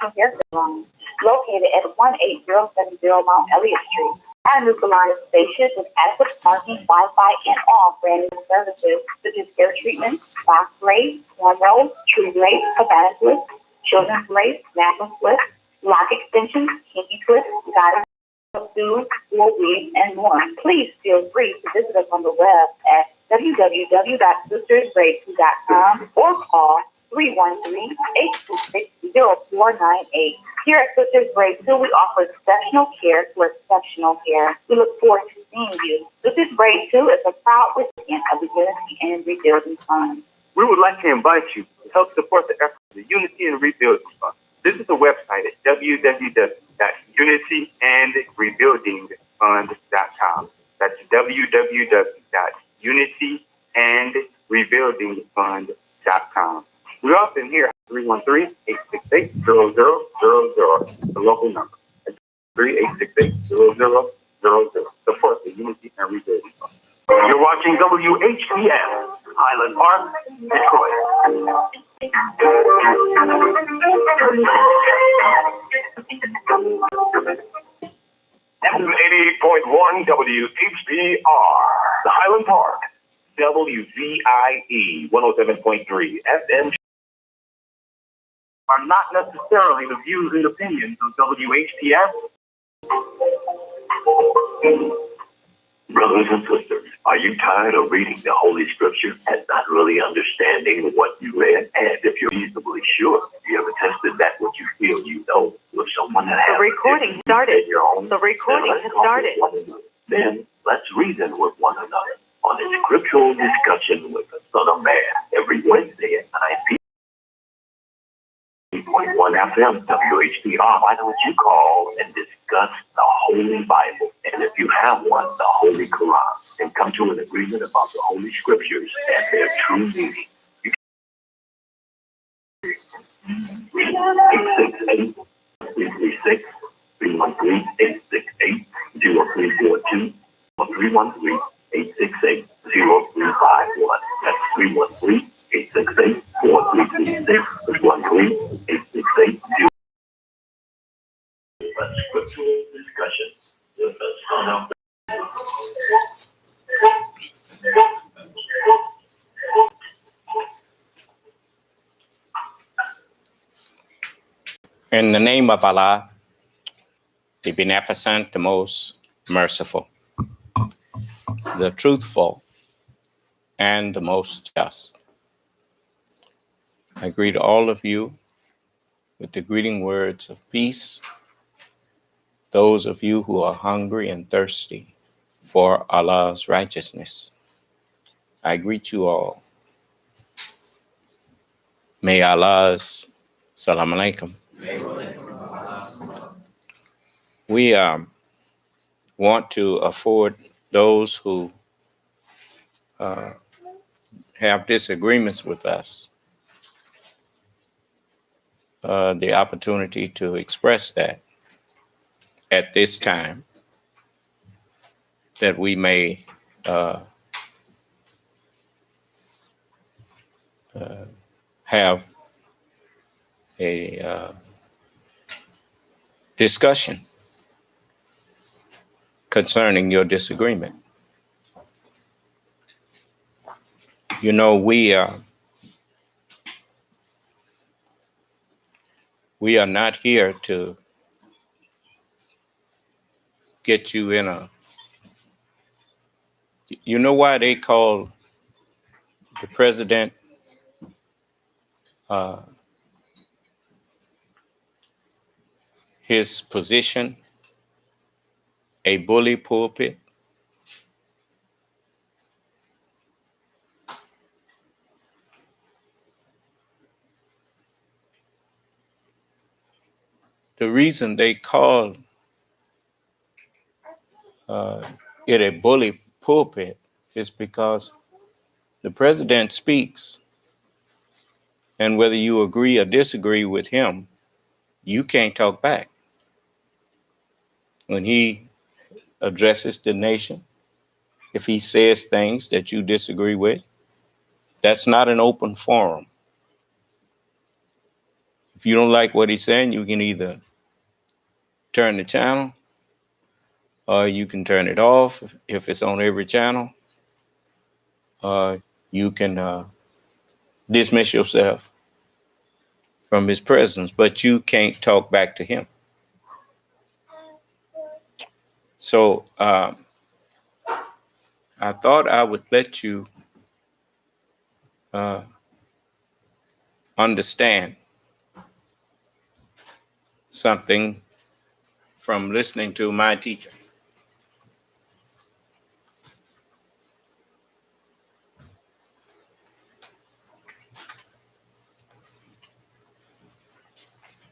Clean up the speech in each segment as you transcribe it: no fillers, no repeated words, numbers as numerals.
Here, located at 18070 Mount Elliott Street. Our new line is spacious with adequate parking, Wi-Fi, and all brand new services such as hair treatment, box braids, cornrows, tree braids, cabana twists, children's braids, natural twists, lock extensions, kinky twists, guided dudes, wool weaves, and more. Please feel free to visit us on the web at www.sistersbraids.com or call 313-826-0498. Here at Sisters Braid 2, we offer exceptional care for exceptional care. We look forward to seeing you. Sisters Braid 2 is a proud recipient of the Unity and Rebuilding Fund. We would like to invite you to help support the effort of the Unity and Rebuilding Fund. Visit the website at www.unityandrebuildingfund.com. That's www.unityandrebuildingfund.com. We're often here at 313-868-0000, the local number. That's 3-868-0000. Support the Unity and Rebuilding Fund. You're watching WHPN, Highland Park, Detroit. 88.1 WHPR, the Highland Park, WZIE 107.3 FM. Are not necessarily the views and opinions of WHPN. Brothers and sisters, are you tired of reading the Holy Scripture and not really understanding what you read? And if you're reasonably sure, you ever tested that what you feel you know with someone that has the recording started. The recording has started. Then let's reason with one another on a Scriptural Discussion with the Son of Man every Wednesday at 9 p.m. 8.1 FM WHPR. Why don't you call and discuss the Holy Bible? And if you have one, the Holy Quran, and come to an agreement about the Holy Scriptures and their true meaning. 868-336-313-868-0342 or 313-868-0351. That's 313-868-4336. 313-868-0352. Scriptural Discussion with the Son of Man. In the name of Allah, the Beneficent, the Most Merciful, the Truthful, and the Most Just, I greet all of you with the greeting words of peace. Those of you who are hungry and thirsty for Allah's righteousness, I greet you all. May Allah's salam alaikum. We want to afford those who have disagreements with us the opportunity to express that at this time, that we may have a discussion concerning your disagreement. You know, we are not here to get you in a, you know why they call the president his position a bully pulpit? The reason they call it a bully pulpit is because the president speaks, and whether you agree or disagree with him, you can't talk back. When he addresses the nation, if he says things that you disagree with, that's not an open forum. If you don't like what he's saying, you can either turn the channel or you can turn it off if it's on every channel. You can dismiss yourself from his presence, but you can't talk back to him. So I thought I would let you understand something from listening to my teacher.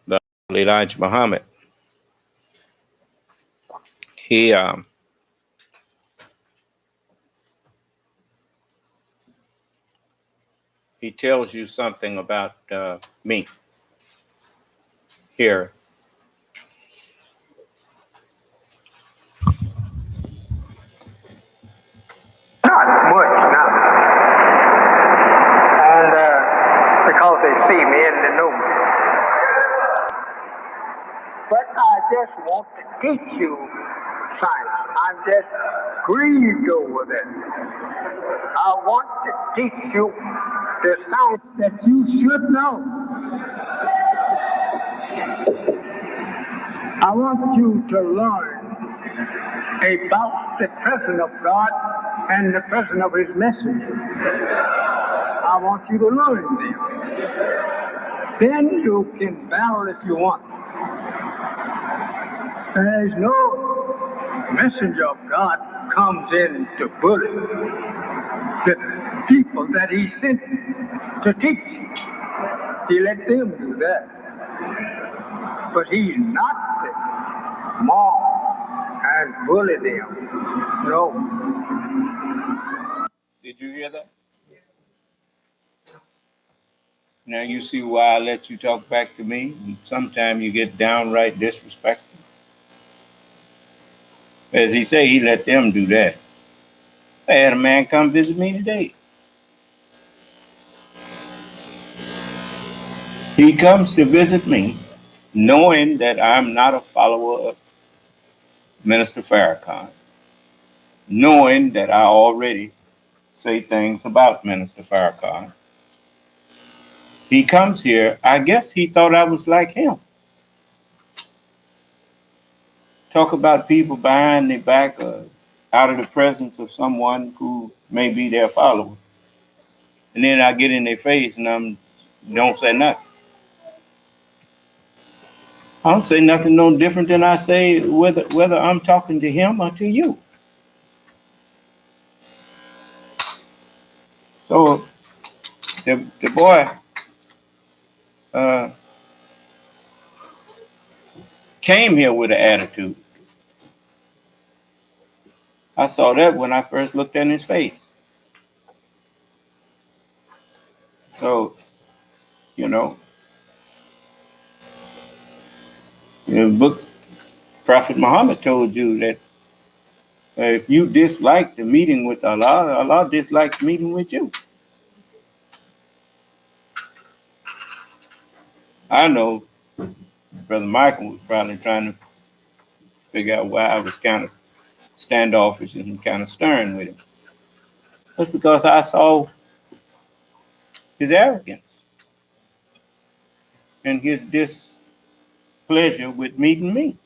The Elijah Muhammad. He tells you something about me here. Not much now. And because they see me and they know me. But I just want to teach you science. I'm just grieved over that. I want to teach you the science that you should know. I want you to learn about the presence of God and the presence of His messenger. I want you to learn them. Then you can battle if you want. There is no messenger of God comes in to bully the people that He sent to teach. He let them do that. But He's not to mock and bully them. No. Did you hear that? Now you see why I let you talk back to me. Sometimes you get downright disrespectful. As he say, he let them do that. I had a man come visit me today. He comes to visit me knowing that I'm not a follower of Minister Farrakhan, knowing that I already say things about Minister Farrakhan. He comes here, I guess he thought I was like him. Talk about people behind their back or out of the presence of someone who may be their follower. And then I get in their face and don't say nothing. I don't say nothing no different than I say whether I'm talking to him or to you. So the boy came here with an attitude. I saw that when I first looked in his face. So, the book, Prophet Muhammad told you that if you dislike the meeting with Allah, Allah dislikes meeting with you. I know Brother Michael was probably trying to figure out why I was kind of standoffish and kind of stern with him. That's because I saw his arrogance and his displeasure with meeting me.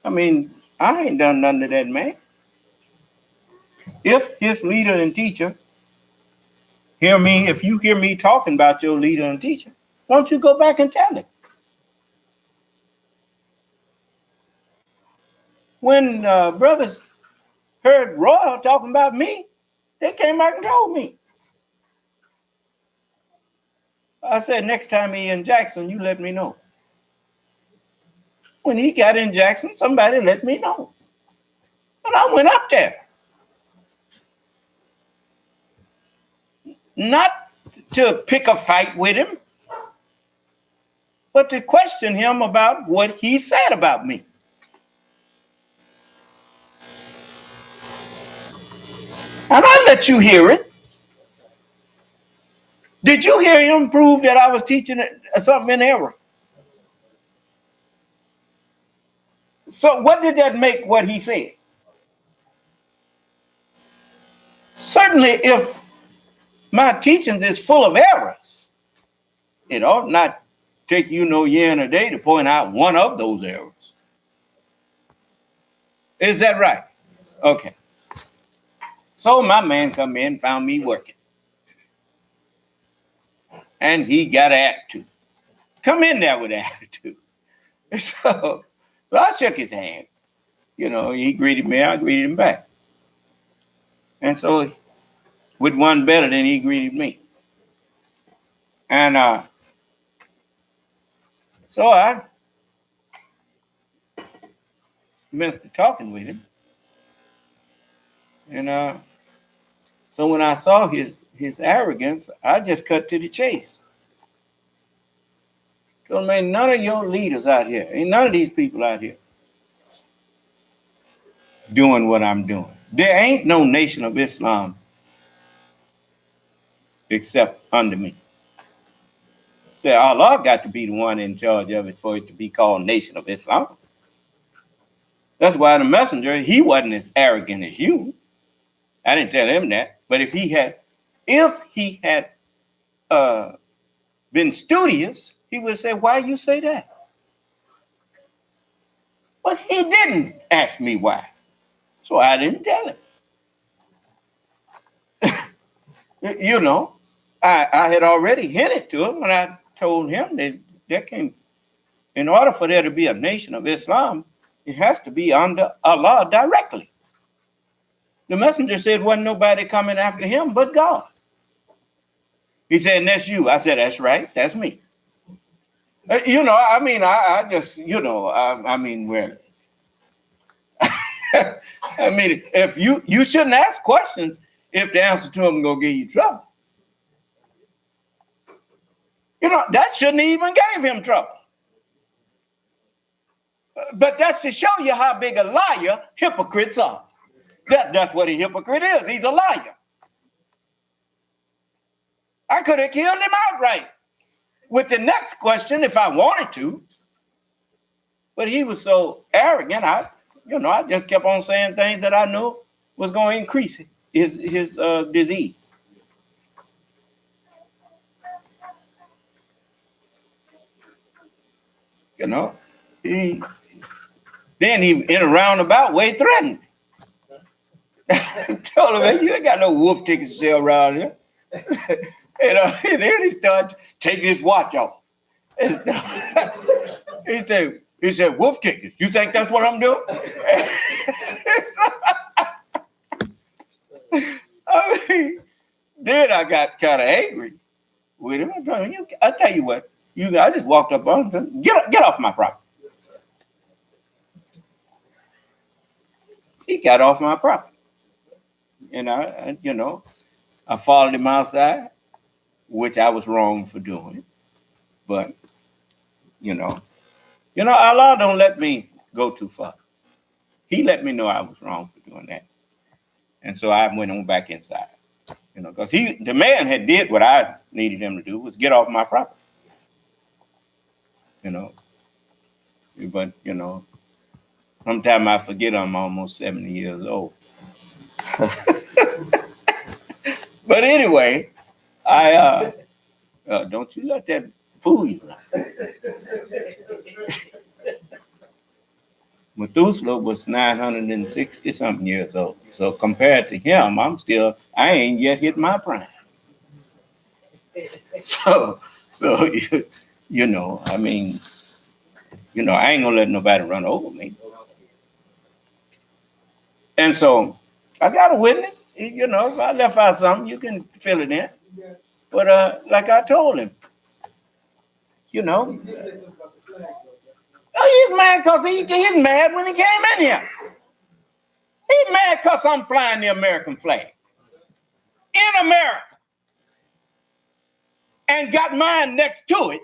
I mean, I ain't done nothing to that man. If his leader and teacher if you hear me talking about your leader and teacher, won't you go back and tell him? When brothers heard Royal talking about me, they came back and told me. I said, next time he in Jackson, you let me know. When he got in Jackson, somebody let me know. And I went up there. Not to pick a fight with him, but to question him about what he said about me. And I let you hear it. Did you hear him prove that I was teaching something in error? So what did that make what he said? Certainly, if my teachings is full of errors, it ought not take you no year and a day to point out one of those errors. Is that right? Okay. So my man come in, found me working. And he got an attitude. Come in there with an attitude. So I shook his hand. You know, he greeted me, I greeted him back. And so with one better than he greeted me. And so I missed talking with him. And so when I saw his arrogance, I just cut to the chase. So, man, none of your leaders out here, ain't none of these people out here doing what I'm doing. There ain't no nation of Islam except under me. Say, Allah got to be the one in charge of it for it to be called Nation of Islam. That's why the messenger, he wasn't as arrogant as you. I didn't tell him that. But if he had been studious, he would say, why you say that? But he didn't ask me why. So I didn't tell him. You know, I had already hinted to him when I told him that there can, in order for there to be a nation of Islam, it has to be under Allah directly. The messenger said wasn't nobody coming after him but God. He said, and that's you. I said, that's right. That's me. You know, I mean, I just, you know, I mean, where, I mean, if you shouldn't ask questions if the answer to them gonna give you trouble. You know, that shouldn't even gave him trouble. But that's to show you how big a liar hypocrites are. That's what a hypocrite is. He's a liar. I could have killed him outright with the next question if I wanted to. But he was so arrogant, I just kept on saying things that I knew was going to increase his disease. You know, then he in a roundabout way threatened me. Told him, man, you ain't got no wolf tickets to sell around here. And then he started taking his watch off. He said, wolf tickets. You think that's what I'm doing? I mean, then I got kind of angry with him. I tell you what, I just walked up on him. Get off my property. He got off my property. And I followed him outside, which I was wrong for doing. But, Allah don't let me go too far. He let me know I was wrong for doing that. And so I went on back inside, because the man had did what I needed him to do, was get off my property. But, sometimes I forget I'm almost 70 years old. But anyway, don't you let that fool you. Methuselah was 960 something years old. So compared to him, I ain't yet hit my prime. So I mean, I ain't gonna let nobody run over me. And so I got a witness. If I left out something, you can fill it in. But like I told him, he's mad because he's mad when he came in here. He's mad because I'm flying the American flag in America and got mine next to it.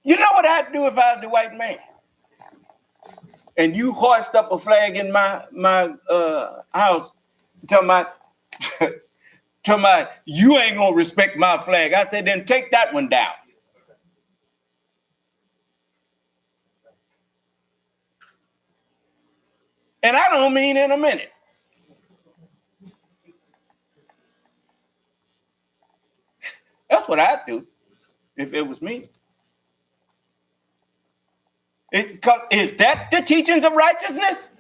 You know what I'd do if I was the white man? And you hoist up a flag in my house, talking about to my, you ain't gonna respect my flag. I said, then take that one down. And I don't mean in a minute. That's what I'd do if it was me. Is that the teachings of righteousness?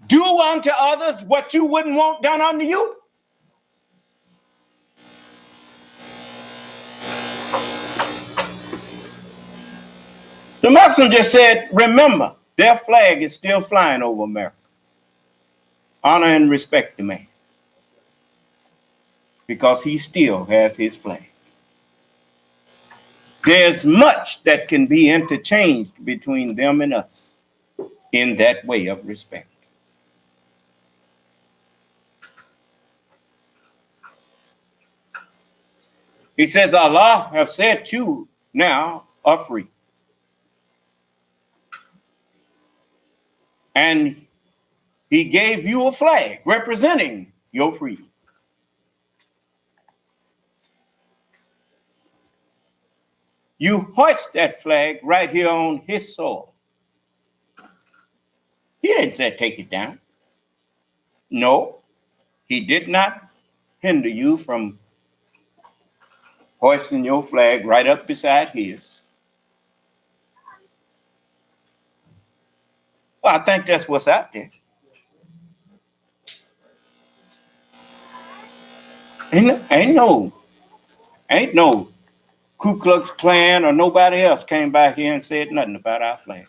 Do unto others what you wouldn't want done unto you? The messenger said, remember, their flag is still flying over America. Honor and respect the man, because he still has his flag. There's much that can be interchanged between them and us in that way of respect. He says, Allah has said you now are free. And he gave you a flag representing your freedom. You hoist that flag right here on his soil. He didn't say take it down. No, he did not hinder you from hoisting your flag right up beside his. Well, I think that's what's out there. Ain't no Ku Klux Klan or nobody else came back here and said nothing about our flag.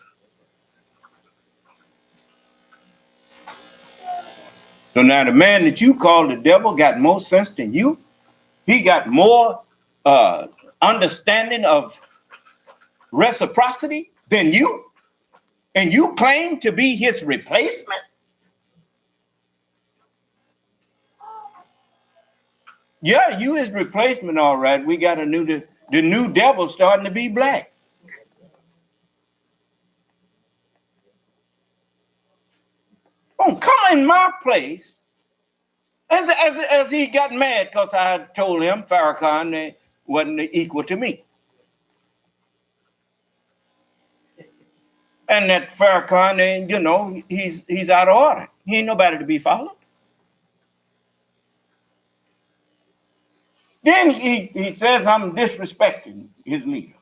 So now the man that you call the devil got more sense than you. He got more understanding of reciprocity than you. And you claim to be his replacement? Yeah, you his replacement, all right. We got the new devil starting to be black. Oh, come in my place. As he got mad because I told him Farrakhan wasn't equal to me. And that Farrakhan, he's out of order. He ain't nobody to be followed. Then he says I'm disrespecting his leader.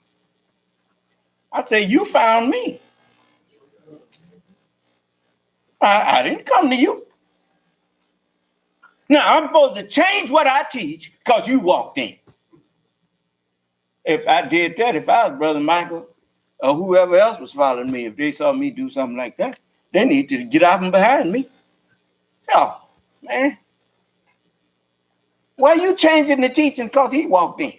I say, you found me. I didn't come to you. Now, I'm supposed to change what I teach because you walked in. If I did that, if I was Brother Michael or whoever else was following me, if they saw me do something like that, they need to get out from behind me. Oh, man. Why you changing the teaching because he walked in?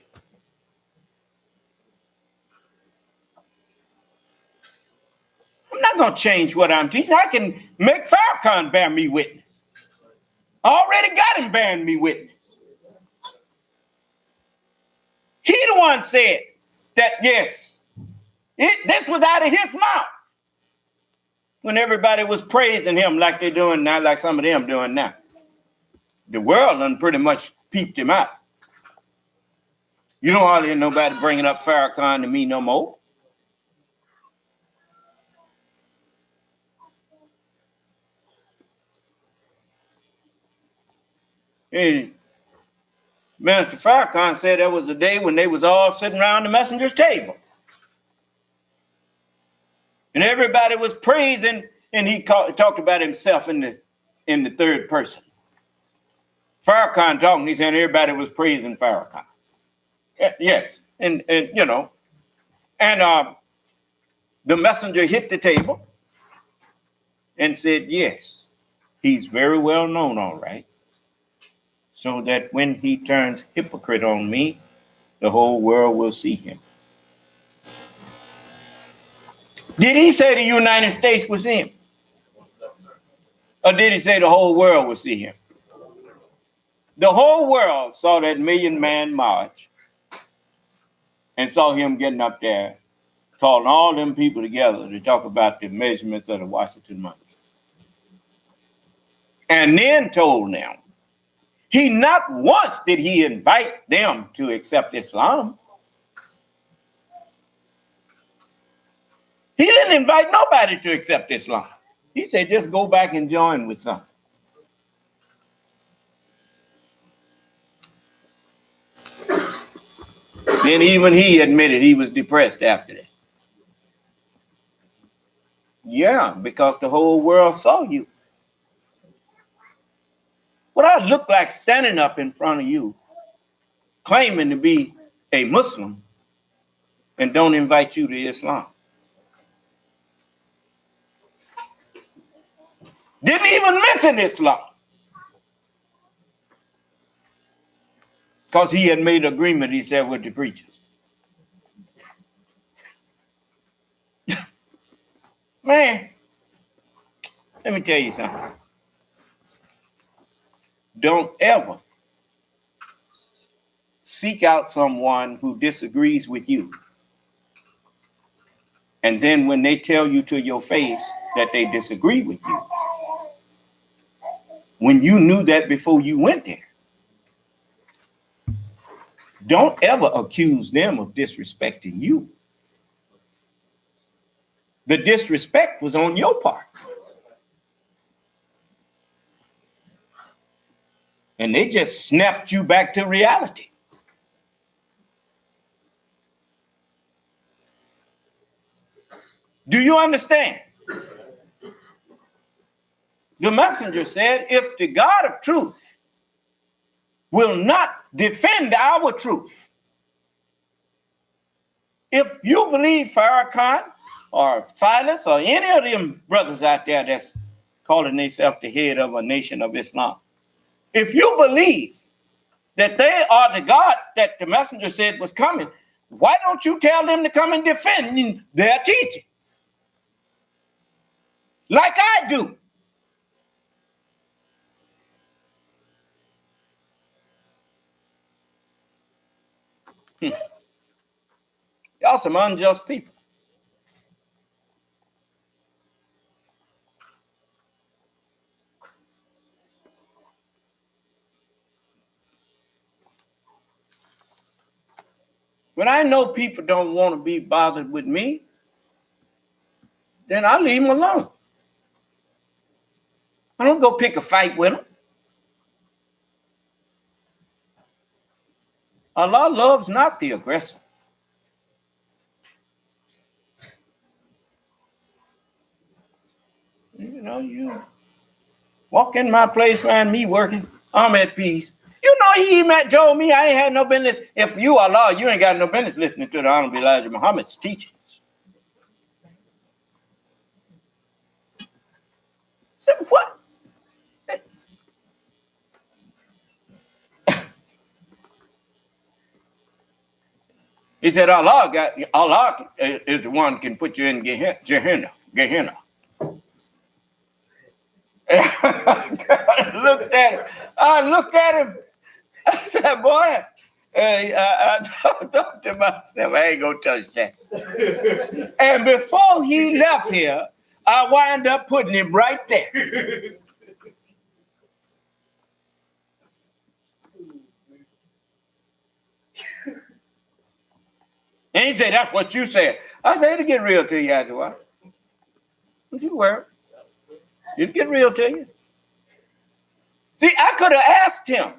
I'm not going to change what I'm teaching. I can make Farrakhan bear me witness. I already got him bearing me witness. He the one said that, yes, this was out of his mouth when everybody was praising him like they're doing now, like some of them doing now. The world done pretty much peeped him out. You don't hardly hear nobody bringing up Farrakhan to me no more. And Minister Farrakhan said there was a day when they was all sitting around the messenger's table. And everybody was praising, and he talked about himself in the third person. Farrakhan talking, he said everybody was praising Farrakhan. Yes, and the messenger hit the table and said, yes, he's very well known, all right, so that when he turns hypocrite on me, the whole world will see him. Did he say the United States will see him? Or did he say the whole world will see him? The whole world saw that million-man march and saw him getting up there, calling all them people together to talk about the measurements of the Washington Monument. And then told them He not once did he invite them to accept Islam. He didn't invite nobody to accept Islam. He said, just go back and join with some. Then even he admitted he was depressed after that. Yeah, because the whole world saw you. What I look like standing up in front of you, claiming to be a Muslim, and don't invite you to Islam. Didn't even mention Islam. Because he had made agreement, he said, with the preachers. Man, let me tell you something. Don't ever seek out someone who disagrees with you. And then when they tell you to your face that they disagree with you, when you knew that before you went there, don't ever accuse them of disrespecting you. The disrespect was on your part. And they just snapped you back to reality. Do you understand? The messenger said, if the God of truth will not defend our truth, if you believe Farrakhan or Silas or any of them brothers out there that's calling themselves the head of a nation of Islam, if you believe that they are the God that the messenger said was coming, why don't you tell them to come and defend their teachings? Like I do. Y'all some unjust people. When I know people don't want to be bothered with me, then I leave them alone. I don't go pick a fight with them. Allah loves not the aggressor. You know, you walk in my place, find me working, I'm at peace. You know, he even told me I ain't had no business. If you Allah, you ain't got no business listening to the Honorable Elijah Muhammad's teachings. So what? He said, Allah is the one can put you in Gehenna. I looked at him. I said, boy, I thought to myself, I ain't gonna touch that. And before he left here, I wind up putting him right there. And he said, that's what you said. I said, it'll get real to you after a while. Don't you worry. It'll get real to you. See, I could have asked him.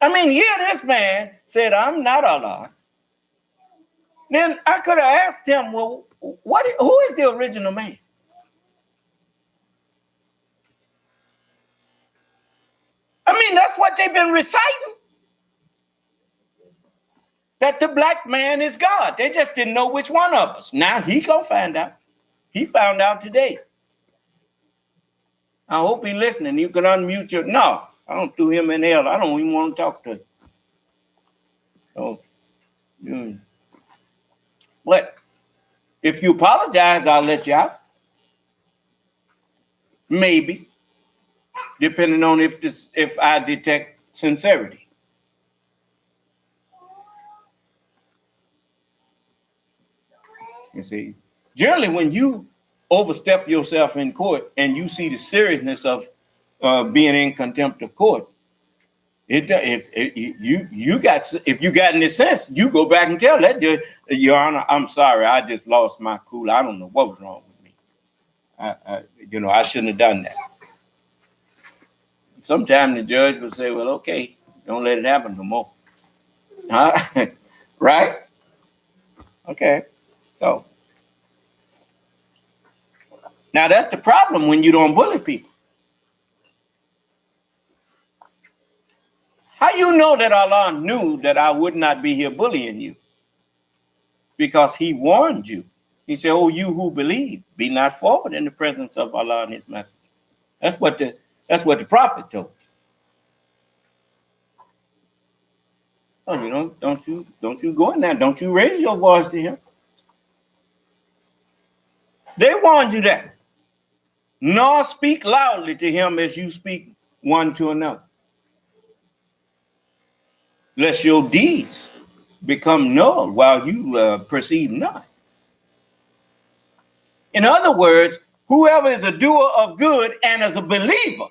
I mean, here this man said, I'm not Allah. Then I could have asked him, well, who is the original man? I mean, that's what they've been reciting. That the black man is God. They just didn't know which one of us. Now he gonna find out. He found out today. I hope he's listening. You can unmute your. No, I don't do him in hell. I don't even want to talk to him. So, but if you apologize, I'll let you out. Maybe, depending on if I detect sincerity. You see, generally when you overstep yourself in court and you see the seriousness of being in contempt of court, If you got any sense, you go back and tell that judge, Your Honor, I'm sorry, I just lost my cool. I don't know what was wrong with me. I shouldn't have done that. Sometimes the judge will say, well, okay, don't let it happen no more. Huh? Right? Okay. So now that's the problem when you don't bully people. How you know that Allah knew that I would not be here bullying you? Because he warned you. He said, oh, you who believe, be not forward in the presence of Allah and his messenger. That's what the prophet told you. Oh, don't you go in there. Don't you raise your voice to him. They warned you that. Nor speak loudly to him as you speak one to another, lest your deeds become null while you perceive not. In other words, whoever is a doer of good and is a believer,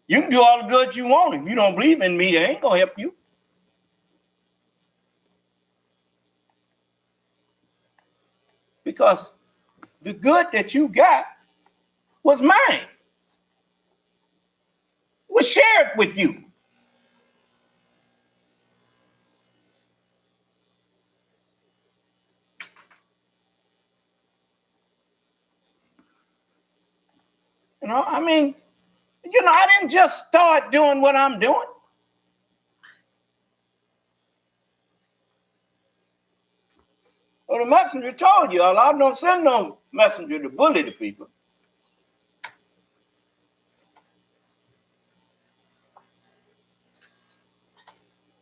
you can do all the good you want. If you don't believe in me, they ain't gonna help you. Because the good that you got was mine, was shared with you. I didn't just start doing what I'm doing. Well, the messenger told you, Allah don't send no messenger to bully the people.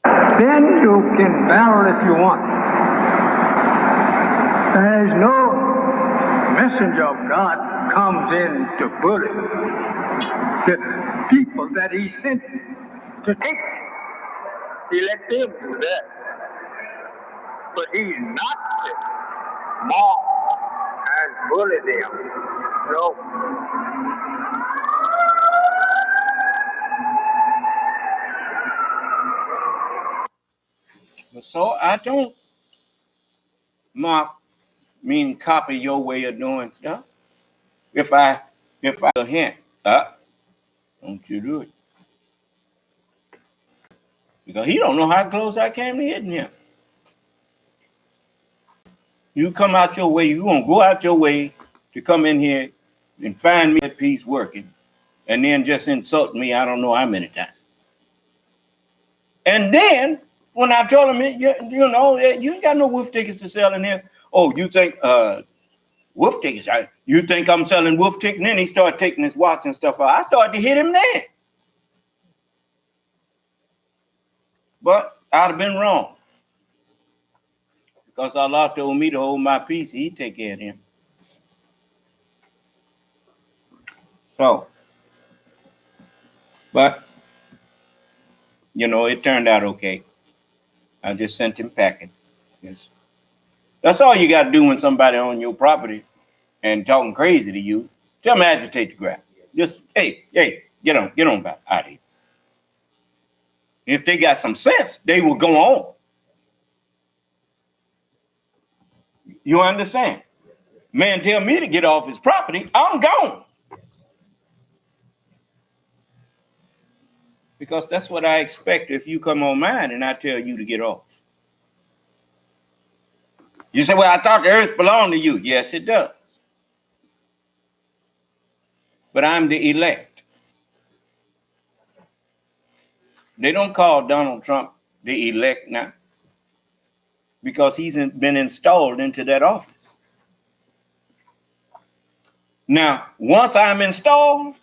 Then you can battle if you want. There is no messenger of God comes in to bully the people that he sent to take. He let them do that. But he's not to mock and bully them. No. So I don't mock, mean copy your way of doing stuff. If I a hint, don't you do it. Because he don't know how close I came to hitting him. You come out your way, you gonna go out your way to come in here and find me at peace working, and then just insult me, I don't know how many times. And then when I told him, you ain't got no wolf tickets to sell in here. Oh, you think wolf tickets? You think I'm selling wolf tickets? And then he started taking his watch and stuff out. I started to hit him then. But I'd have been wrong. Because Allah told me to hold my peace, he'd take care of him. So, but, it turned out okay. I just sent him packing. Yes. That's all you got to do when somebody on your property and talking crazy to you. Tell them agitate the ground. Just, hey, get on back out of here. If they got some sense, they will go on. You understand? Man tell me to get off his property, I'm gone. Because that's what I expect if you come on mine and I tell you to get off. You say, well, I thought the earth belonged to you. Yes, it does. But I'm the elect. They don't call Donald Trump the elect now because he's been installed into that office. Now, once I'm installed,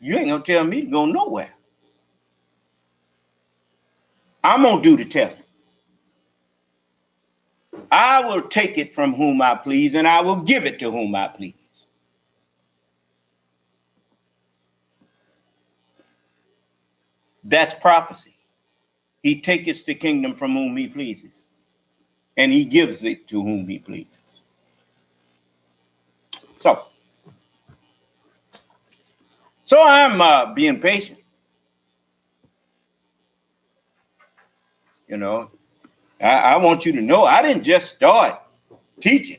you ain't gonna tell me to go nowhere. I'm gonna do the telling. I will take it from whom I please, and I will give it to whom I please. That's prophecy. He taketh the kingdom from whom he pleases, and he gives it to whom he pleases. So, So I'm being patient. You know, I want you to know I didn't just start teaching.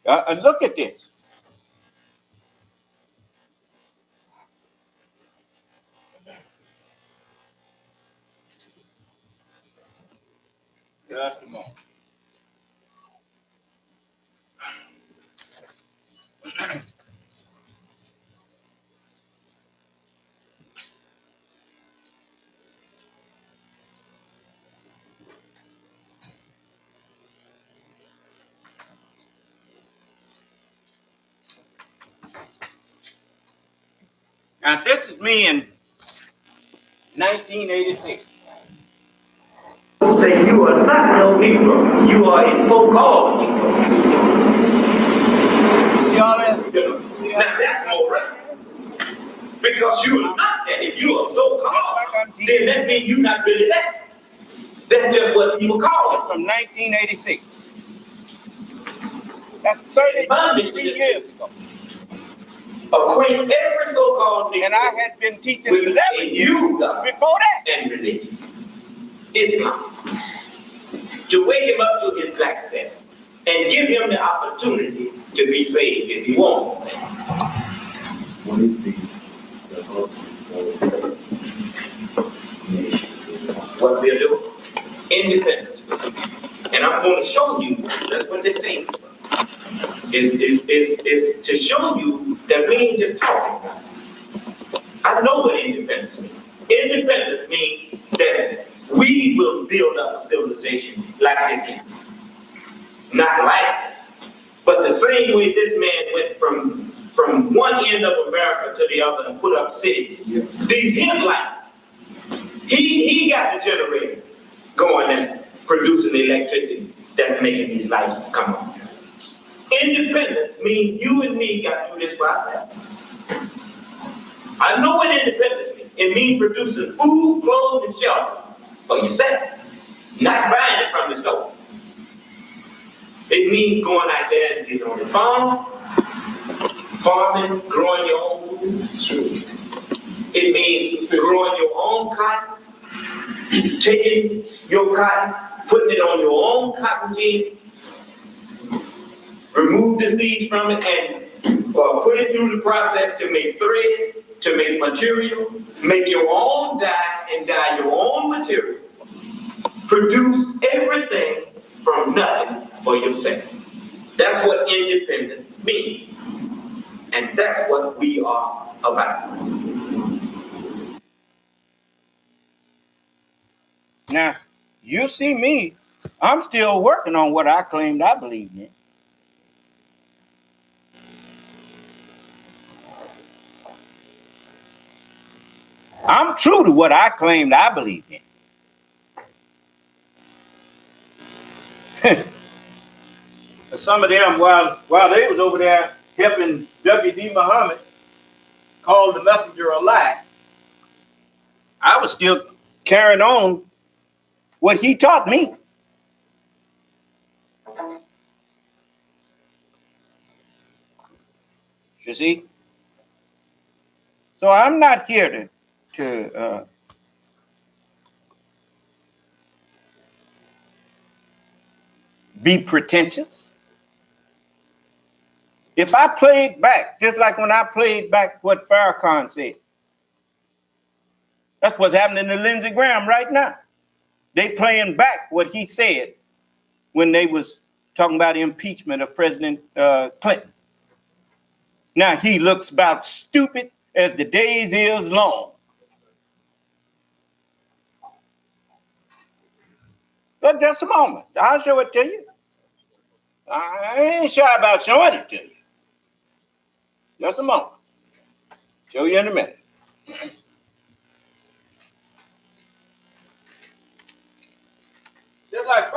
Look at this. Just a moment. Now, this is me in 1986. Say you are not no Negro. You are a so-called Negro. See all that? Now that's more right. Because you are not that. If you are so-called, then that means you're not really that. That's just what people call That's it. from 1986. That's 33 years ago. Acquaint every so-called Negro. And I had been teaching with 11 a years new God before that. and religion. Islam. To wake him up to his black self and give him the opportunity to be saved if he wants. What we're doing, independence. And I'm going to show you, that's what this thing is to show you that we ain't just talking about it. I know what independence means. Independence means that we will build up a civilization like this. Not like it. But the same way this man went from one end of America to the other and put up cities. Yeah. These headlights, he got the generator going and producing the electricity that's making these lights come on. Independence means you and me got to do this process. I know what independence means. It means producing food, clothes, and shelter for yourself, not buying it from the store. It means going out there and getting on the farm, farming, growing your own food. It means growing your own cotton, taking your cotton, putting it on your own cotton gin, remove the seeds from it, and put it through the process to make thread, to make material, make your own dye, and dye your own material. Produce everything from nothing for yourself. That's what independence means. And that's what we are about. Now, you see me, I'm still working on what I claimed I believed in. I'm true to what I claimed I believed in. Some of them, while they was over there helping W.D. Muhammad call the messenger a lie, I was still carrying on what he taught me. You see? So I'm not here to be pretentious. If I played back, just like when I played back what Farrakhan said, that's what's happening to Lindsey Graham right now. They playing back what he said when they was talking about the impeachment of President Clinton. Now he looks about stupid as the days is long. But just a moment, I'll show it to you. I ain't shy about showing it to you. Just a moment. Show you in a minute. Just like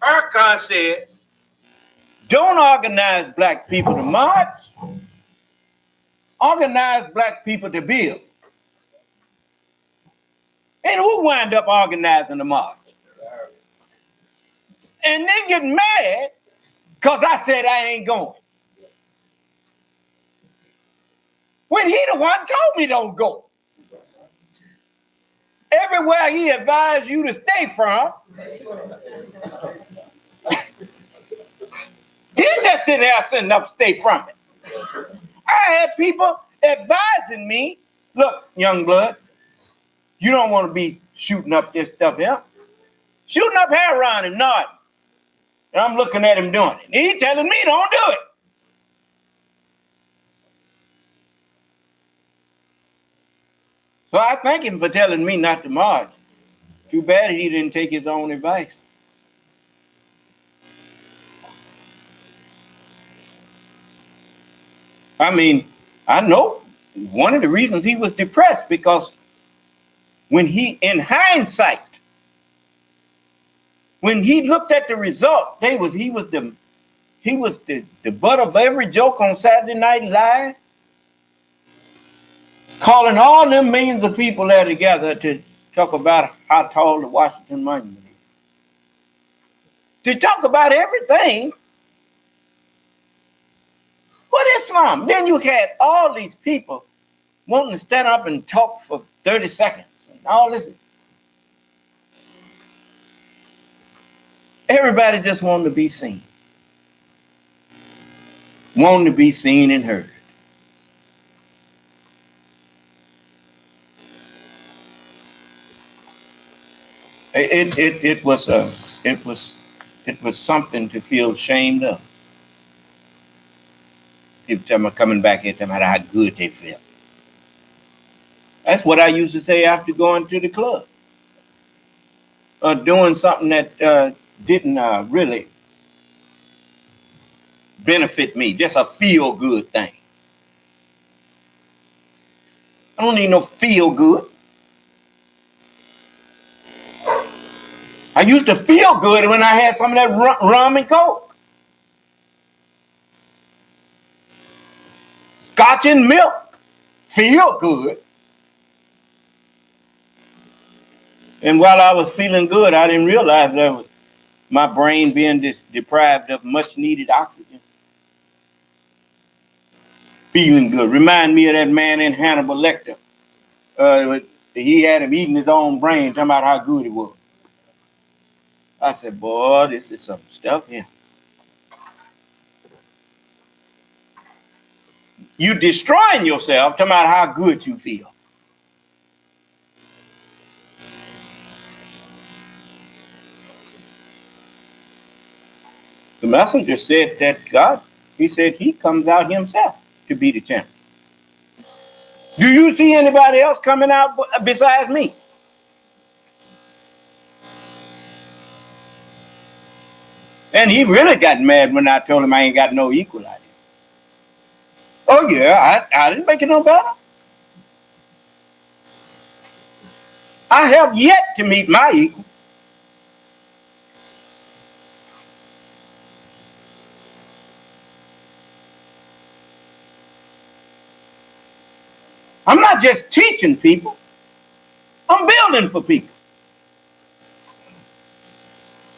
Farrakhan said, don't organize black people to march. Organize black people to build. And who wind up organizing the march? And they get mad because I said I ain't going. when he the one told me don't go? Everywhere he advised you to stay from, he just didn't have enough to stay from it. I had people advising me, look, young blood, you don't want to be shooting up this stuff here. Shooting up heroin and nodding. And I'm looking at him doing it. He's telling me don't do it. So I thank him for telling me not to march. Too bad he didn't take his own advice. I mean, I know one of the reasons he was depressed because when he, in hindsight, when he looked at the result, he was the butt of every joke on Saturday Night Live, calling all them millions of people there together to talk about how tall the Washington Monument is. To talk about everything but Islam. Then you had all these people wanting to stand up and talk for 30 seconds and all this. Everybody just wanted to be seen. Wanting to be seen and heard. It was something to feel ashamed of. People tell me coming back here, tell me how good they feel. That's what I used to say after going to the club. Doing something that didn't really benefit me, just a feel-good thing. I don't need no feel-good. I used to feel good when I had some of that rum and coke. Scotch and milk. Feel good. And while I was feeling good, I didn't realize that was my brain being deprived of much needed oxygen. Feeling good. Remind me of that man in Hannibal Lecter. He had him eating his own brain, talking about how good it was. I said, boy, this is some stuff here. You destroying yourself, talking about how good you feel. The messenger said that God, he said he comes out himself to be the champion. Do you see anybody else coming out besides me? And he really got mad when I told him I ain't got no equal out here. Oh yeah, I didn't make it no better. I have yet to meet my equal. I'm not just teaching people. I'm building for people.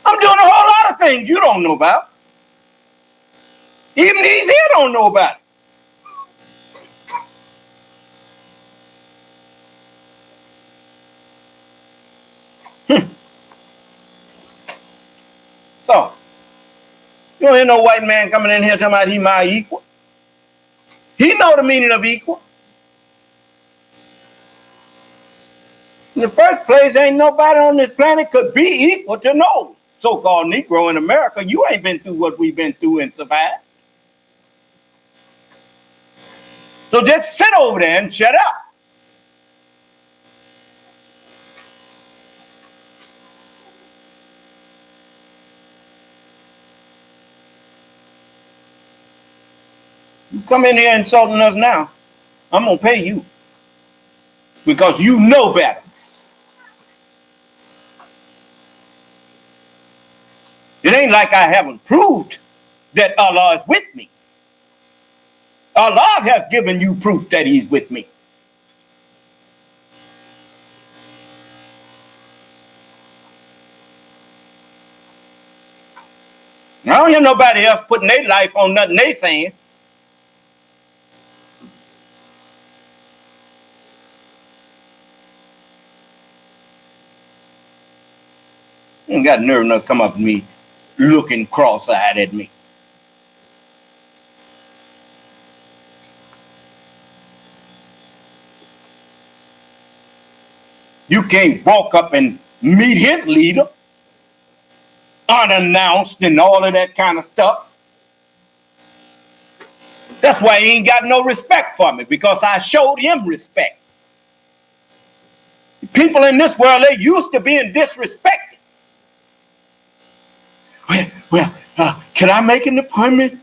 I'm doing a whole lot of things you don't know about. Even these here don't know about it. So, you don't hear no white man coming in here talking about he my equal. He know the meaning of equal. In the first place, ain't nobody on this planet could be equal to no so-called Negro in America. You ain't been through what we've been through and survived. So just sit over there and shut up. You come in here insulting us now, I'm going to pay you. Because you know better. It ain't like I haven't proved that Allah is with me. Allah has given you proof that he's with me. I don't hear nobody else putting their life on nothing they saying. You ain't got nerve enough to come up to me looking cross-eyed at me. You can't walk up and meet his leader unannounced and all of that kind of stuff. That's why he ain't got no respect for me, because I showed him respect. People in this world, they used to being disrespected. Well, can I make an appointment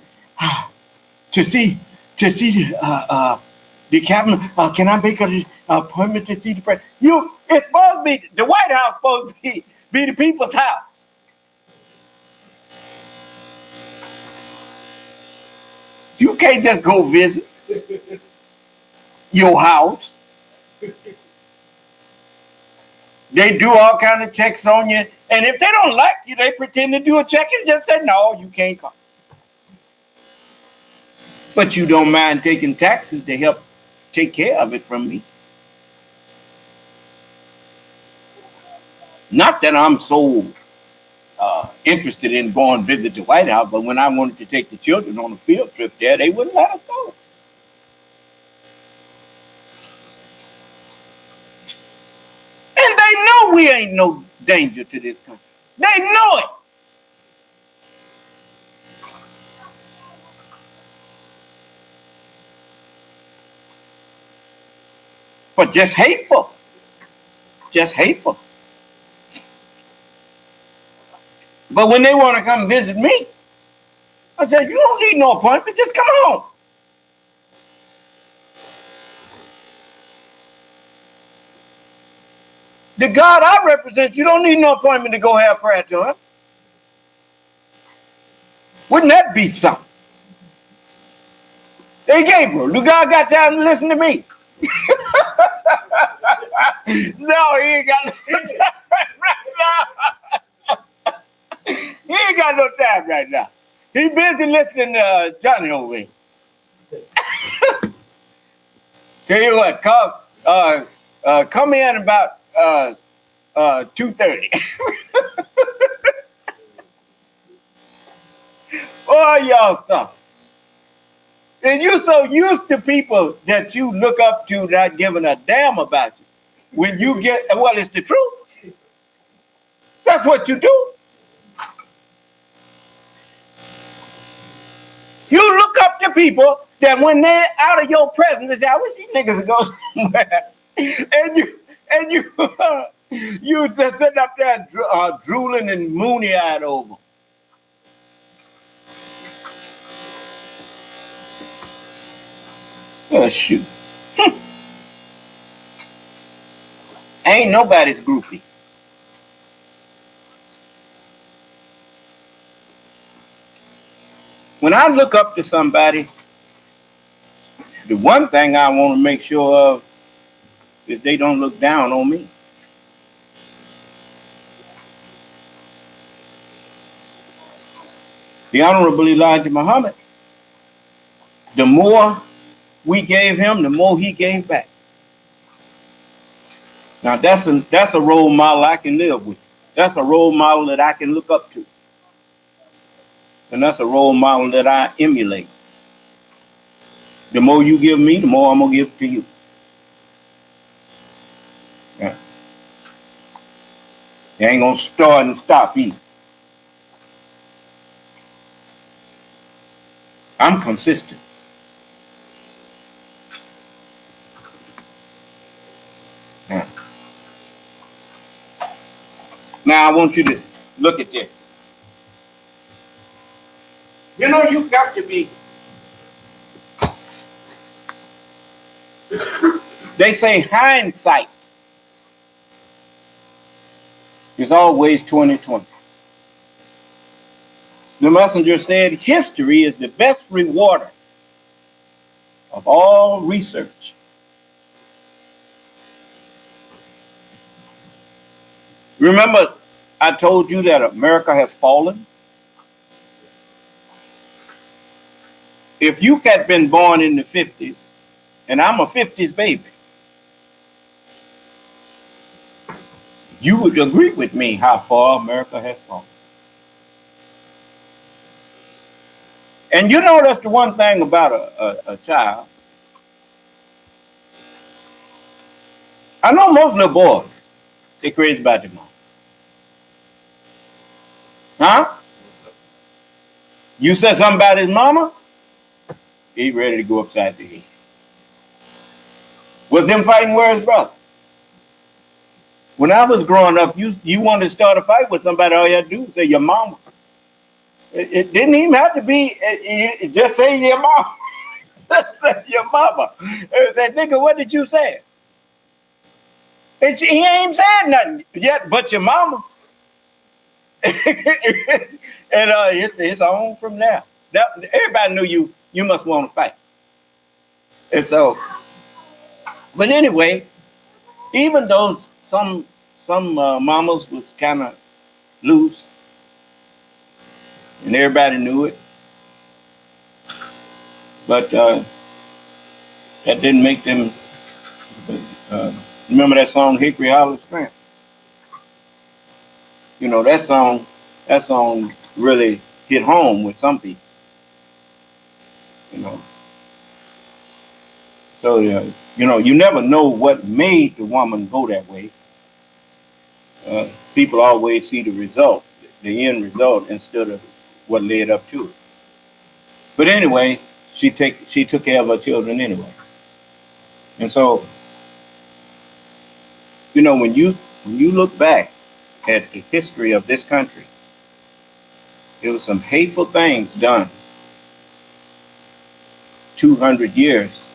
to see the captain? Can I make an appointment to see the president? It's supposed to be the White House, supposed to be the people's house. You can't just go visit your house. They do all kind of checks on you, and if they don't like you, they pretend to do a check and just say, no, you can't come. But you don't mind taking taxes to help take care of it from me. Not that I'm so interested in going visit the White House, but when I wanted to take the children on a field trip there, they wouldn't let us go. And they know we ain't no danger to this country. They know it. But just hateful. Just hateful. But when they want to come visit me, I said, you don't need no appointment, just come on. The God I represent, you don't need no appointment to go have prayer to him. Wouldn't that be something? Hey, Gabriel, do God got time to listen to me? No, he ain't got no time right now. He ain't got no time right now. He busy listening to Johnny over here. Tell you what, come in about 2:30. Oh, y'all something. And you so used to people that you look up to not giving a damn about you. When you get, well, it's the truth. That's what you do. You look up to people that when they're out of your presence, they say, I wish these niggas would go somewhere. And you just sitting up there drooling and moony-eyed over. Oh, shoot. Ain't nobody's groupie. When I look up to somebody, the one thing I want to make sure of is they don't look down on me. The Honorable Elijah Muhammad, the more we gave him, the more he gave back. Now that's a role model I can live with. That's a role model that I can look up to. And that's a role model that I emulate. The more you give me, the more I'm going to give to you. Yeah. You ain't going to start and stop either. I'm consistent. Yeah. Now I want you to look at this. You know, you've got to be. They say hindsight is always 20/20. The messenger said history is the best rewarder of all research. Remember, I told you that America has fallen? If you had been born in the 50s, and I'm a 50s baby, you would agree with me how far America has fallen. And you know that's the one thing about a child. I know most little boys, they crazy about their mom. Huh? You said something about his mama, he ready to go upside the head. Was them fighting words, brother? When I was growing up, you wanted to start a fight with somebody, all you had to do was say your mama. It didn't even have to be, just say your mama. Say your mama. It said, nigga, what did you say? He ain't said nothing yet but your mama. And it's on from there. Everybody knew you must want to fight. And so, but anyway, even though some mamas was kind of loose, and everybody knew it, but that didn't make them. Remember that song "Hickory Hollow Strength"? You know that song really hit home with some people. You know, so you never know what made the woman go that way. People always see the result, the end result, instead of what led up to it. But anyway, she took care of her children anyway. And so, when you look back at the history of this country, there was some hateful things done 200 years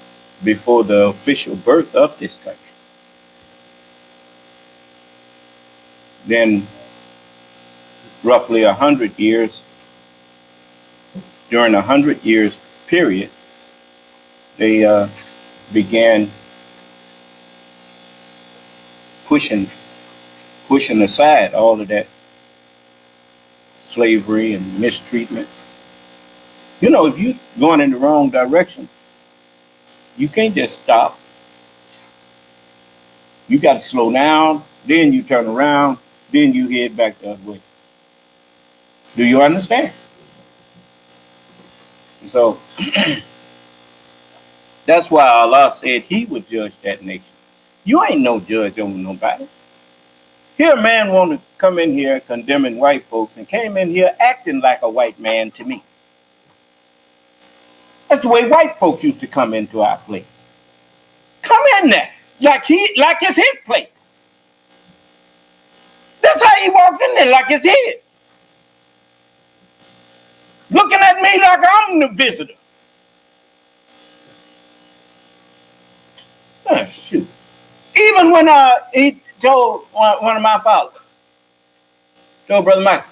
before the official birth of this country. Then roughly 100 years, during 100 years period, they began pushing aside all of that slavery and mistreatment. If you're going in the wrong direction, you can't just stop. You got to slow down, then you turn around, then you head back the other way. Do you understand? So that's why Allah said he would judge that nation. You ain't no judge over nobody. Here a man wanted to come in here condemning white folks and came in here acting like a white man to me. That's the way white folks used to come into our place. Come in there like it's his place. That's how he walks in there, like it's his. Looking at me like I'm the visitor. Oh, shoot. Even when he told one of my followers, told Brother Mike,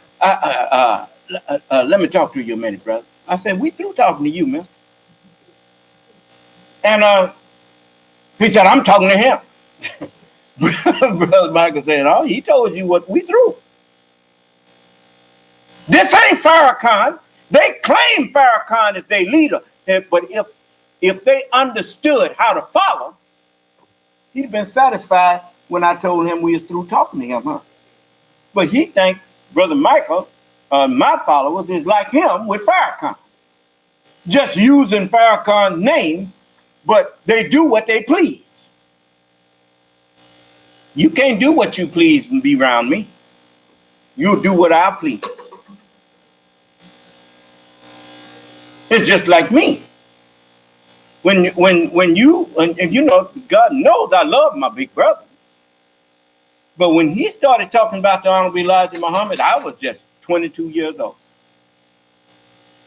let me talk to you a minute, brother. I said, we through talking to you, mister. And he said, I'm talking to him. Brother Michael said, oh, he told you what we through. This ain't Farrakhan. They claim Farrakhan is their leader. But if they understood how to follow, he'd have been satisfied when I told him we was through talking to him, huh? But he think Brother Michael, my followers, is like him with Farrakhan. Just using Farrakhan's name, but they do what they please. You can't do what you please and be around me. You'll do what I please. It's just like me. When you God knows I love my big brother. But when he started talking about the Honorable Elijah Muhammad, I was just 22 years old.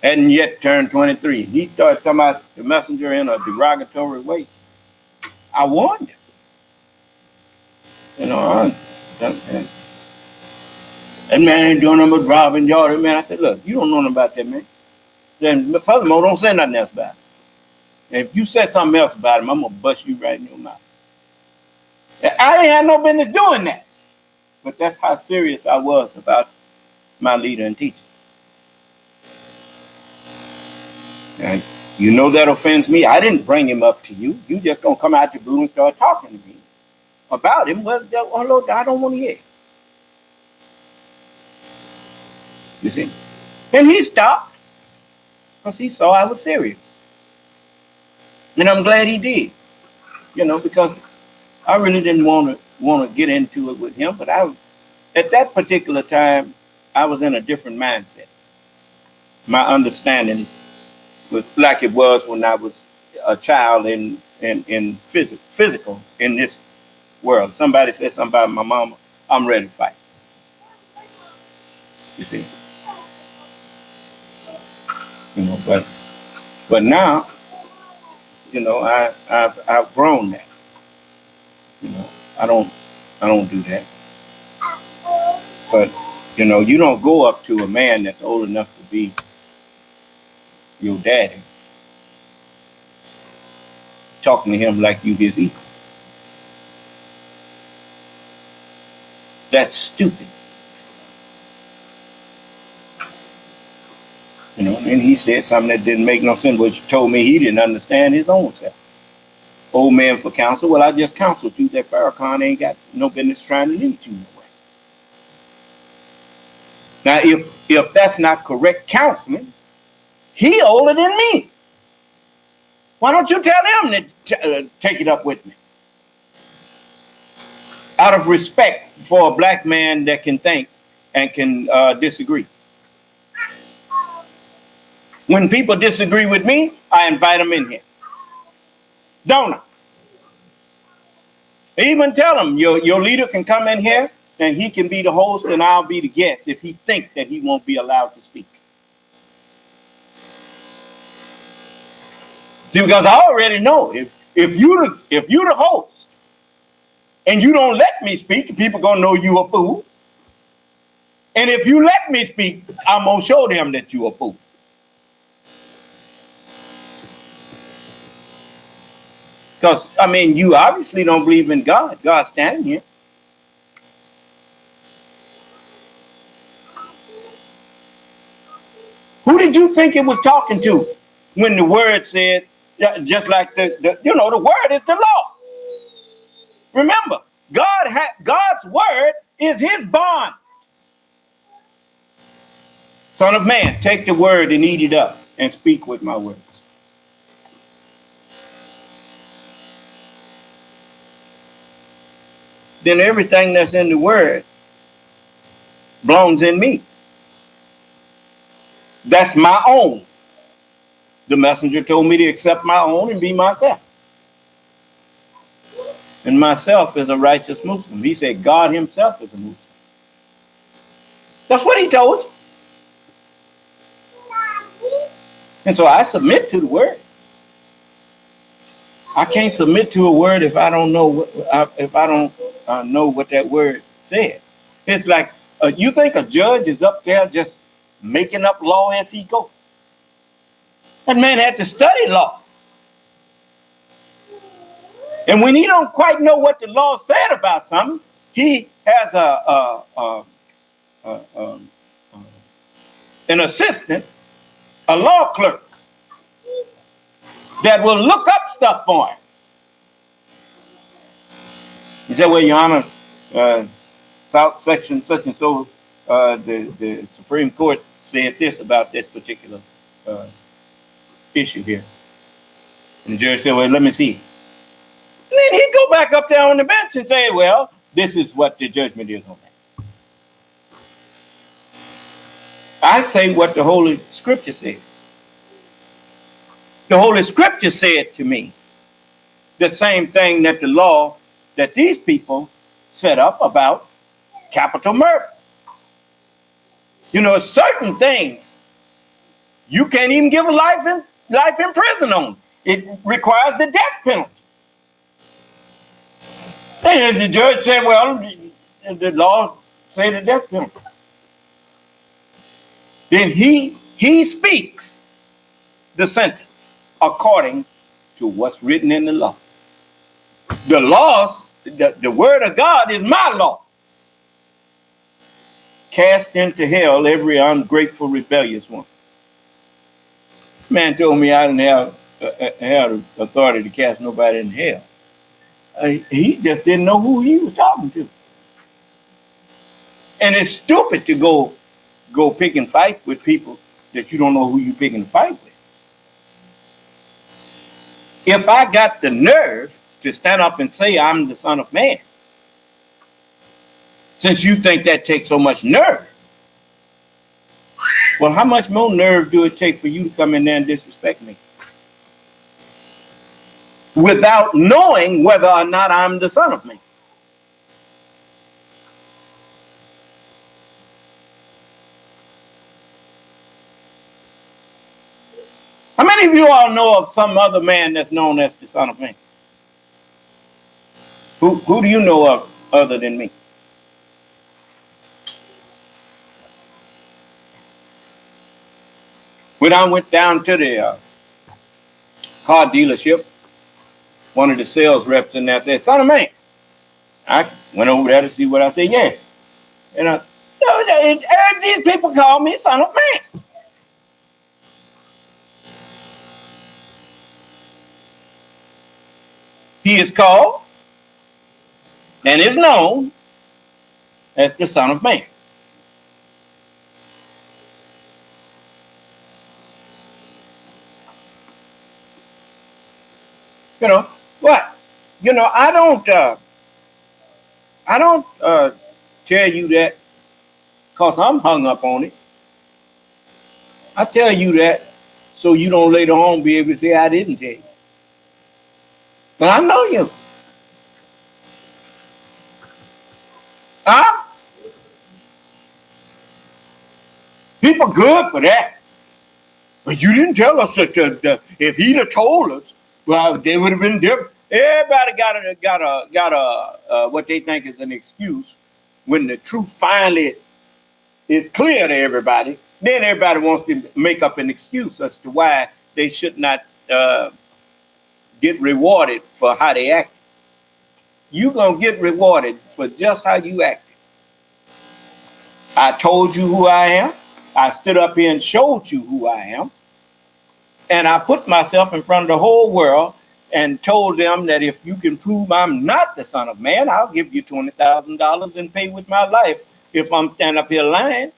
Hadn't yet turned 23. He started talking about the messenger in a derogatory way. I warned him. That man ain't doing nothing but robbing y'all. Man, I said, look, you don't know nothing about that, man. Then furthermore, don't say nothing else about him. And if you said something else about him, I'm gonna bust you right in your mouth. I ain't had no business doing that. But that's how serious I was about my leader and teacher. And that offends me. I didn't bring him up to you. You just gonna come out the blue and start talking to me about him. Well, Lord, I don't want to hear it. You see? And he stopped because he saw I was serious. And I'm glad he did, because I really didn't want to get into it with him. But at that particular time, I was in a different mindset. My understanding was like it was when I was a child in physical in this world. Somebody said something about my mama, I'm ready to fight. You see, but now, I've grown that. I don't do that. But you don't go up to a man that's old enough to be your daddy, talking to him like you his equal. That's stupid. And he said something that didn't make no sense, which told me he didn't understand his own self. Old man for counsel. Well, I just counseled you that Farrakhan ain't got no business trying to lead you nowhere. Now, if that's not correct counseling, he older than me. Why don't you tell him to take it up with me? Out of respect for a black man that can think and can disagree. When people disagree with me, I invite them in here. Don't I? Even tell them your leader can come in here and he can be the host and I'll be the guest if he thinks that he won't be allowed to speak. See, because I already know if you the host and you don't let me speak, people gonna know you a fool. And if you let me speak, I'm gonna show them that you a fool. Because, you obviously don't believe in God. God's standing here. Who did you think it was talking to when the word said, just like the word is the law? Remember, God's word is his bond. Son of man, take the word and eat it up and speak with my words. Then everything that's in the word belongs in me. That's my own. The messenger told me to accept my own and be myself. And myself is a righteous Muslim. He said God himself is a Muslim. That's what he told you. And so I submit to the word. I can't submit to a word if I don't know know what that word said. It's like you think a judge is up there just making up law as he goes. That man had to study law. And when he don't quite know what the law said about something, he has an assistant, a law clerk, that will look up stuff for him. He said, well, Your Honor, South Section such and so, the Supreme Court said this about this particular issue here. And the judge said, well, let me see. And then he'd go back up there on the bench and say, well, this is what the judgment is on that. I say what the Holy Scripture says. The Holy Scripture said to me the same thing that the law that these people set up about capital murder. Certain things you can't even give a life in prison on. It requires the death penalty. And the judge said, well, the law say the death penalty. Then he speaks the sentence according to what's written in the law. The laws, the word of God is my law. Cast into hell every ungrateful, rebellious one. Man told me I didn't have authority to cast nobody in hell. He just didn't know who he was talking to. And it's stupid to go go pick and fight with people that you don't know who you picking to fight with. If I got the nerve to stand up and say I'm the Son of Man, since you think that takes so much nerve, well, how much more nerve do it take for you to come in there and disrespect me without knowing whether or not I'm the Son of Man? How many of you all know of some other man that's known as the Son of Man? Who do you know of other than me? When I went down to the car dealership, one of the sales reps in there said, "Son of Man." I went over there to see what I said. Yeah. And these people call me Son of Man. He is called and is known as the Son of Man. You know what? You know, I don't tell you that because I'm hung up on it. I tell you that so you don't later on be able to say I didn't tell you. But I know you. Huh? People good for that. But you didn't tell us that if he'd have told us, well, they would have been different. Everybody got a what they think is an excuse. When the truth finally is clear to everybody, then everybody wants to make up an excuse as to why they should not get rewarded for how they act. You're going to get rewarded for just how you act. I told you who I am. I stood up here and showed you who I am. And I put myself in front of the whole world and told them that if you can prove I'm not the Son of Man, I'll give you $20,000 and pay with my life if I'm standing up here lying.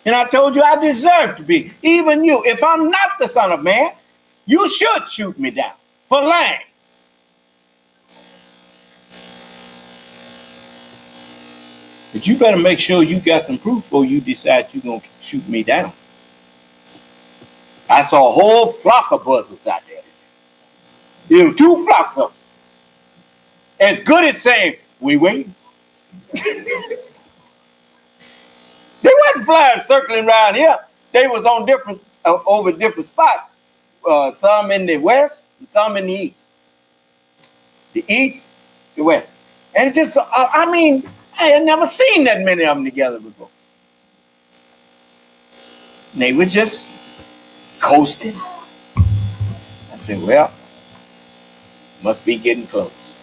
And I told you I deserve to be. Even you, if I'm not the Son of Man, you should shoot me down for lying. But you better make sure you got some proof before you decide you're going to shoot me down. I saw a whole flock of buzzards out there. There were 2 flocks of them. As good as saying, we wait. They wasn't flying circling around here. They was on different, over different spots. Some in the west and some in the east. The east, the west. And it's just, I mean, I had never seen that many of them together before. And they were just coasting. I said, well, must be getting close.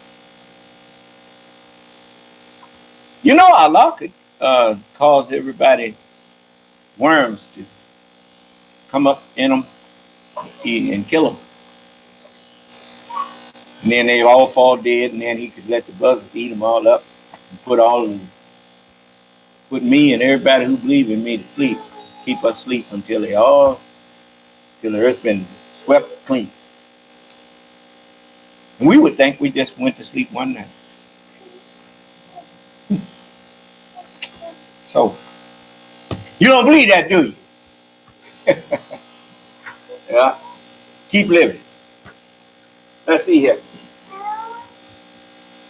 You know, Allah could cause everybody's worms to come up in them and kill them. And then they all fall dead, and then he could let the buzzards eat them all up and put me and everybody who believe in me to sleep, keep us asleep until the earth been swept clean. And we would think we just went to sleep one night. So, you don't believe that, do you? Yeah. Keep living. Let's see here.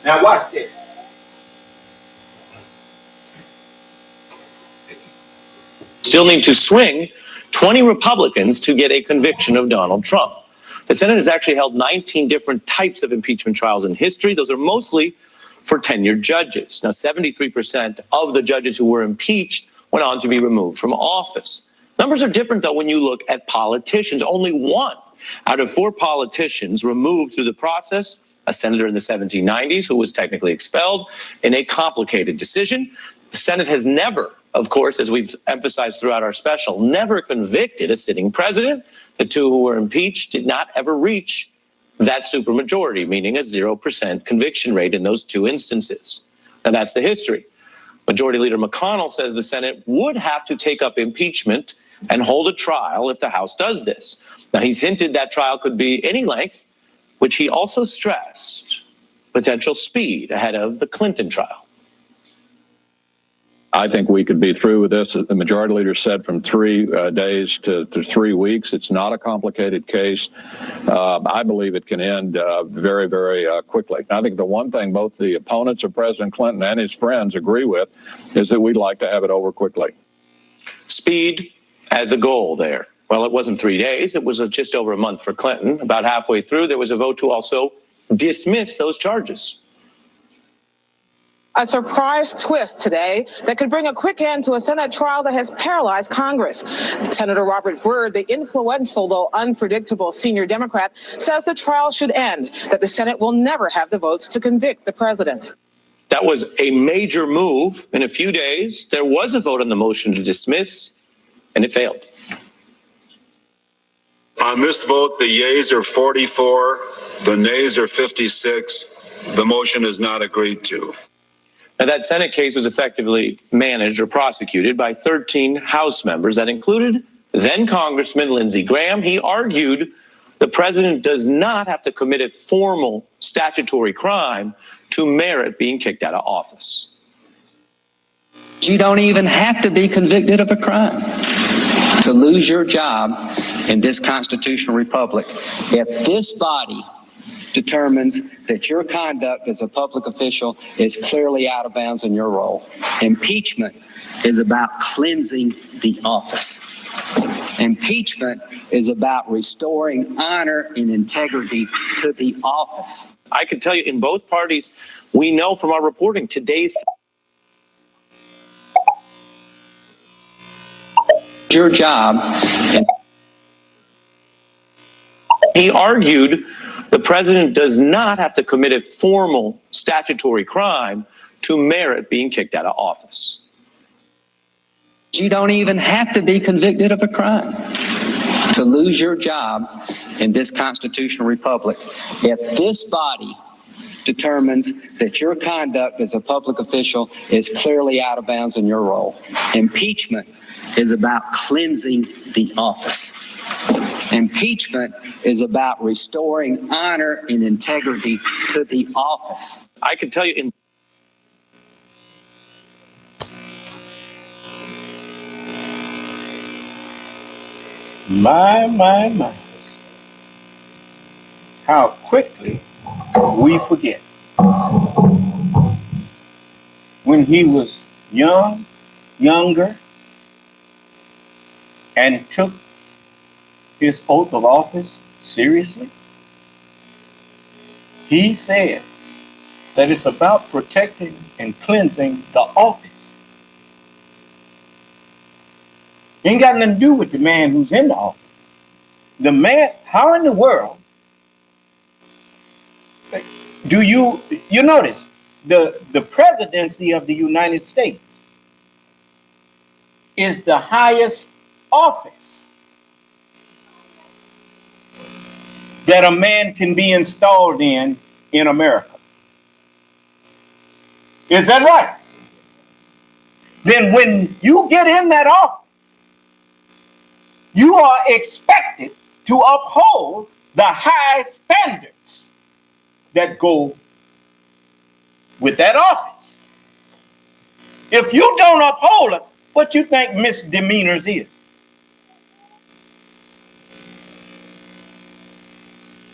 Now watch this. Still need to swing 20 Republicans to get a conviction of Donald Trump. The Senate has actually held 19 different types of impeachment trials in history. Those are mostly for tenured judges. Now, 73% of the judges who were impeached went on to be removed from office. Numbers are different, though, when you look at politicians. Only 1 out of 4 politicians removed through the process, a senator in the 1790s who was technically expelled in a complicated decision. The Senate has never, of course, as we've emphasized throughout our special, never convicted a sitting president. The 2 who were impeached did not ever reach that supermajority, meaning a 0% conviction rate in those 2 instances. Now, that's the history. Majority Leader McConnell says the Senate would have to take up impeachment and hold a trial if the House does this. Now, he's hinted that trial could be any length, which he also stressed potential speed ahead of the Clinton trial. I think we could be through with this. The majority leader said from 3 days to 3 weeks. It's not a complicated case. I believe it can end very, very quickly. I think the one thing both the opponents of President Clinton and his friends agree with is that we'd like to have it over quickly. Speed as a goal there. Well, it wasn't 3 days. It was just over a month for Clinton. About halfway through, there was a vote to also dismiss those charges. A surprise twist today that could bring a quick end to a Senate trial that has paralyzed Congress. Senator Robert Byrd, the influential though unpredictable senior Democrat, says the trial should end, that the Senate will never have the votes to convict the president. That was a major move. In a few days, there was a vote on the motion to dismiss, and it failed. On this vote, the yeas are 44, the nays are 56. The motion is not agreed to. Now, that Senate case was effectively managed or prosecuted by 13 House members. That included then Congressman Lindsey Graham. He argued the president does not have to commit a formal statutory crime to merit being kicked out of office. You don't even have to be convicted of a crime to lose your job in this constitutional republic. If this body determines that your conduct as a public official is clearly out of bounds in your role. Impeachment is about cleansing the office. Impeachment is about restoring honor and integrity to the office. I can tell you in both parties, we know from our reporting today's your job. He argued the president does not have to commit a formal statutory crime to merit being kicked out of office. You don't even have to be convicted of a crime to lose your job in this constitutional republic. If this body determines that your conduct as a public official is clearly out of bounds in your role. Impeachment is about cleansing the office. Impeachment is about restoring honor and integrity to the office. I can tell you in My. How quickly we forget. When he was younger, and took his oath of office seriously, he said that it's about protecting and cleansing the office. Ain't got nothing to do with the man who's in the office. The man, how in the world do you notice the presidency of the United States is the highest office that a man can be installed in America. Is that right? Then when you get in that office, you are expected to uphold the high standards that go with that office. If you don't uphold it, what you think misdemeanors is?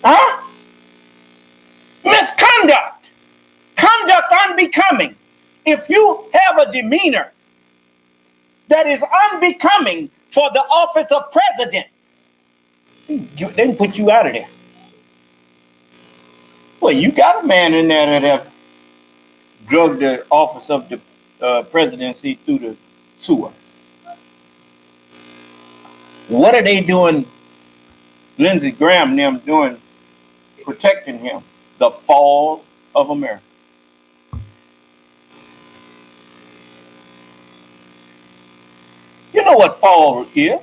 Huh? Misconduct. Conduct unbecoming. If you have a demeanor that is unbecoming for the office of president, they can put you out of there. Well, you got a man in there that have drugged the office of the presidency through the sewer. What are they doing, Lindsey Graham and them doing, protecting him? The fall of America. You know what fall is?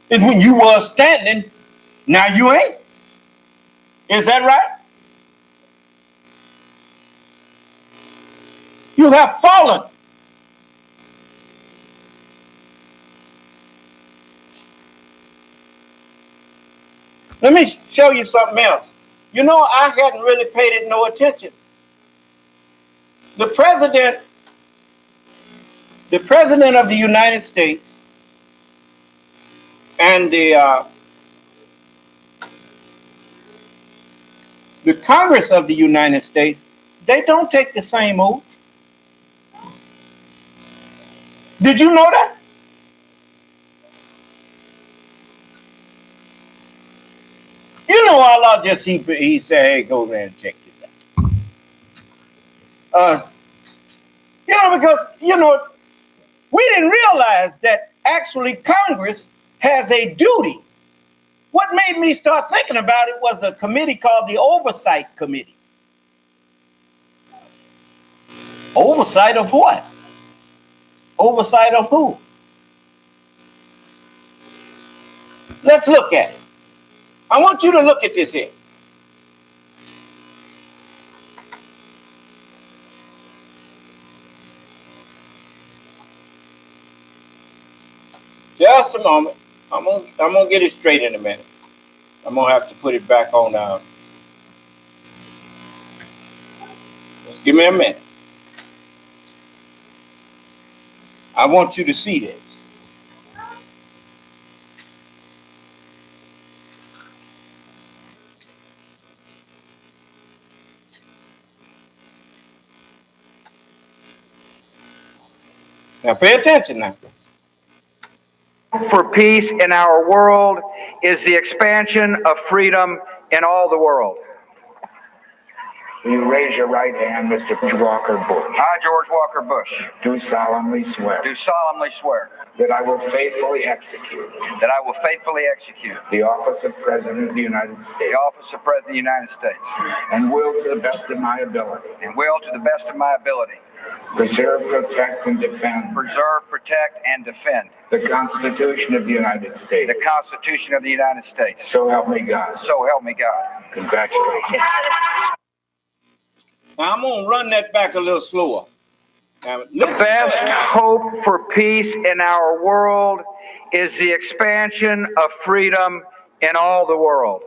It's when you were standing, now you ain't. Is that right? You have fallen. Let me show you something else. You know, I hadn't really paid it no attention. The president of the United States and the Congress of the United States, they don't take the same oath. Did you know that? You know, Allah just, he said, hey, go there and check it out. Because, we didn't realize that actually Congress has a duty. What made me start thinking about it was a committee called the Oversight Committee. Oversight of what? Oversight of who? Let's look at it. I want you to look at this here. Just a moment. I'm gonna get it straight in a minute. I'm gonna have to put it back on. Just give me a minute. I want you to see this. Now pay attention now. For peace in our world is the expansion of freedom in all the world. Will you raise your right hand, Mr. Walker Bush? I, George Walker Bush, Do solemnly swear do solemnly swear that I will faithfully execute the the office of President of the United States office of President of the United States and will, to the best of my ability, preserve, protect, and defend the Constitution of the United States. the Constitution of the United States. So help me God. So help me God. Congratulations. Now I'm gonna run that back a little slower. Now, The best hope for peace in our world is the expansion of freedom in all the world.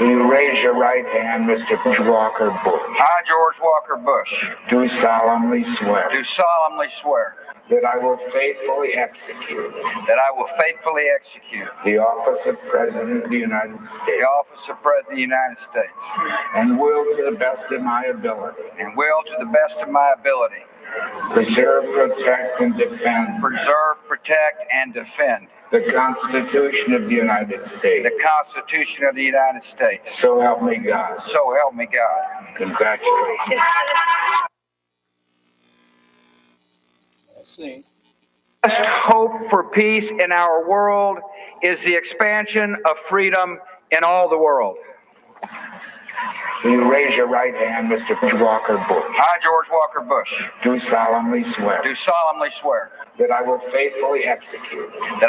Will you raise your right hand, Mr. Walker Bush? I, George Walker Bush, Do solemnly swear do solemnly swear that I will faithfully execute the office of President of the United the States office of President of the United States and will, to the best of my ability, preserve, protect, and defend the Constitution of the United States. the Constitution of the United States. So help me God. So help me God. Congratulations. let's see. The best hope for peace in our world is the expansion of freedom in all the world. Will you raise your right hand, Mr. Walker Bush? I, George Walker Bush, Do solemnly swear do solemnly swear that I will faithfully execute the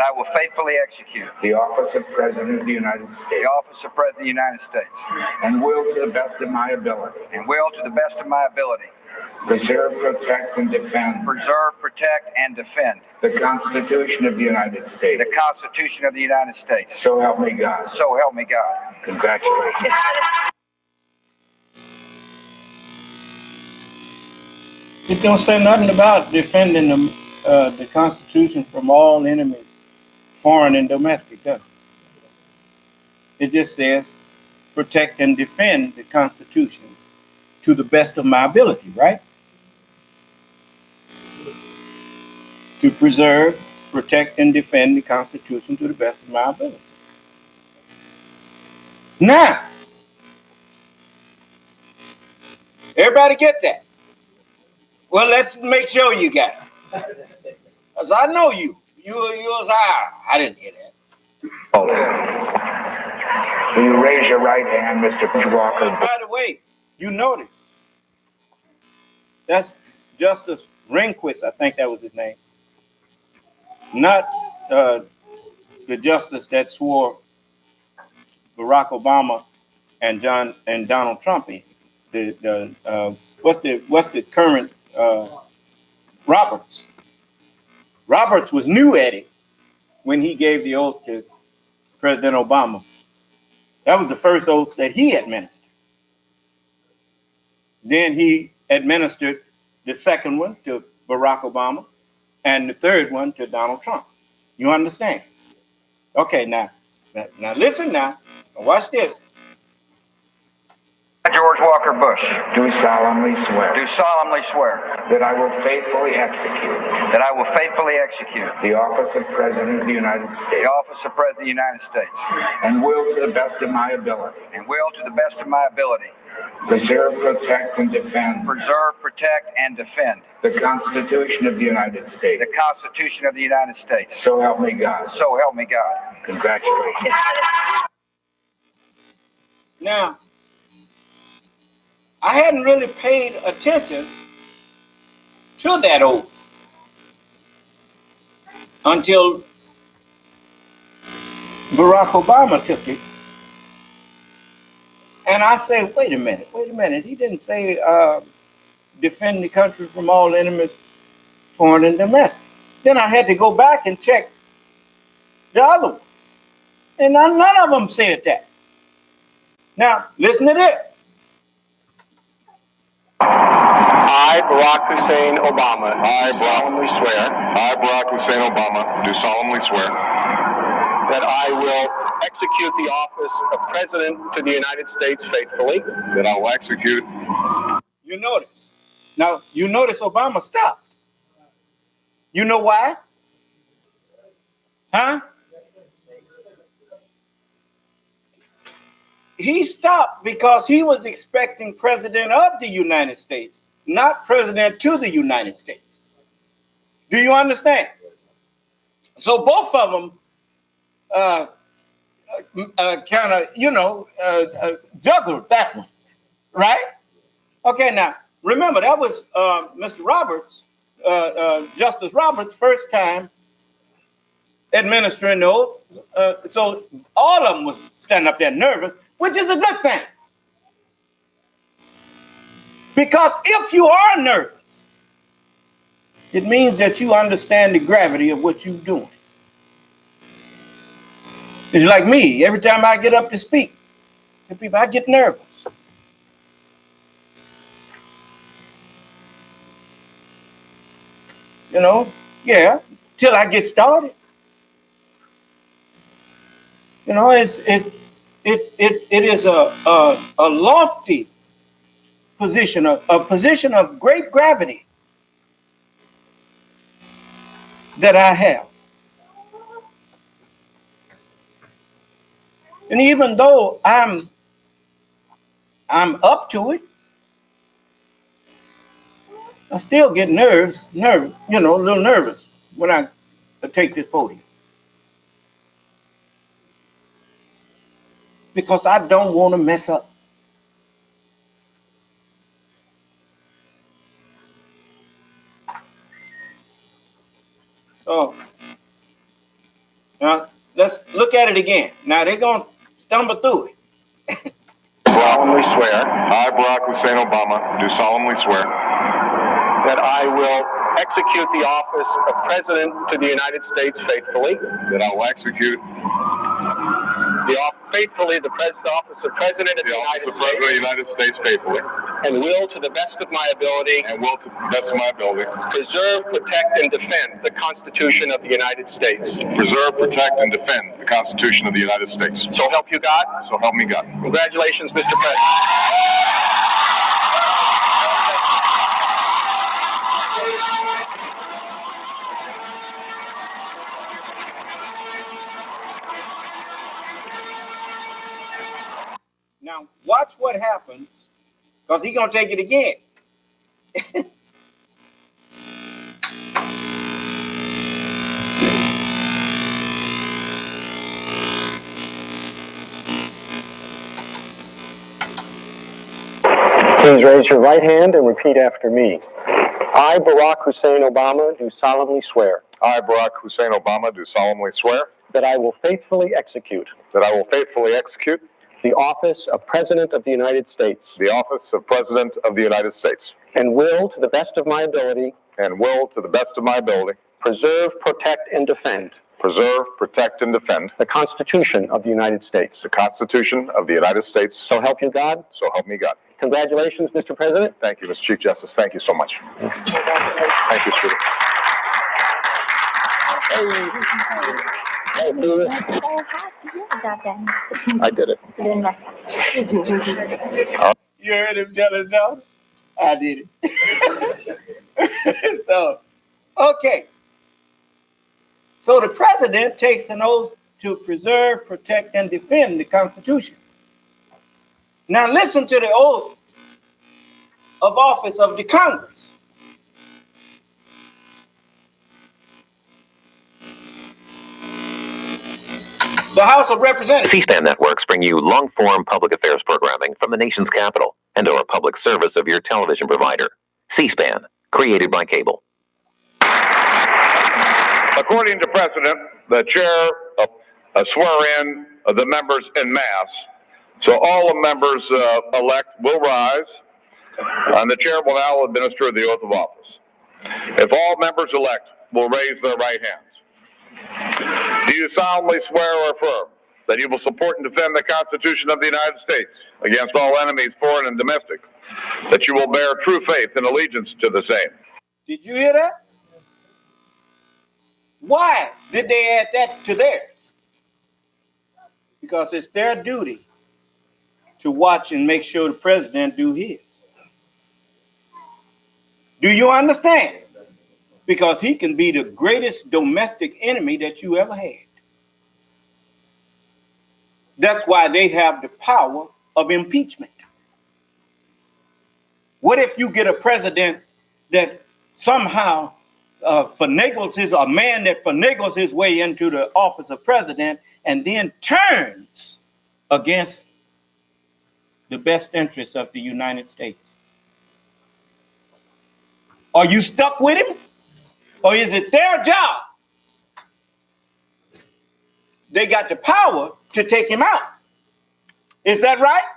the office of President of the United States office of President of the United States and will, to the best of my ability, preserve, protect, and defend the Constitution of the United States. the Constitution of the United States. So help me God. So help me God. Congratulations. It don't say nothing about defending the Constitution from all enemies, foreign and domestic, does it? It just says protect and defend the Constitution to the best of my ability, right? To preserve, protect, and defend the Constitution to the best of my ability. Now, everybody get that? Well, let's make sure you got it. Because I know you. You was I didn't hear that. Will you raise your right hand, Mr. Walker Bush? By the way, you notice that's Justice Rehnquist, I think that was his name. Not the justice that swore Barack Obama and Donald Trump in. what's the current Roberts. Roberts was new at it when he gave the oath to President Obama. That was the first oath that he administered. Then he administered the second one to Barack Obama and the third one to Donald Trump. You understand? Okay, now listen now. Watch this. George Walker Bush. Do solemnly swear. Do solemnly swear. That I will faithfully execute. That I will faithfully execute. The office of President of the United States. The office of President of the United States. And will to the best of my ability. And will to the best of my ability. Preserve, protect, and defend. Preserve, protect, and defend. The Constitution of the United States. The Constitution of the United States. So help me God. So help me God. Congratulations. Now, I hadn't really paid attention to that oath until Barack Obama took it. And I say, wait a minute. He didn't say defend the country from all enemies, foreign and domestic. Then I had to go back and check the other ones. And none of them said that. Now, listen to this. I, Barack Hussein Obama, solemnly swear. I, Barack Hussein Obama, do solemnly swear that I will execute the office of President to the United States faithfully. That I will execute. You notice. Now, you notice Obama stopped. You know why? Huh? He stopped because he was expecting President of the United States, not President to the United States. Do you understand? So both of them kind of, juggled that one, right? Okay, now, remember, that was Mr. Roberts, Justice Roberts' first time administering the oath. So all of them was standing up there nervous, which is a good thing. Because if you are nervous, it means that you understand the gravity of what you're doing. It's like me. Every time I get up to speak to people, I get nervous. Yeah, till I get started. It is a lofty position, a position of great gravity that I have. And even though I'm up to it, I still get a little nervous when I take this podium. Because I don't want to mess up. So, now let's look at it again. Now they're going to stumble through it. Solemnly swear. I, Barack Hussein Obama, do solemnly swear that I will execute the office of President to the United States faithfully. That I will execute faithfully the office of President of the United States faithfully. And will to the best of my ability. Preserve, protect, and defend the Constitution of the United States. Preserve, protect, and defend the Constitution of the United States. So help you God. So help me God. Congratulations, Mr. President. Now, watch what happens, because he's going to take it again. Please raise your right hand and repeat after me. I, Barack Hussein Obama, do solemnly swear. I, Barack Hussein Obama, do solemnly swear. That I will faithfully execute. the office of President of the United States, the office of President of the United States, and will, to the best of my ability, preserve, protect, and defend the Constitution of the United States. Constitution of the United States. So help you God. So help me God. Congratulations, Mr. President. Thank you, Mr. Chief Justice. Thank you so much. Thank you, sweetie. I did it. You heard him tell his daughter? I did it. So, okay. So the president takes an oath to preserve, protect, and defend the Constitution. Now listen to the oath of office of the Congress. The House of Representatives. C-SPAN networks bring you long-form public affairs programming from the nation's capital and or public service of your television provider. C-SPAN, created by cable. According to precedent, the chair swear in the members en masse. So all the members elect will rise, and the chair will now administer the oath of office. If all members elect will raise their right hands. Do you solemnly swear or affirm that you will support and defend the Constitution of the United States against all enemies, foreign and domestic, that you will bear true faith and allegiance to the same? Did you hear that? Why did they add that to theirs? Because it's their duty to watch and make sure the president do his. Do you understand? Because he can be the greatest domestic enemy that you ever had. That's why they have the power of impeachment. What if you get a president that somehow finagles a man that finagles his way into the office of president and then turns against the best interests of the United States? Are you stuck with him? Or is it their job? They got the power to take him out. Is that right?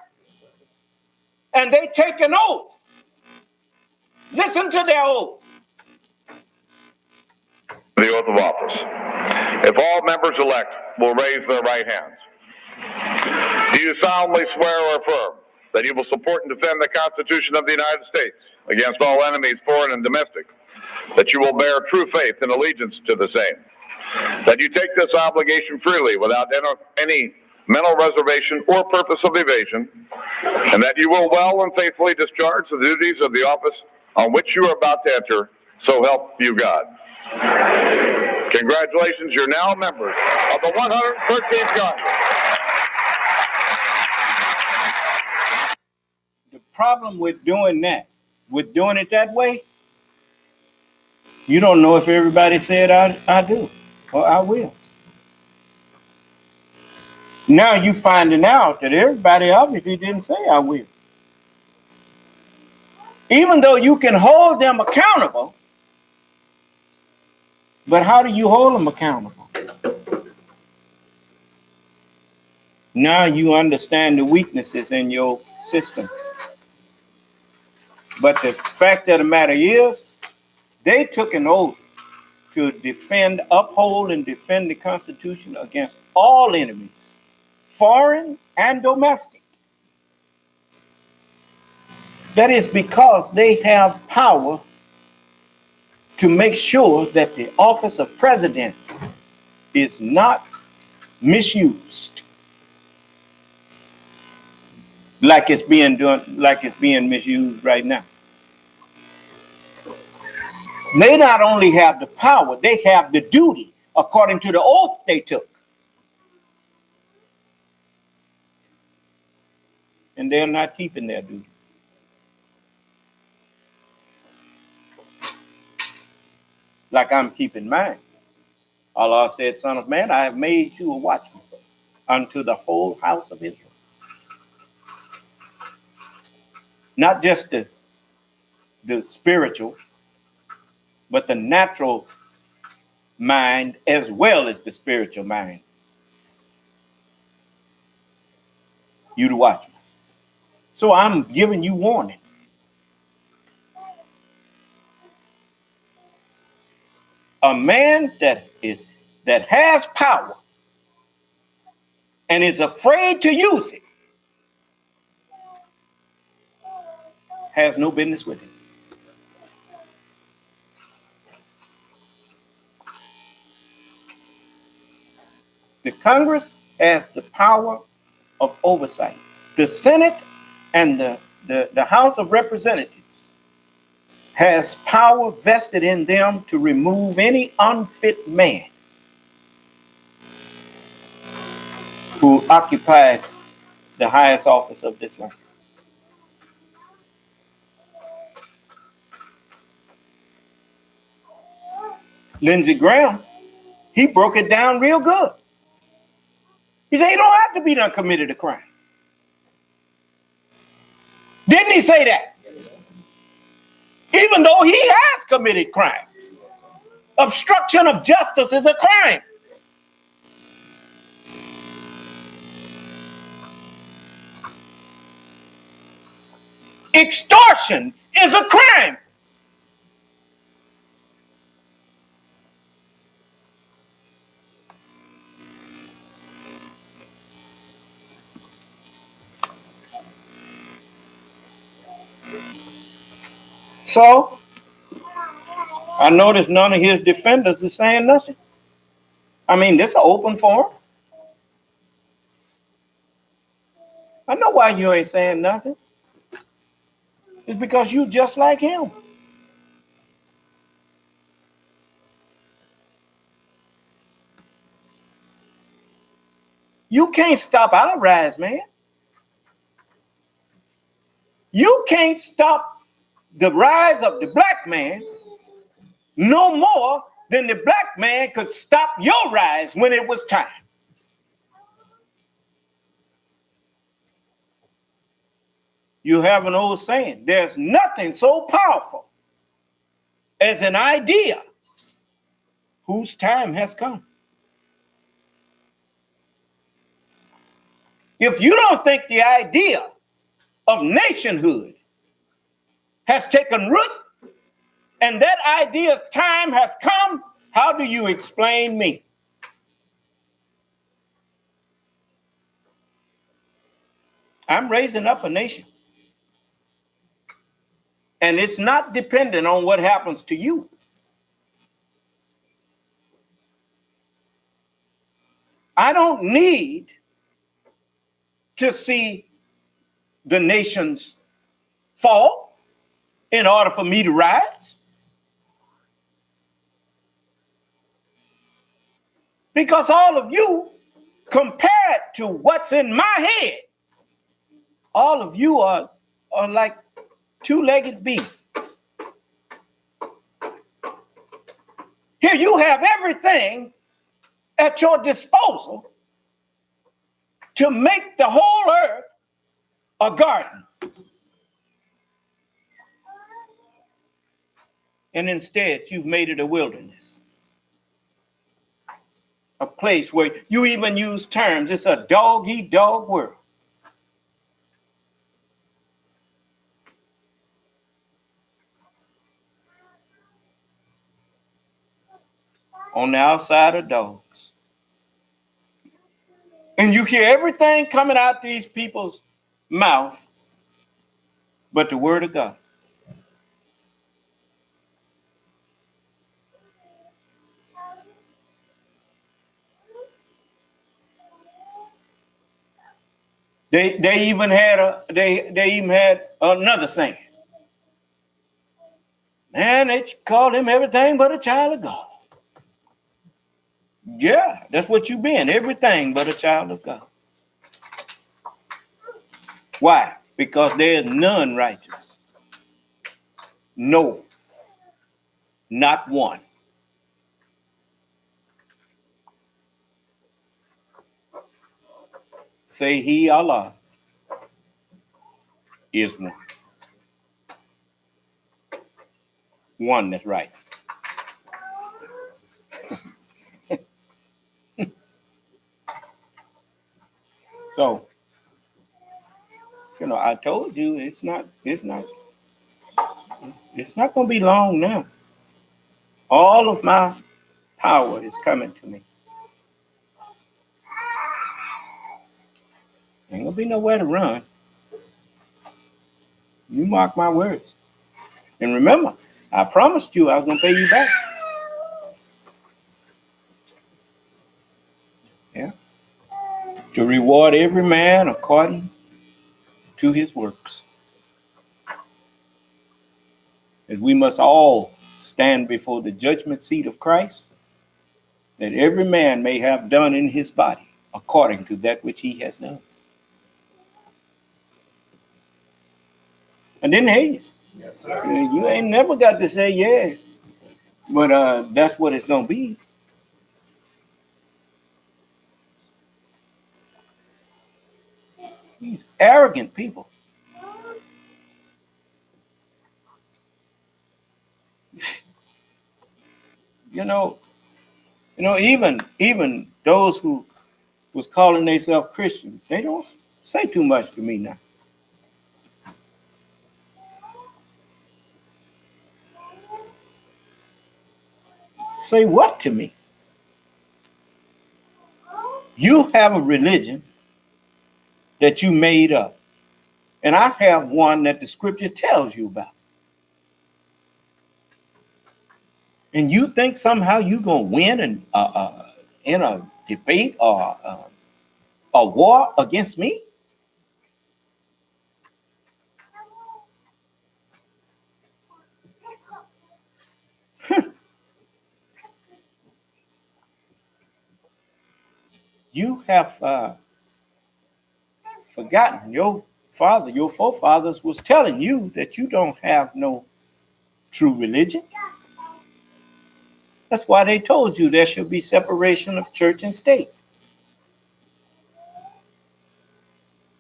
And they take an oath. Listen to their oath. The oath of office. If all members elect will raise their right hands. Do you solemnly swear or affirm that you will support and defend the Constitution of the United States against all enemies, foreign and domestic, that you will bear true faith and allegiance to the same, that you take this obligation freely without any mental reservation or purpose of evasion, and that you will well and faithfully discharge the duties of the office on which you are about to enter, so help you God. Congratulations, you're now members of the 113th Congress. The problem with doing that, with doing it that way, you don't know if everybody said I do or I will. Now you finding out that everybody obviously didn't say I will. Even though you can hold them accountable, but how do you hold them accountable? Now you understand the weaknesses in your system. But the fact of the matter is, they took an oath to defend, uphold, and defend the Constitution against all enemies, foreign and domestic. That is because they have power to make sure that the office of president is not misused like it's being misused right now. They not only have the power, they have the duty according to the oath they took. And they're not keeping their duty. Like I'm keeping mine. Allah said, Son of man, I have made you a watchman unto the whole house of Israel. Not just the spiritual, but the natural mind as well as the spiritual mind. You the watchman. So I'm giving you warning. A man that has power and is afraid to use it has no business with it. The Congress has the power of oversight. The Senate and the House of Representatives has power vested in them to remove any unfit man who occupies the highest office of this land. Lindsey Graham, he broke it down real good. He said, you don't have to be done committed a crime. Didn't he say that? Even though he has committed crimes. Obstruction of justice is a crime. Extortion is a crime. So, I noticed none of his defenders are saying nothing. I mean, this is an open forum. I know why you ain't saying nothing. It's because you just like him. You can't stop our rise, man. You can't stop the rise of the black man no more than the black man could stop your rise when it was time. You have an old saying, there's nothing so powerful as an idea whose time has come. If you don't think the idea of nationhood has taken root and that idea's time has come, how do you explain me? I'm raising up a nation. And it's not dependent on what happens to you. I don't need to see the nations fall in order for me to rise. Because all of you, compared to what's in my head, all of you are like two-legged beasts. Here you have everything at your disposal to make the whole earth a garden. And instead, you've made it a wilderness. A place where you even use terms, it's a dog-eat-dog world. On the outside are dogs. And you hear everything coming out these people's mouth but the word of God. They even had another saying. Man, they called him everything but a child of God. Yeah, that's what you've been, everything but a child of God. Why? Because there is none righteous. No, not one. Say he, Allah, is one. One that's right. So, I told you it's not going to be long now. All of my power is coming to me. Ain't going to be nowhere to run. You mark my words. And remember, I promised you I was going to pay you back. Yeah. To reward every man according to his works. As we must all stand before the judgment seat of Christ, that every man may have done in his body according to that which he has done. I didn't hate you. Yes, sir. You ain't never got to say yeah. But that's what it's going to be. These arrogant people. Even those who was calling themselves Christians, they don't say too much to me now. Say what to me? You have a religion that you made up, and I have one that the scripture tells you about. And you think somehow you're going to win in a debate or a war against me? You have forgotten your forefathers was telling you that you don't have no true religion. That's why they told you there should be separation of church and state.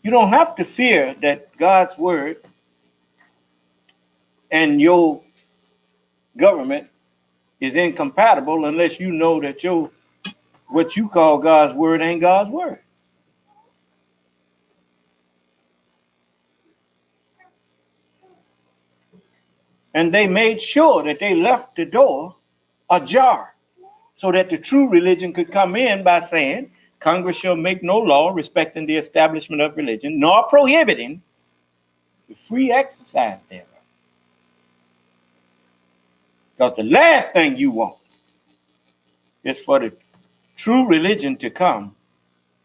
You don't have to fear that God's word and your government is incompatible unless you know that what you call God's word ain't God's word. And they made sure that they left the door ajar so that the true religion could come in by saying, Congress shall make no law respecting the establishment of religion, nor prohibiting the free exercise thereof. Because the last thing you want is for the true religion to come,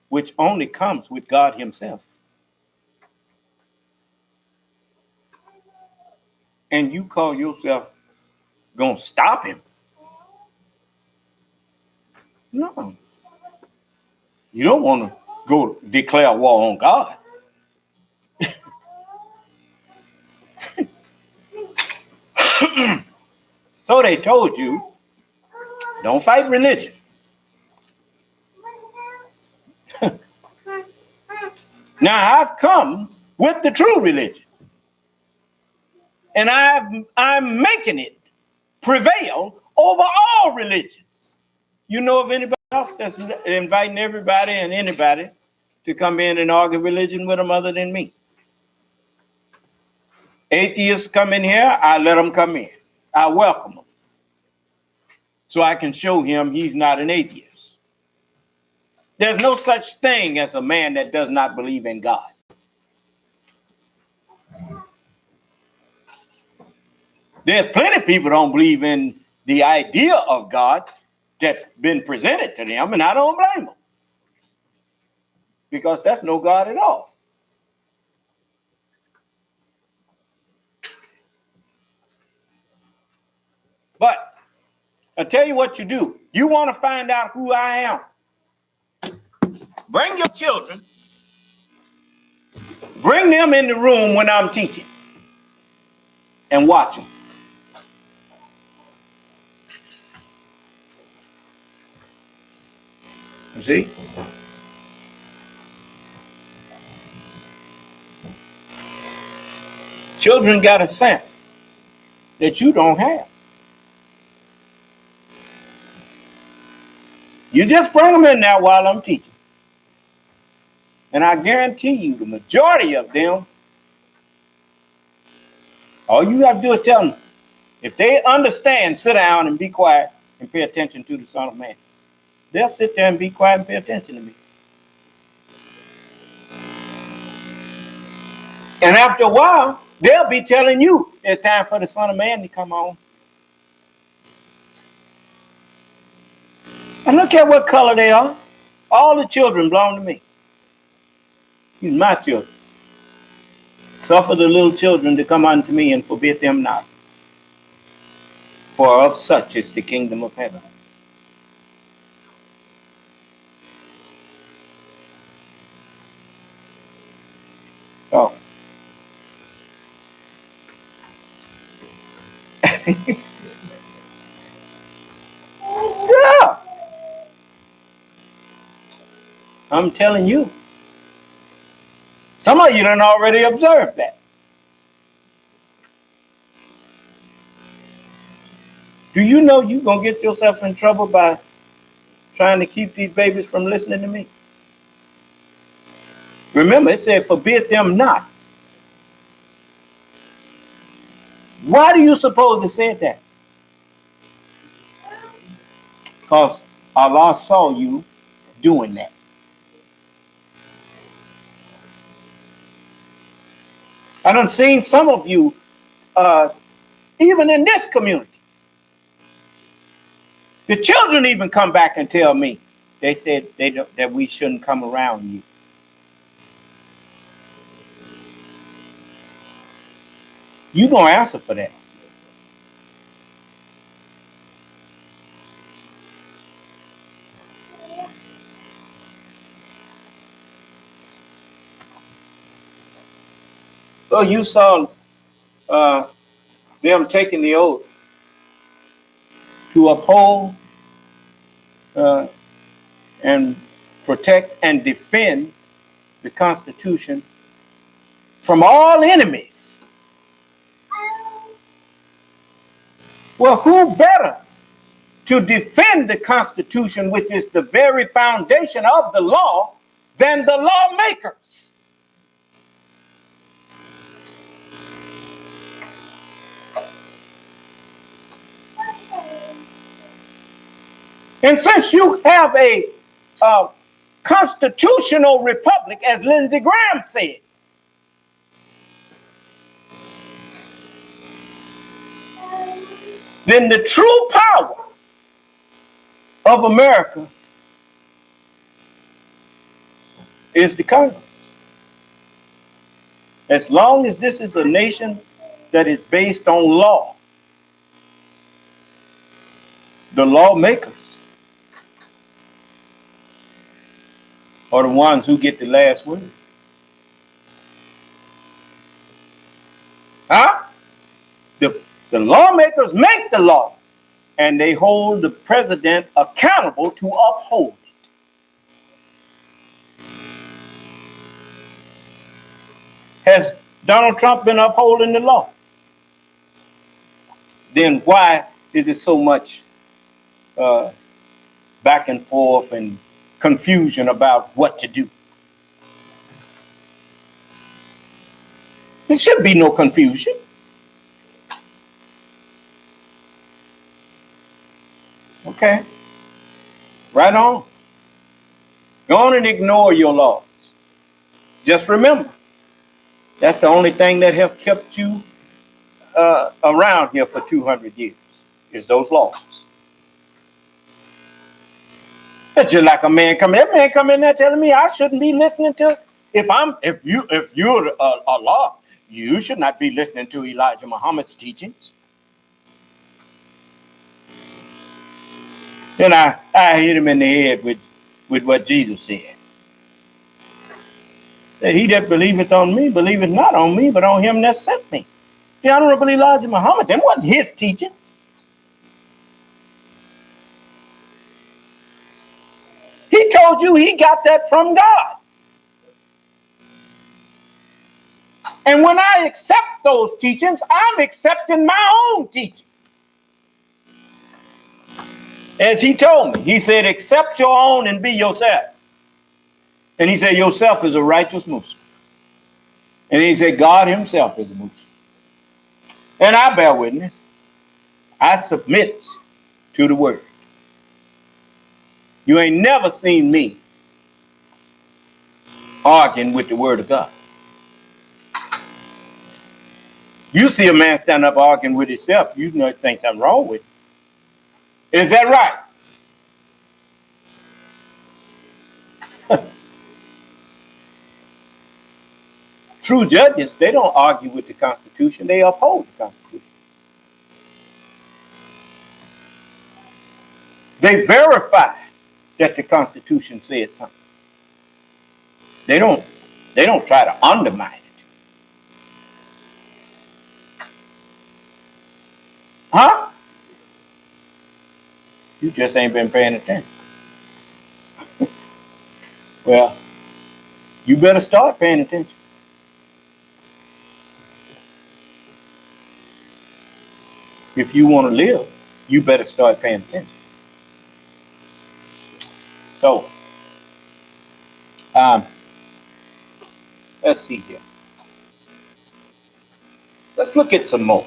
which only comes with God himself. And you call yourself going to stop him? No. You don't want to go declare war on God. So they told you, don't fight religion. Now I've come with the true religion, and I'm making it prevail over all religions. You know of anybody else that's inviting everybody and anybody to come in and argue religion with them other than me? Atheists come in here, I let them come in. I welcome them. So I can show him he's not an atheist. There's no such thing as a man that does not believe in God. There's plenty of people don't believe in the idea of God that's been presented to them, and I don't blame them. Because that's no God at all. But I tell you what you do. You want to find out who I am? Bring your children. Bring them in the room when I'm teaching. And watch them. You see? Children got a sense that you don't have. You just bring them in there while I'm teaching. And I guarantee you, the majority of them All you have to do is tell them. If they understand, sit down and be quiet and pay attention to the Son of Man. They'll sit there and be quiet and pay attention to me. And after a while, they'll be telling you it's time for the Son of Man to come on. And look at what color they are. All the children belong to me. He's my children. Suffer the little children to come unto me and forbid them not. For of such is the kingdom of heaven. Oh. Yeah. I'm telling you. Some of you done already observed that. Do you know you're going to get yourself in trouble by trying to keep these babies from listening to me? Remember, it said, forbid them not. Why do you suppose it said that? Because Allah saw you doing that. I done seen some of you, even in this community. The children even come back and tell me, they said that we shouldn't come around you. You're going to answer for that. So you saw them taking the oath to uphold and protect and defend the Constitution from all enemies. Well, who better to defend the Constitution, which is the very foundation of the law, than the lawmakers? And since you have a constitutional republic, as Lindsey Graham said, then the true power of America is the Congress. As long as this is a nation that is based on law, the lawmakers are the ones who get the last word. Huh? The lawmakers make the law, and they hold the president accountable to uphold it. Has Donald Trump been upholding the law? Then why is it so much back and forth and confusion about what to do? There should be no confusion. Okay. Right on. Go on and ignore your laws. Just remember, that's the only thing that have kept you around here for 200 years, is those laws. It's just like a man come in. That man come in there telling me I shouldn't be listening to. If you're Allah, you should not be listening to Elijah Muhammad's teachings. Then I hit him in the head with what Jesus said. That he that believeth on me, believeth not on me, but on him that sent me. The Honorable Elijah Muhammad, them wasn't his teachings. He told you he got that from God. And when I accept those teachings, I'm accepting my own teaching. As he told me, he said, accept your own and be yourself. And he said, yourself is a righteous Muslim. And he said, God himself is a Muslim. And I bear witness. I submit to the word. You ain't never seen me arguing with the word of God. You see a man stand up arguing with himself, you know think something wrong with him. Is that right? True judges, they don't argue with the Constitution, they uphold the Constitution. They verify that the Constitution said something. They don't try to undermine it. Huh? You just ain't been paying attention. Well, you better start paying attention. If you want to live, you better start paying attention. So, let's see here. Let's look at some more.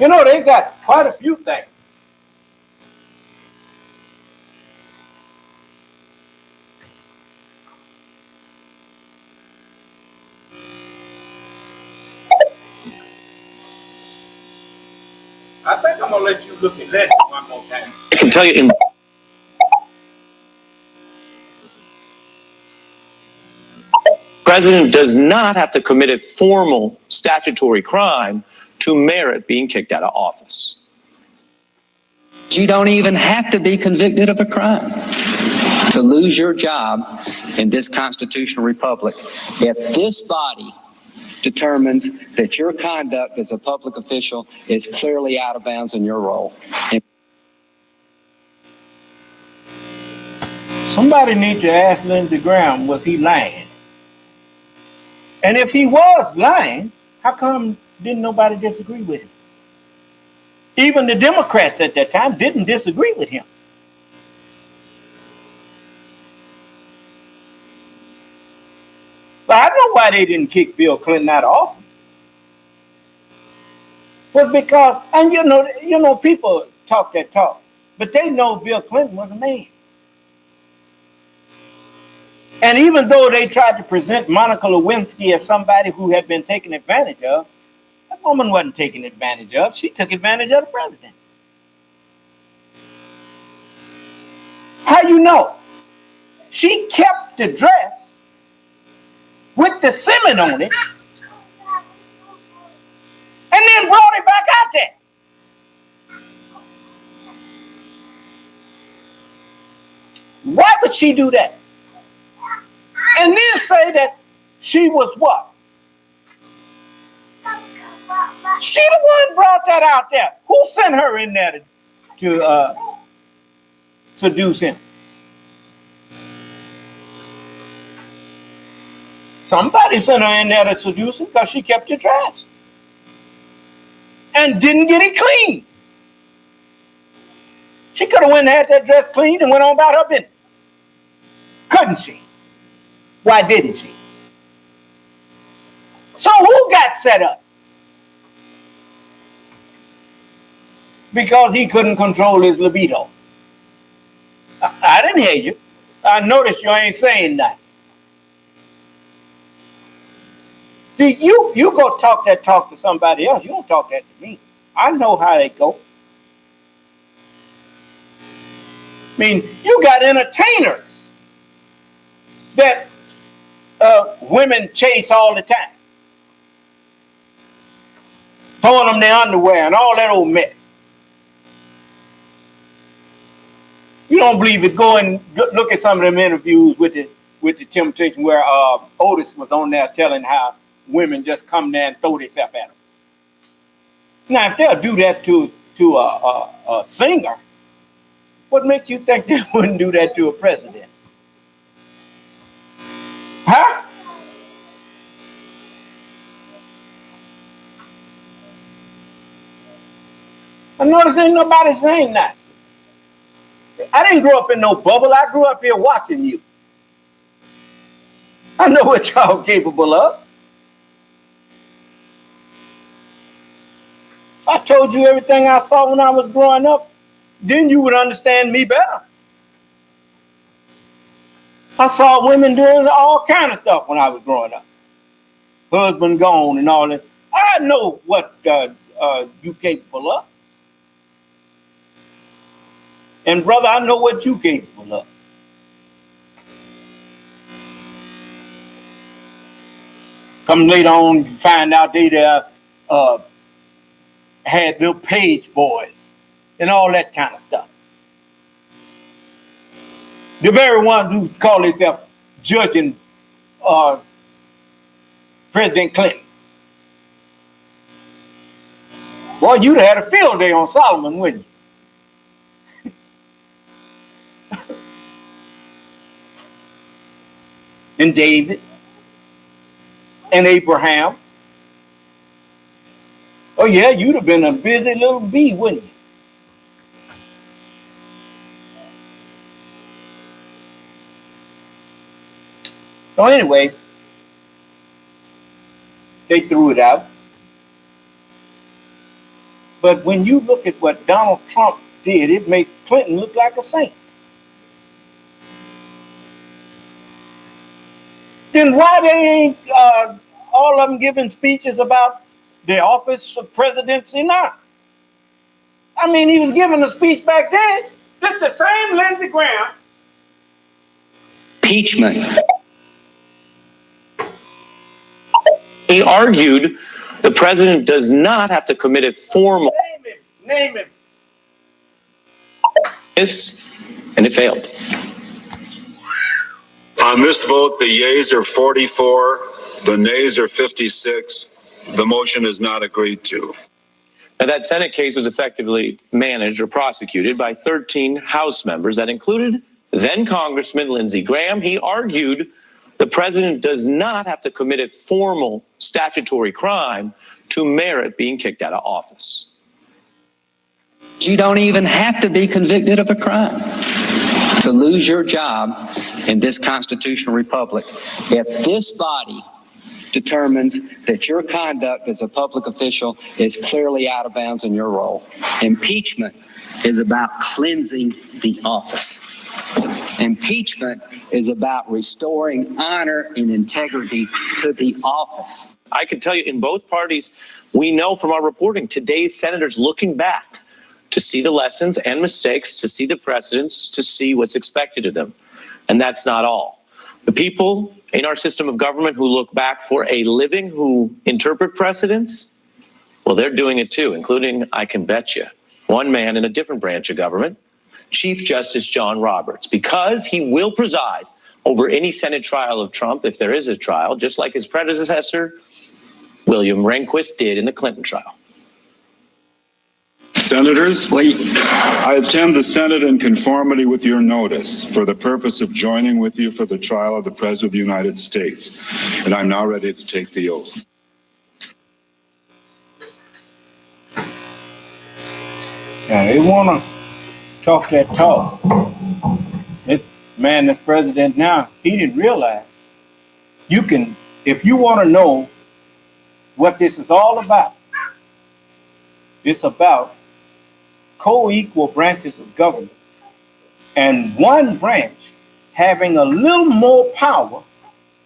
You know, they got quite a few things. I think I'm going to let you look at that one more time. I can tell you, the president does not have to commit a formal statutory crime to merit being kicked out of office. You don't even have to be convicted of a crime to lose your job in this constitutional republic if this body determines that your conduct as a public official is clearly out of bounds in your role. Somebody needs to ask Lindsey Graham, was he lying? And if he was lying, how come didn't nobody disagree with him? Even the Democrats at that time didn't disagree with him. But I know why they didn't kick Bill Clinton out of office. Was because, and you know, people talk that talk, but they know Bill Clinton was a man. And even though they tried to present Monica Lewinsky as somebody who had been taken advantage of, that woman wasn't taken advantage of. She took advantage of the president. How you know? She kept the dress with the semen on it and then brought it back out there. Why would she do that? And then say that she was what? She the one brought that out there. Who sent her in there to seduce him? Somebody sent her in there to seduce him because she kept it dressed and didn't get it clean. She could have went and had that dress cleaned and went on about her business. Couldn't she? Why didn't she? So who got set up? Because he couldn't control his libido. I didn't hear you. I noticed you ain't saying that. See, you go talk that talk to somebody else. You don't talk that to me. I know how they go. I mean, you got entertainers that women chase all the time. Throwing them their underwear and all that old mess. You don't believe it? Go and look at some of them interviews with the Temptation where Otis was on there telling how women just come there and throw themselves at them. Now, if they'll do that to a singer, what makes you think they wouldn't do that to a president? Huh? I notice ain't nobody saying that. I didn't grow up in no bubble. I grew up here watching you. I know what y'all capable of. If I told you everything I saw when I was growing up, then you would understand me better. I saw women doing all kind of stuff when I was growing up. Husband gone and all that. I know what you capable of. And brother, I know what you capable of. Come later on, you find out they had little page boys and all that kind of stuff. The very ones who call themselves judging President Clinton. Boy, you'd have had a field day on Solomon, wouldn't you? And David and Abraham. Oh yeah, you'd have been a busy little bee, wouldn't you? So anyway, they threw it out. But when you look at what Donald Trump did, it made Clinton look like a saint. Then why they ain't all of them giving speeches about the office of presidency now? I mean, he was giving a speech back then. This the same Lindsey Graham. Impeachment. He argued the president does not have to commit a formal. Name him. Yes, and it failed. On this vote, the yeas are 44, the nays are 56. The motion is not agreed to. Now, that Senate case was effectively managed or prosecuted by 13 House members that included then Congressman Lindsey Graham. He argued the president does not have to commit a formal statutory crime to merit being kicked out of office. You don't even have to be convicted of a crime to lose your job in this constitutional republic if this body determines that your conduct as a public official is clearly out of bounds in your role. Impeachment is about cleansing the office. Impeachment is about restoring honor and integrity to the office. I can tell you in both parties, we know from our reporting, today's senators looking back to see the lessons and mistakes, to see the precedents, to see what's expected of them. And that's not all. The people in our system of government who look back for a living, who interpret precedents, well, they're doing it too, including, I can bet you, one man in a different branch of government, Chief Justice John Roberts, because he will preside over any Senate trial of Trump, if there is a trial, just like his predecessor, William Rehnquist, did in the Clinton trial. Senators, I attend the Senate in conformity with your notice for the purpose of joining with you for the trial of the President of the United States, and I'm now ready to take the oath. Now, they want to talk that talk. This man that's president now, he didn't realize you can, if you want to know what this is all about, it's about co-equal branches of government and one branch having a little more power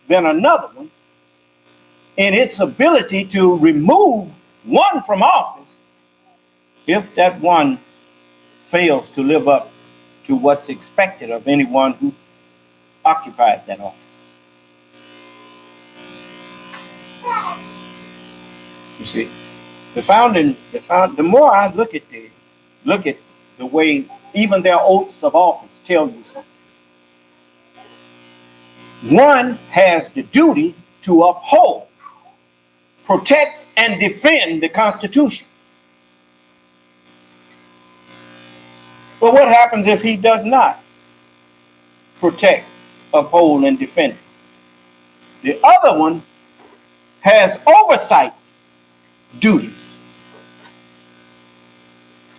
than another one in its ability to remove one from office if that one fails to live up to what's expected of anyone who occupies that office. You see, the more I look at the way even their oaths of office tell you something. One has the duty to uphold, protect, and defend the Constitution. But what happens if he does not protect, uphold, and defend it? The other one has oversight duties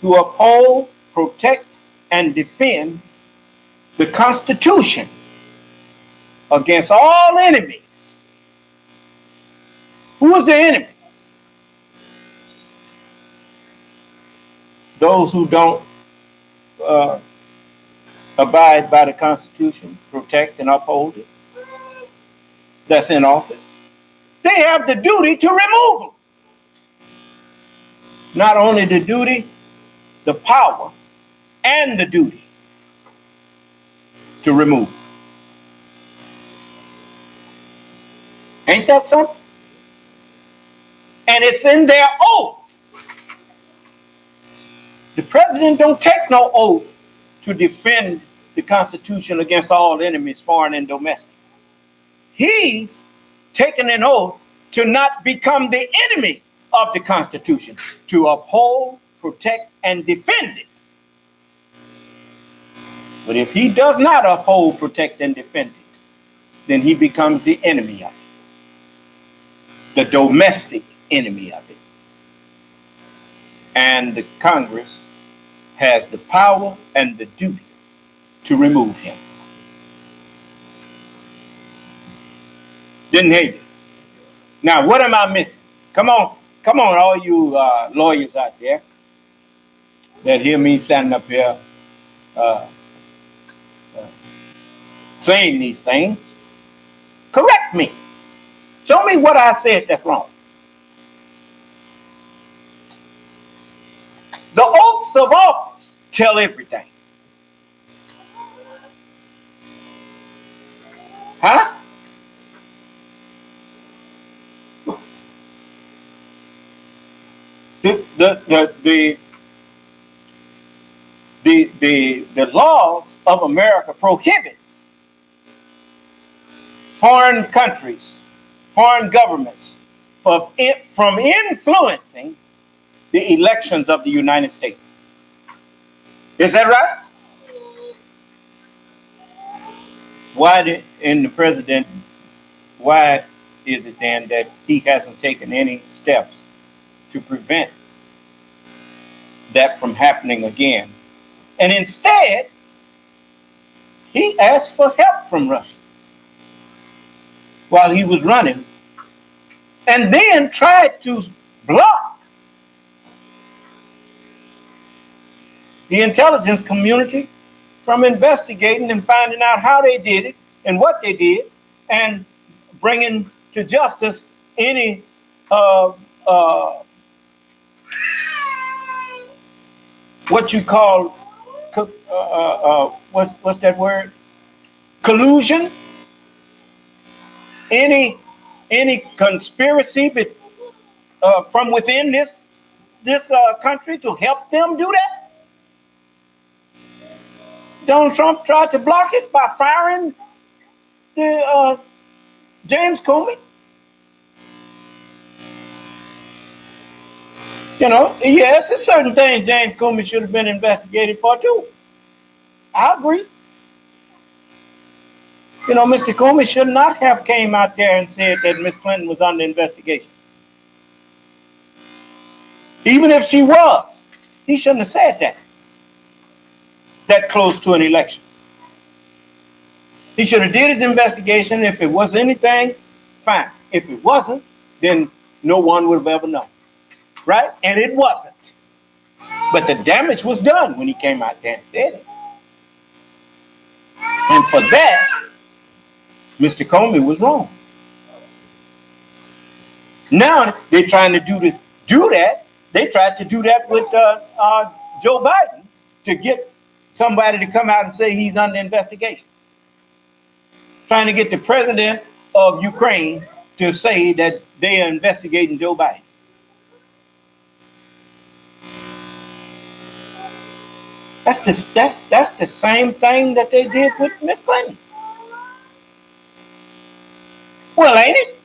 to uphold, protect, and defend the Constitution against all enemies. Who is the enemy? those who don't abide by the Constitution, protect and uphold it, that's in office, they have the duty to remove them. Not only the duty, the power, and the duty to remove. Ain't that something? And it's in their oath. The president don't take no oath to defend the Constitution against all enemies, foreign and domestic. He's taken an oath to not become the enemy of the Constitution, to uphold, protect, and defend it. But if he does not uphold, protect, and defend it, then he becomes the enemy of it, the domestic enemy of it. And the Congress has the power and the duty to remove him. Didn't hear you. Now, what am I missing? Come on, all you lawyers out there that hear me standing up here saying these things. Correct me. Show me what I said that's wrong. The oaths of office tell everything. Huh? The laws of America prohibits foreign countries, foreign governments from influencing the elections of the United States. Is that right? Why is it then that he hasn't taken any steps to prevent that from happening again? And instead, he asked for help from Russia while he was running, and then tried to block the intelligence community from investigating and finding out how they did it and what they did, and bringing to justice any what you call what's that word? Collusion. Any conspiracy from within this country to help them do that. Donald Trump tried to block it by firing the James Comey. You know, yes, there's certain things James Comey should have been investigated for too. I agree. You know, Mr. Comey should not have came out there and said that Miss Clinton was under investigation. Even if she was, he shouldn't have said that close to an election. He should have did his investigation. If it was anything, fine. If it wasn't, then no one would have ever known. Right? And it wasn't. But the damage was done when he came out there and said it. And for that, Mr. Comey was wrong. Now they're trying to do that. They tried to do that with Joe Biden to get somebody to come out and say he's under investigation. Trying to get the president of Ukraine to say that they are investigating Joe Biden. That's the same thing that they did with Miss Clinton. Well, ain't it?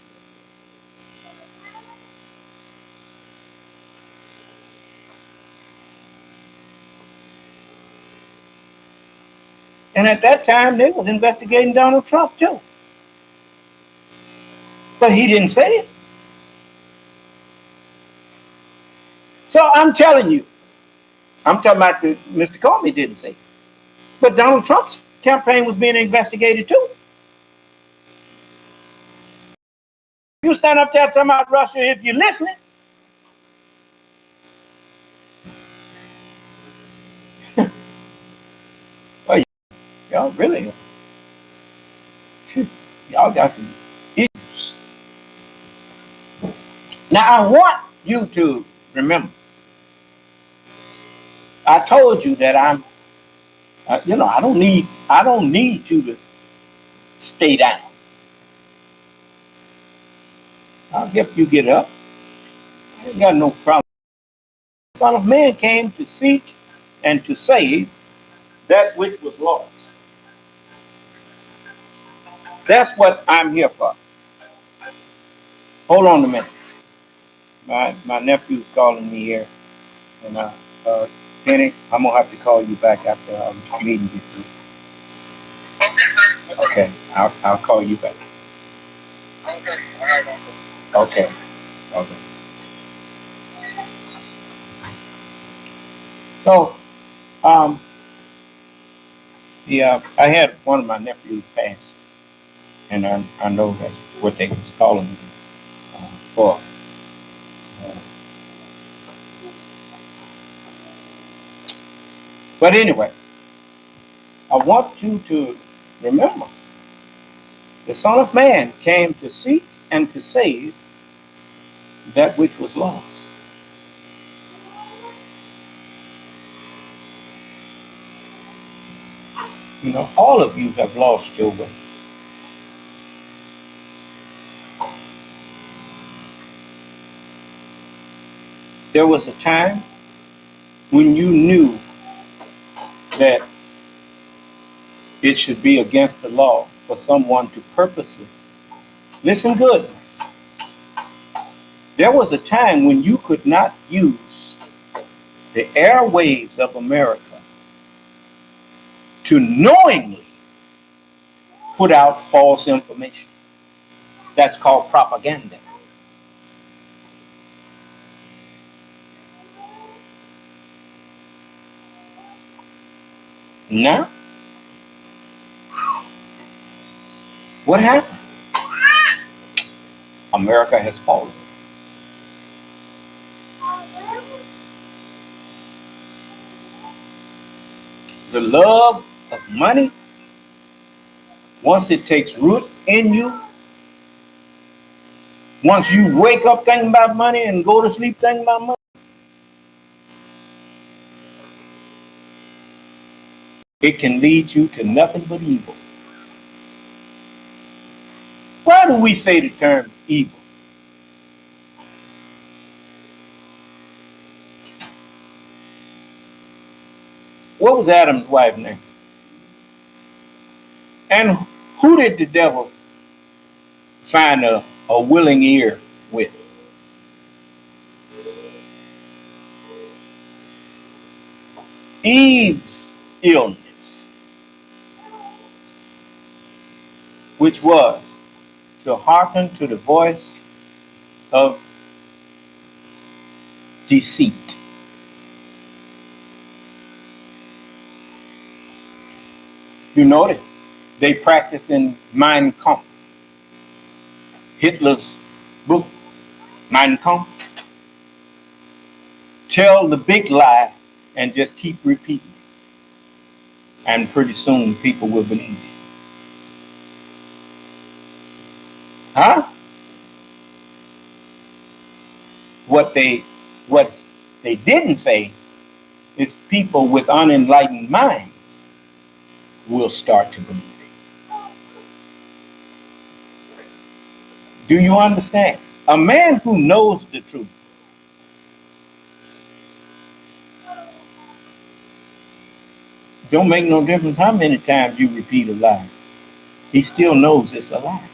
And at that time, they was investigating Donald Trump too. But he didn't say it. So I'm telling you, I'm talking about Mr. Comey didn't say it. But Donald Trump's campaign was being investigated too. You stand up there talking about Russia if you're listening. Y'all really, y'all got some issues. Now I want you to remember, I told you that I don't need you to stay down. I'll help you get up. I ain't got no problem. The Son of Man came to seek and to save that which was lost. That's what I'm here for. Hold on a minute. My nephew's calling me here, and Penny, I'm gonna have to call you back after our meeting gets through. Okay, I'll call you back. Okay. So, I had one of my nephews pass, and I know that's what they was calling me for. But anyway, I want you to remember, the Son of Man came to seek and to save that which was lost. You know, all of you have lost your way. There was a time when you knew that it should be against the law for someone to purposely, listen good, there was a time when you could not use the airwaves of America to knowingly put out false information. That's called propaganda. Now, what happened? America has fallen. The love of money, once it takes root in you, once you wake up thinking about money and go to sleep thinking about money, it can lead you to nothing but evil. Why do we say the term evil? What was Adam's wife's name? And who did the devil find a willing ear with? Eve's illness, which was to hearken to the voice of deceit. You notice they practice in Mein Kampf. Hitler's book, Mein Kampf. Tell the big lie and just keep repeating it. And pretty soon people will believe it. Huh? What they didn't say is people with unenlightened minds will start to believe it. Do you understand? A man who knows the truth don't make no difference how many times you repeat a lie. He still knows it's a lie.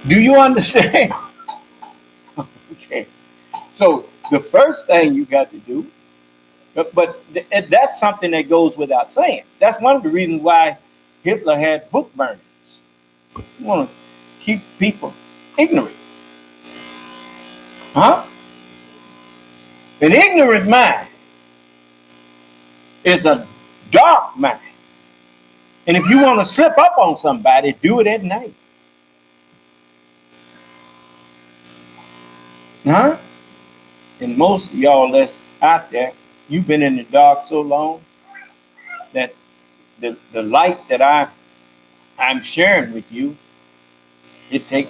Do you understand? Okay. So the first thing you got to do, but that's something that goes without saying. That's one of the reasons why Hitler had book burnings. You want to keep people ignorant. Huh? An ignorant mind is a dark mind. And if you want to slip up on somebody, do it at night. Huh? And most of y'all that's out there, you've been in the dark so long, that the light that I'm sharing with you,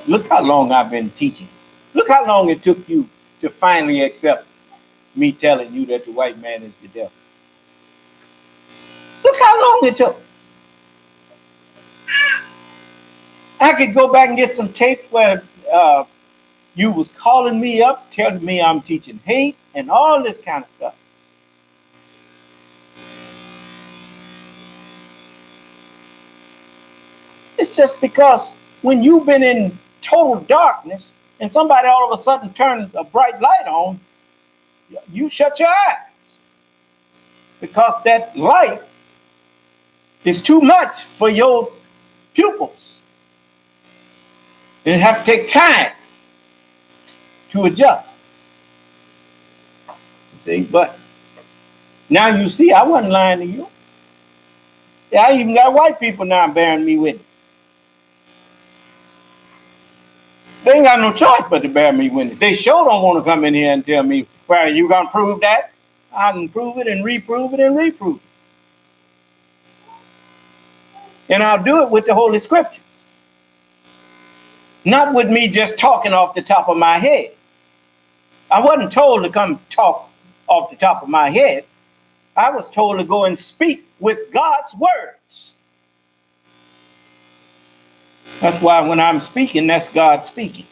look how long I've been teaching. Look how long it took you to finally accept me telling you that the white man is the devil. Look how long it took. I could go back and get some tape where you was calling me up, telling me I'm teaching hate and all this kind of stuff. It's just because when you've been in total darkness and somebody all of a sudden turns a bright light on, you shut your eyes. Because that light is too much for your pupils. And it have to take time to adjust. See, but now you see I wasn't lying to you. Yeah, I even got white people now bearing me witness. They ain't got no choice but to bear me witness. They sure don't want to come in here and tell me, well, you gonna prove that? I can prove it and reprove it and reprove it. And I'll do it with the Holy Scriptures. Not with me just talking off the top of my head. I wasn't told to come talk off the top of my head. I was told to go and speak with God's words. That's why when I'm speaking, that's God speaking.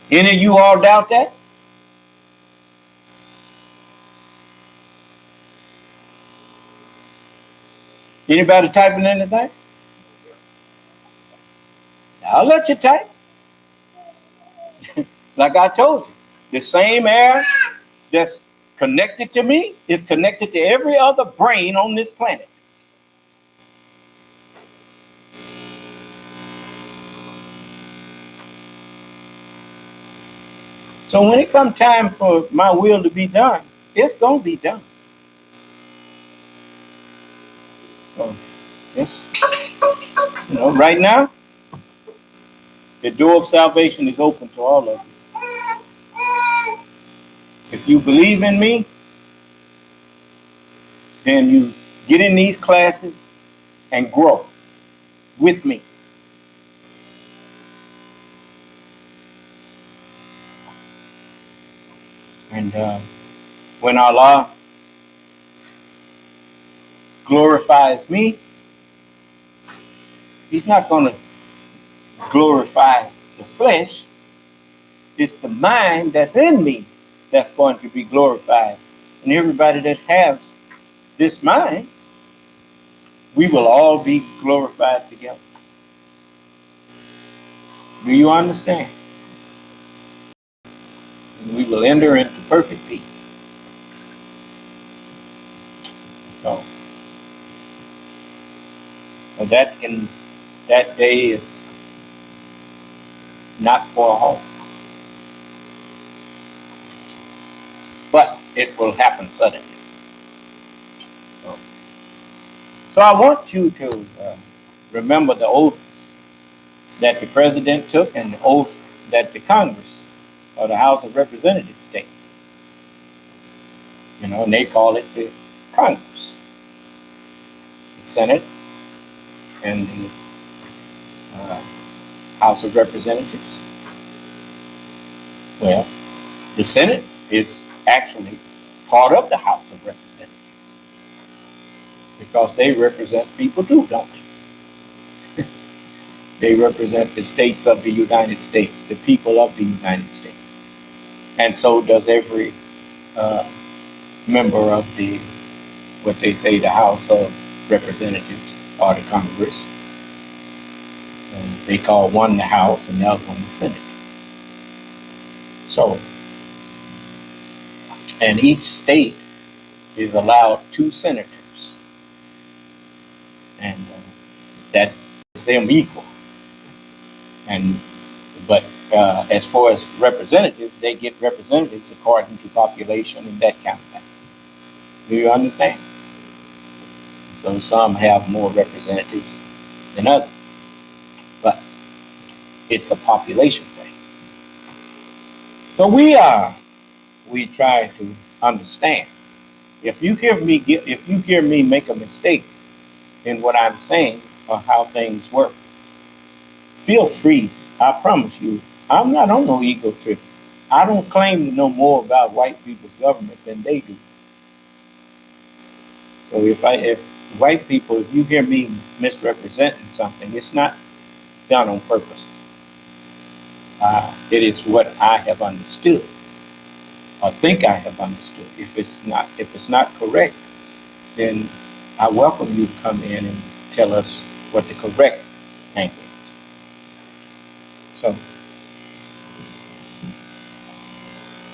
Any of you all doubt that? Anybody typing anything? I'll let you type. Like I told you, the same air that's connected to me is connected to every other brain on this planet. So when it comes time for my will to be done, it's going to be done. So it's, right now, the door of salvation is open to all of you. If you believe in me, then you get in these classes and grow with me. And when Allah glorifies me, He's not going to glorify the flesh. It's the mind that's in me that's going to be glorified. And everybody that has this mind, we will all be glorified together. Do you understand? And we will enter into perfect peace. So, that day is not far off. But it will happen suddenly. So I want you to remember the oaths that the president took and the oath that the Congress or the House of Representatives take. And they call it the Congress, the Senate, and the House of Representatives. Well, the Senate is actually part of the House of Representatives because they represent people too, don't they? They represent the states of the United States, the people of the United States. And so does every member of what they say, the House of Representatives or the Congress. And they call one the House and the other one the Senate. So, and each state is allowed 2 senators. And that is them equal. But as far as representatives, they get representatives according to population and that kind of thing. Do you understand? So some have more representatives than others. But it's a population thing. So we are we try to understand. If you hear me make a mistake in what I'm saying or how things work, feel free. I promise you, I'm not on no ego trip. I don't claim to know more about white people's government than they do. So if white people, if you hear me misrepresenting something, it's not done on purpose. It is what I have understood or think I have understood. If it's not correct, then I welcome you to come in and tell us what the correct thing is.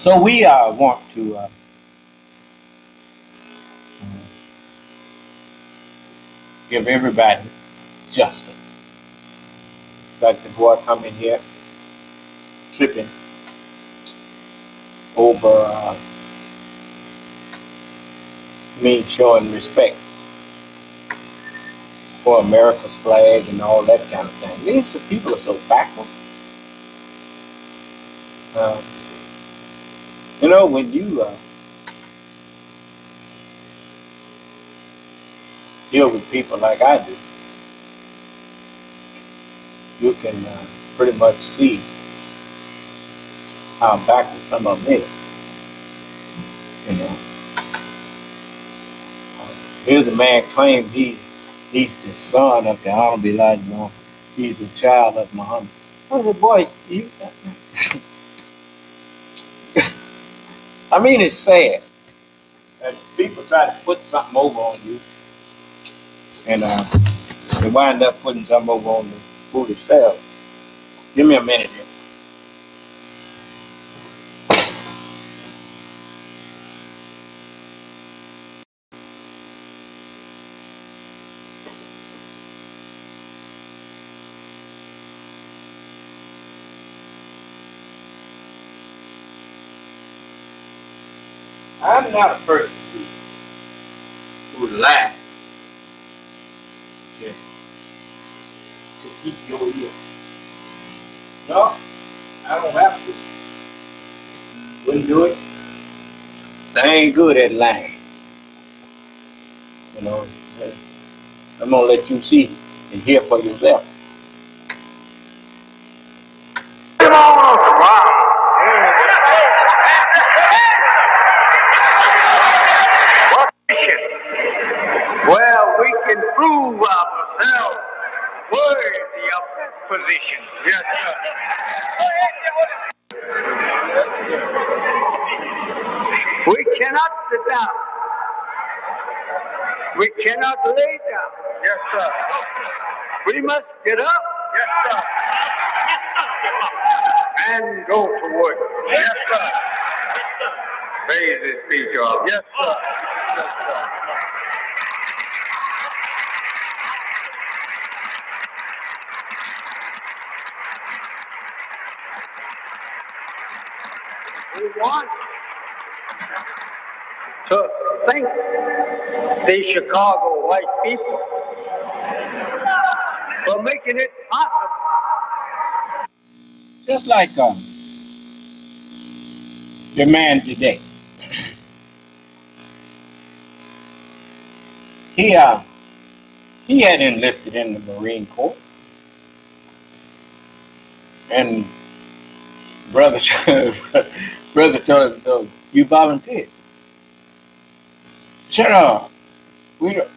So we want to give everybody justice. Like the boy coming here tripping over me showing respect for America's flag and all that kind of thing. These people are so backwards. When you deal with people like I do, you can pretty much see how backwards some of them is. Here's a man claimed he's the son of the Honorable Elijah. He's a child of Muhammad. I said, boy, you. I mean, it's sad that people try to put something over on you, and they wind up putting something over on the foolish self. Give me a minute here. I'm not a person who lies to keep your ear. No, I don't have to. Wouldn't do it. I ain't good at lying. I'm gonna let you see and hear for yourself. Well, we can prove ourselves worthy of this position. Yes, sir. We cannot sit down. We cannot lay down. Yes, sir. We must get up. Yes, sir. And go to work. Yes, sir. Praises be to God. Yes, sir. Yes, sir. We want to thank the Chicago white people for making it possible. Just like the man today. He had enlisted in the Marine Corps, and brother told him, so you volunteered. Shut up. We don't.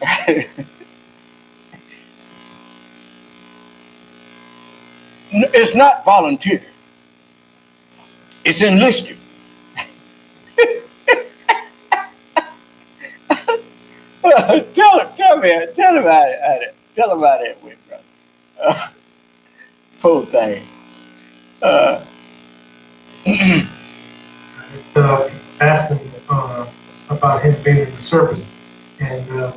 It's not volunteer. It's enlisted. Tell him about it, brother. Poor thing. Asked him about him being in the service, and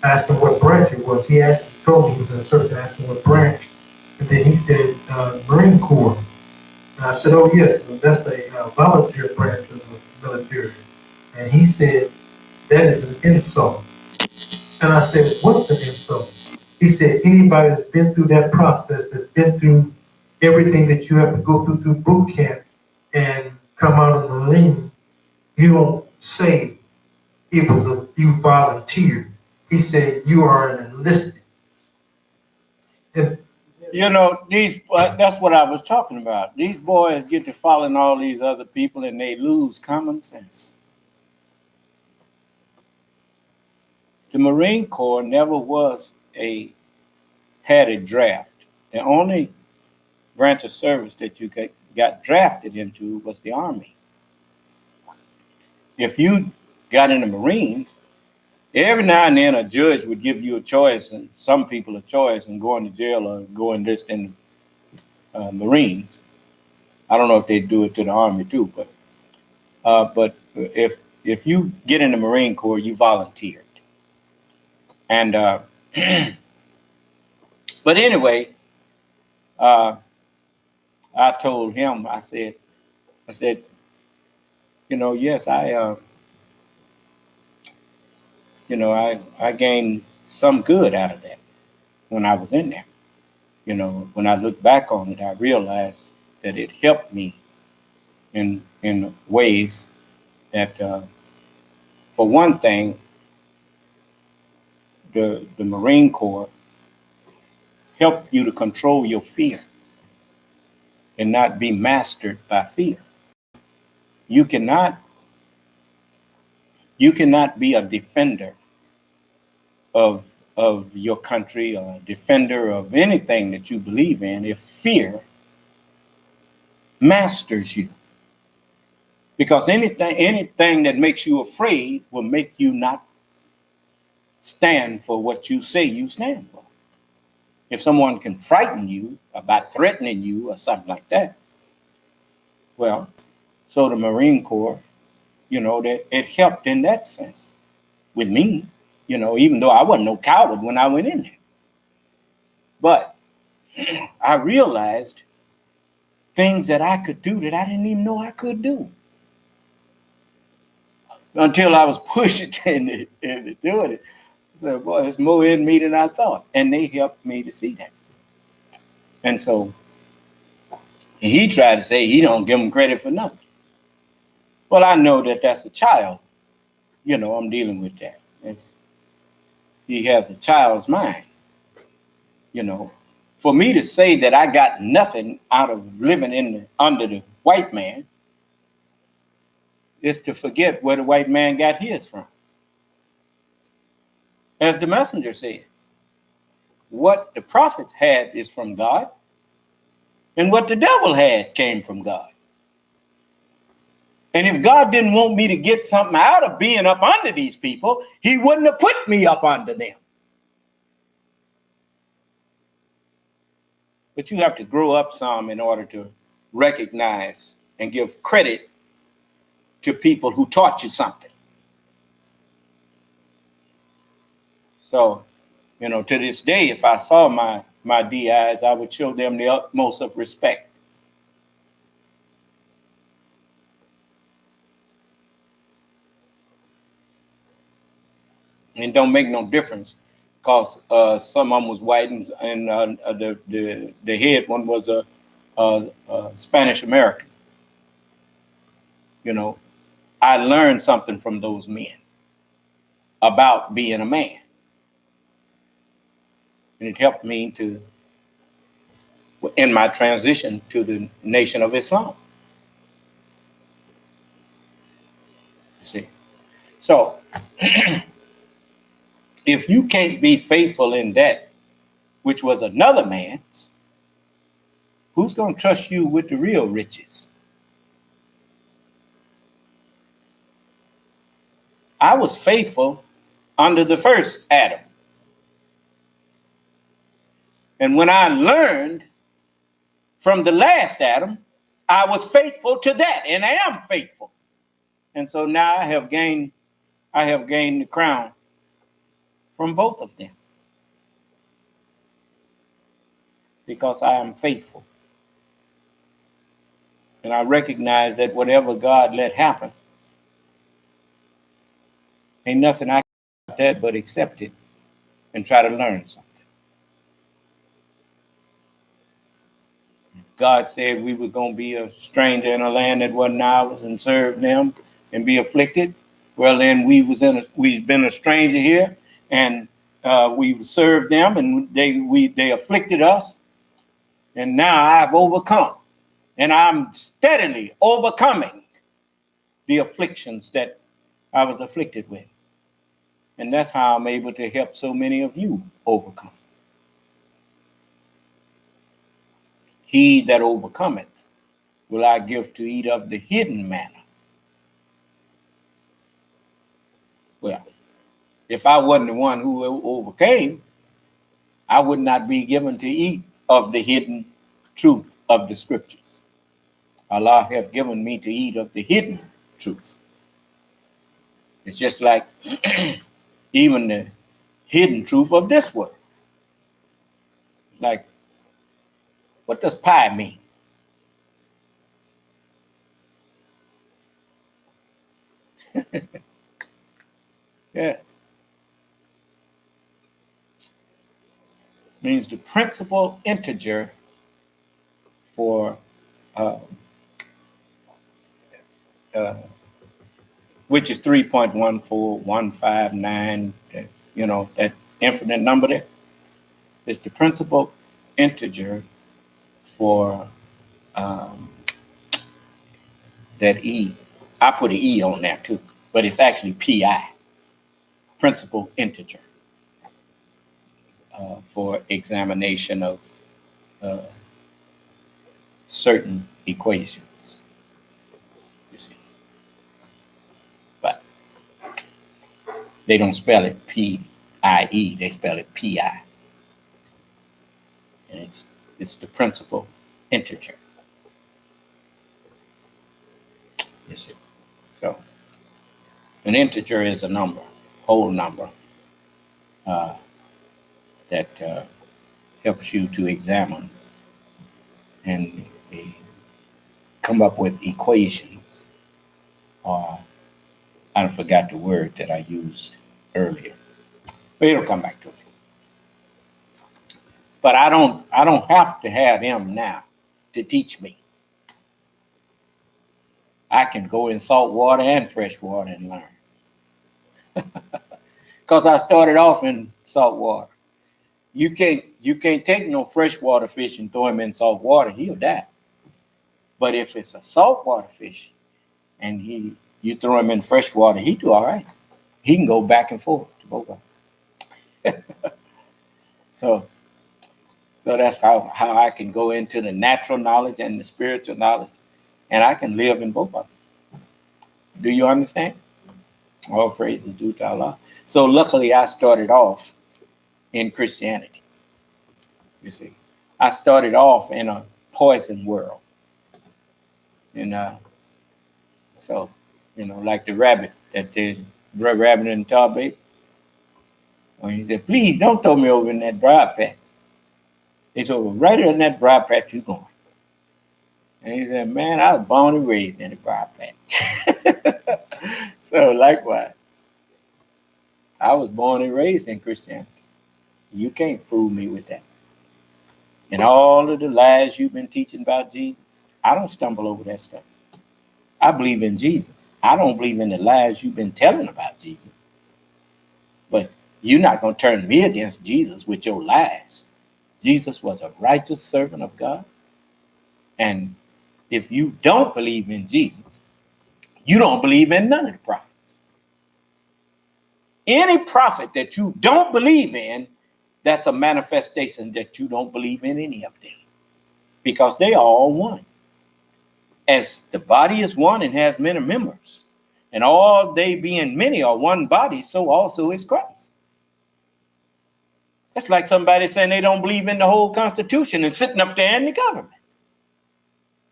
asked him what branch it was. He told me he was in the service. I asked him what branch, and then he said Marine Corps. And I said, oh yes, that's the volunteer branch of the military. And he said that is an insult. And I said, what's an insult? He said, anybody that's been through that process, that's been through everything that you have to go through boot camp and come out of the Marine, You don't say you volunteered. He said you are an enlisted. You know, that's what I was talking about. These boys get to following all these other people and they lose common sense. The Marine Corps never had a draft. The only branch of service that you got drafted into was the Army. If you got in the Marines, every now and then a judge would give you a choice, and some people a choice, and going to jail or going this in Marines. I don't know if they do it to the Army too, but if you get in the Marine Corps, you volunteered. And but anyway, I told him, I said, yes, I gained some good out of that when I was in there. When I look back on it, I realized that it helped me in ways that, for one thing, the Marine Corps helped you to control your fear and not be mastered by fear. You cannot be a defender of your country or a defender of anything that you believe in if fear masters you. Because anything that makes you afraid will make you not stand for what you say you stand for. If someone can frighten you about threatening you or something like that, well, so the Marine Corps, that it helped in that sense with me, even though I wasn't no coward when I went in there. But I realized things that I could do that I didn't even know I could do until I was pushed into doing it. So, boy, there's more in me than I thought. And they helped me to see that. And so, and he tried to say he don't give him credit for nothing. Well, I know that that's a child. I'm dealing with that. He has a child's mind. For me to say that I got nothing out of living under the white man is to forget where the white man got his from. As the messenger said, what the prophets had is from God, and what the devil had came from God. And if God didn't want me to get something out of being up under these people, he wouldn't have put me up under them. But you have to grow up some in order to recognize and give credit to people who taught you something. So, to this day, if I saw my DIs, I would show them the utmost of respect. And it don't make no difference because some of them was white and the head one was a Spanish American. I learned something from those men about being a man. And it helped me in my transition to the Nation of Islam. You see? So, if you can't be faithful in that, which was another man's, who's going to trust you with the real riches? I was faithful under the first Adam. And when I learned from the last Adam, I was faithful to that, and I am faithful. And so now I have gained the crown from both of them because I am faithful. And I recognize that whatever God let happen, ain't nothing I can do about that but accept it and try to learn something. God said we were going to be a stranger in a land that wasn't ours and serve them. and be afflicted. Well, then we've been a stranger here, and we've served them, and they afflicted us, and now I've overcome, and I'm steadily overcoming the afflictions that I was afflicted with. And that's how I'm able to help so many of you overcome. He that overcometh will I give to eat of the hidden manna. Well, if I wasn't the one who overcame, I would not be given to eat of the hidden truth of the scriptures. Allah have given me to eat of the hidden truth. It's just like even the hidden truth of this word. Like, what does pie mean? Yes. Means the principal integer for which is 3.14159, that infinite number there. It's the principal integer for that E. I put an E on there too, but it's actually PI, principal integer, for examination of certain equations, you see. But they don't spell it P-I-E, they spell it P-I. And it's the principal integer. You see. So an integer is a number, whole number, that helps you to examine and come up with equations. Or I forgot the word that I used earlier, but it'll come back to me. But I don't have to have him now to teach me. I can go in salt water and fresh water and learn. Because I started off in salt water. You can't take no freshwater fish and throw him in salt water, he'll die. But if it's a saltwater fish and you throw him in fresh water, he do all right. He can go back and forth to both of them. So that's how I can go into the natural knowledge and the spiritual knowledge, and I can live in both of them. Do you understand? All praise is due to Allah. So luckily I started off in Christianity. You see, I started off in a poison world. And so, like the rabbit that did rabbit in the tar bait. When he said, please don't throw me over in that briar patch. He said, well, right in that briar patch you going. And he said, man, I was born and raised in the briar patch. So likewise, I was born and raised in Christianity. You can't fool me with that. And all of the lies you've been teaching about Jesus, I don't stumble over that stuff. I believe in Jesus. I don't believe in the lies you've been telling about Jesus. But you're not going to turn me against Jesus with your lies. Jesus was a righteous servant of God. And if you don't believe in Jesus, you don't believe in none of the prophets. Any prophet that you don't believe in, that's a manifestation that you don't believe in any of them. Because they are all one. As the body is one and has many members, and all they being many are one body, so also is Christ. That's like somebody saying they don't believe in the whole Constitution and sitting up there in the government.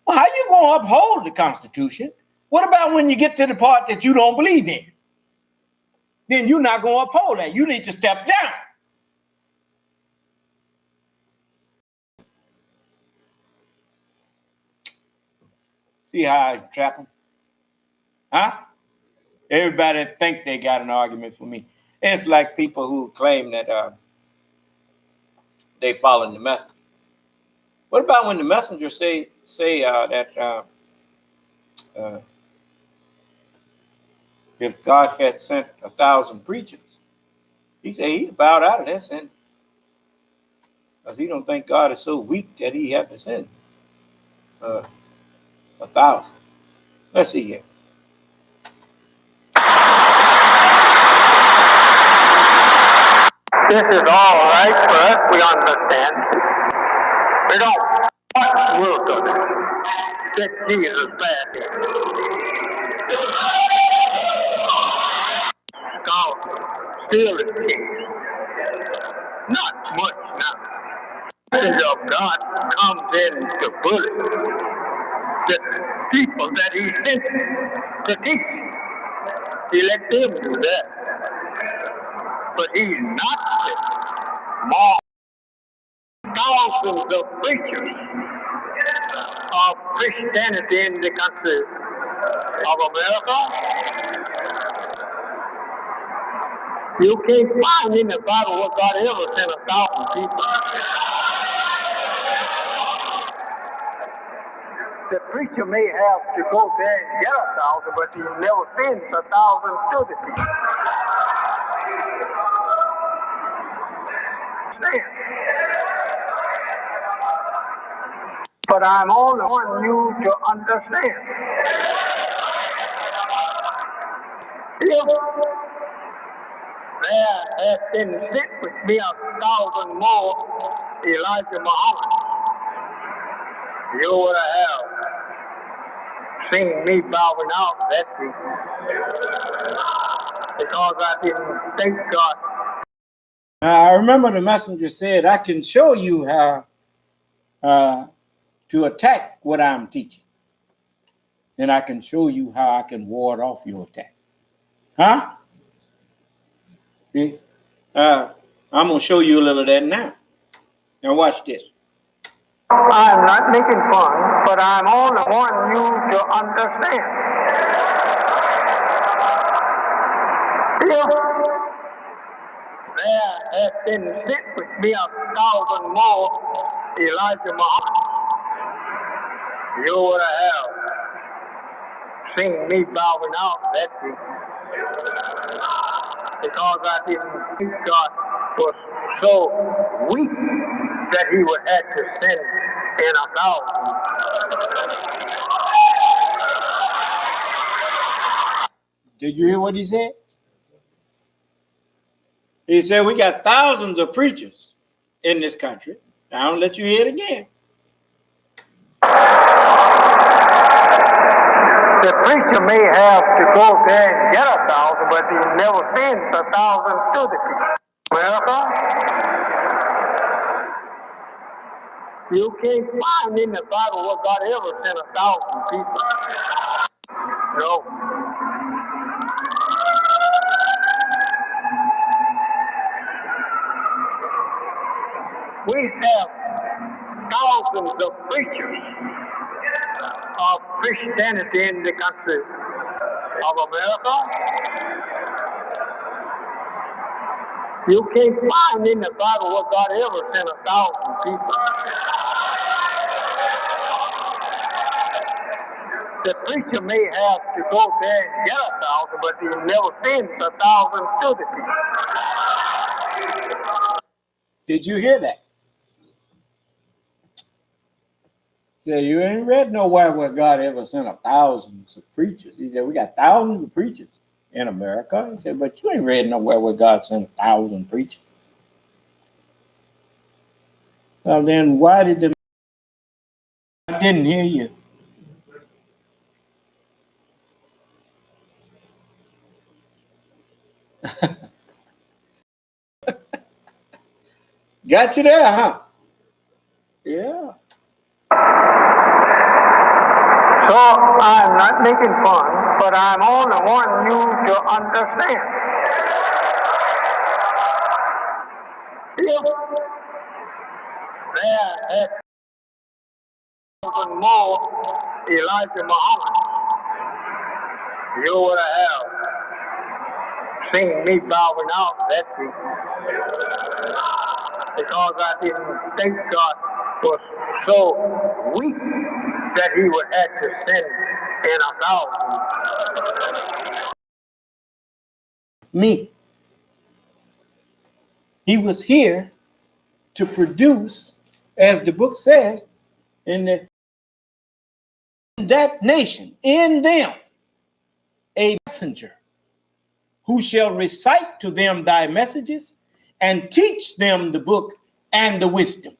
Well, how you going to uphold the Constitution? What about when you get to the part that you don't believe in? Then you're not going to uphold that. You need to step down. See how I trap them? Huh? Everybody think they got an argument for me. It's like people who claim that they follow the messenger. What about when the messenger say that if God had sent 1,000 preachers, he said he'd bowed out of that sin. Because he don't think God is so weak that he had to send 1,000. Let's see here. This is all right for us, we understand. We don't want wisdom. Get Jesus back here. God still is king. Not much now. The messenger of God comes in to bully the people that he sent to teach. He let them do that. But he's not more. Thousands of preachers of Christianity in the country of America. You can't find in the Bible what God ever sent 1,000 people. The preacher may have to go there and get 1,000, but he never sends 1,000 to the people. But I'm only wanting you to understand. If there has been sent with me 1,000 more Elijah Muhammad, you would have seen me bowing out that week. Because I didn't thank God. Now, I remember the messenger said, I can show you how to attack what I'm teaching. And I can show you how I can ward off your attack. Huh? See? I'm going to show you a little of that now. Now watch this. I'm not making fun, but I'm only wanting you to understand. If there has been sent with me 1,000 more Elijah Muhammad, you would have seen me bowing out that week. Because I didn't think God was so weak that he would have to send in 1,000. Did you hear what he said? He said, we got thousands of preachers in this country. Now, I'll let you hear it again. The preacher may have to go there and get 1,000, but he never sends 1,000 to the people. America, you can't find in the Bible what God ever sent 1,000 people. No. We have thousands of preachers of Christianity in the country of America. You can't find in the Bible what God ever sent 1,000 people. The preacher may have to go there and get 1,000, but he never sends 1,000 to the people. Did you hear that? Said, you ain't read nowhere where God ever sent 1,000 of preachers. He said, we got thousands of preachers in America. He said, but you ain't read nowhere where God sent 1,000 preachers. Well, then why did the... I didn't hear you. Got you there, huh? Yeah. So I'm not making fun, but I'm only wanting you to understand. If there had been more Elijah Muhammad, you would have seen me bowing out that week. Because I didn't think God was so weak that he would have to send in 1,000. me. He was here to produce, as the book says, in that nation, in them, a messenger who shall recite to them thy messages and teach them the book and the wisdom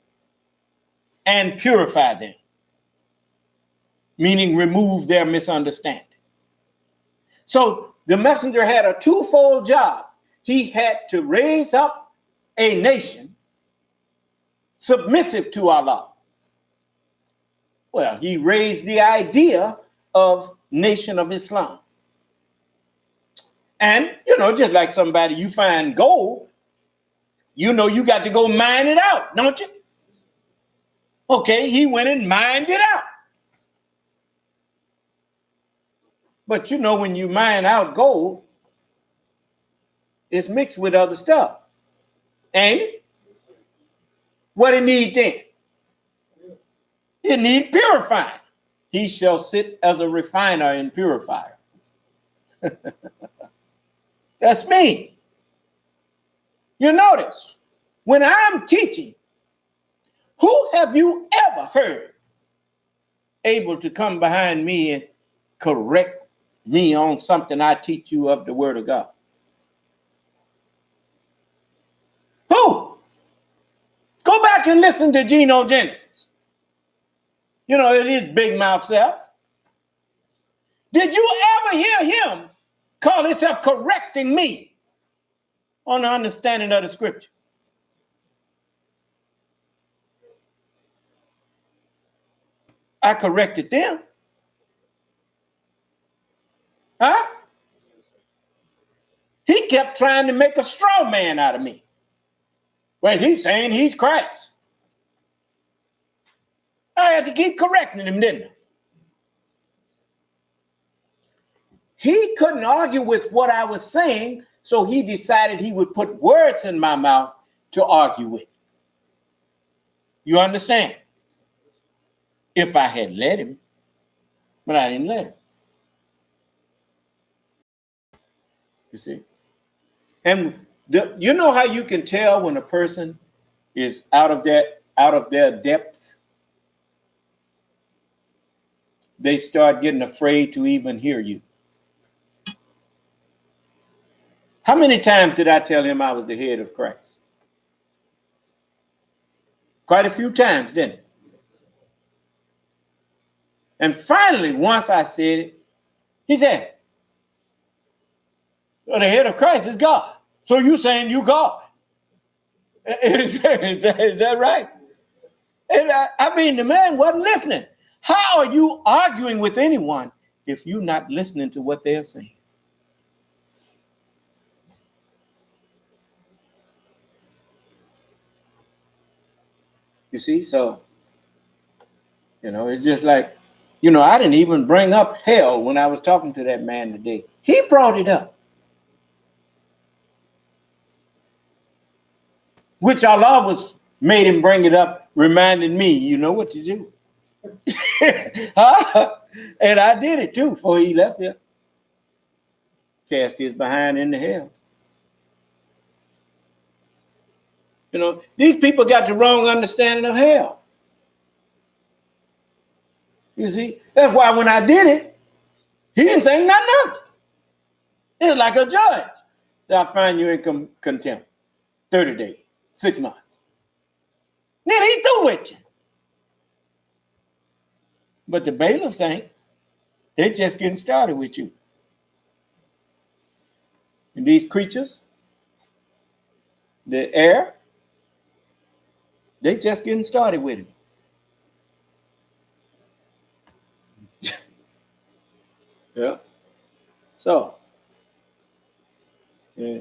and purify them, meaning remove their misunderstanding. So the messenger had a twofold job. He had to raise up a nation submissive to Allah. Well, he raised the idea of Nation of Islam. And, just like somebody, you find gold, you got to go mine it out, don't you? Okay, he went and mined it out. But when you mine out gold, it's mixed with other stuff. Ain't it? What it need then? It need purifying. He shall sit as a refiner and purifier. That's me. You notice, when I'm teaching, who have you ever heard able to come behind me and correct me on something I teach you of the Word of God? Who? Go back and listen to Geno Jennings. It is big mouth self. Did you ever hear him call himself correcting me on the understanding of the scripture? I corrected them. Huh? He kept trying to make a straw man out of me. Well, he's saying he's Christ. I had to keep correcting him, didn't I? He couldn't argue with what I was saying, so he decided he would put words in my mouth to argue with. You understand? If I had let him, but I didn't let him. You see? And you know how you can tell when a person is out of their depth? They start getting afraid to even hear you. How many times did I tell him I was the head of Christ? Quite a few times, didn't it? And finally, once I said it, he said, well, the head of Christ is God. So you saying you God. Is that right? And I mean, the man wasn't listening. How are you arguing with anyone if you're not listening to what they're saying? You see, so, it's just like, I didn't even bring up hell when I was talking to that man today. He brought it up. Which Allah made him bring it up, reminded me, what to do. Huh? And I did it too before he left here. Cast his behind in the hell. These people got the wrong understanding of hell. You see, that's why when I did it, he didn't think nothing of it. It was like a judge. I find you in contempt. 30 days, 6 months. Then he through with you. But the bailiffs ain't. They're just getting started with you. And these creatures, the air, they just getting started with it. Yeah. So, yeah.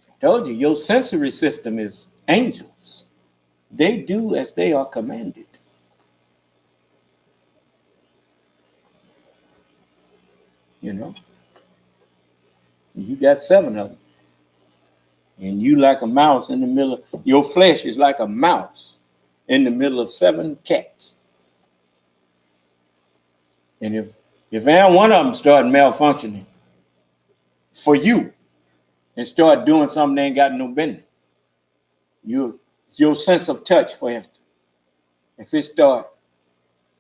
I told you, your sensory system is angels. They do as they are commanded. You got 7 of them. And you like a mouse in the middle. Your flesh is like a mouse in the middle of 7 cats. And if one of them start malfunctioning, for you and start doing something they ain't got no business. Your sense of touch, for instance, if it start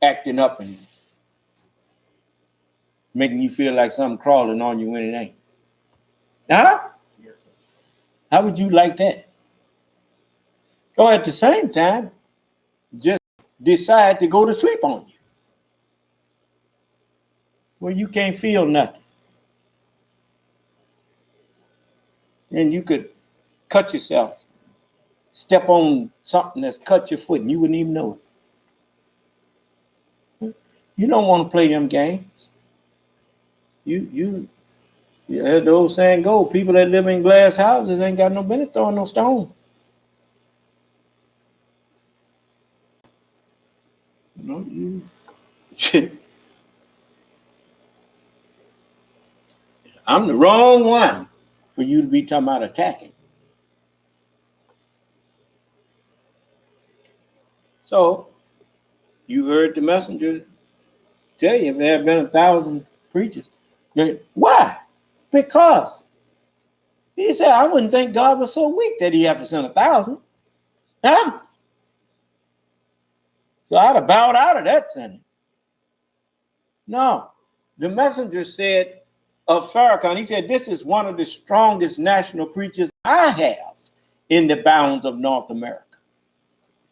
acting up and making you feel like something crawling on you when it ain't. Huh? Yes, sir. How would you like that? Or at the same time, just decide to go to sleep on you, where you can't feel nothing. And you could cut yourself, step on something that's cut your foot, and you wouldn't even know it. You don't want to play them games. The old saying go, people that live in glass houses ain't got no business throwing no stone. I'm the wrong one for you to be talking about attacking. So you heard the messenger tell you if there have been 1,000 preachers. Why? Because he said, I wouldn't think God was so weak that he have to send 1,000. Huh? So I'd have bowed out of that sentence. No. The messenger said of Farrakhan, he said, this is one of the strongest national preachers I have in the bounds of North America.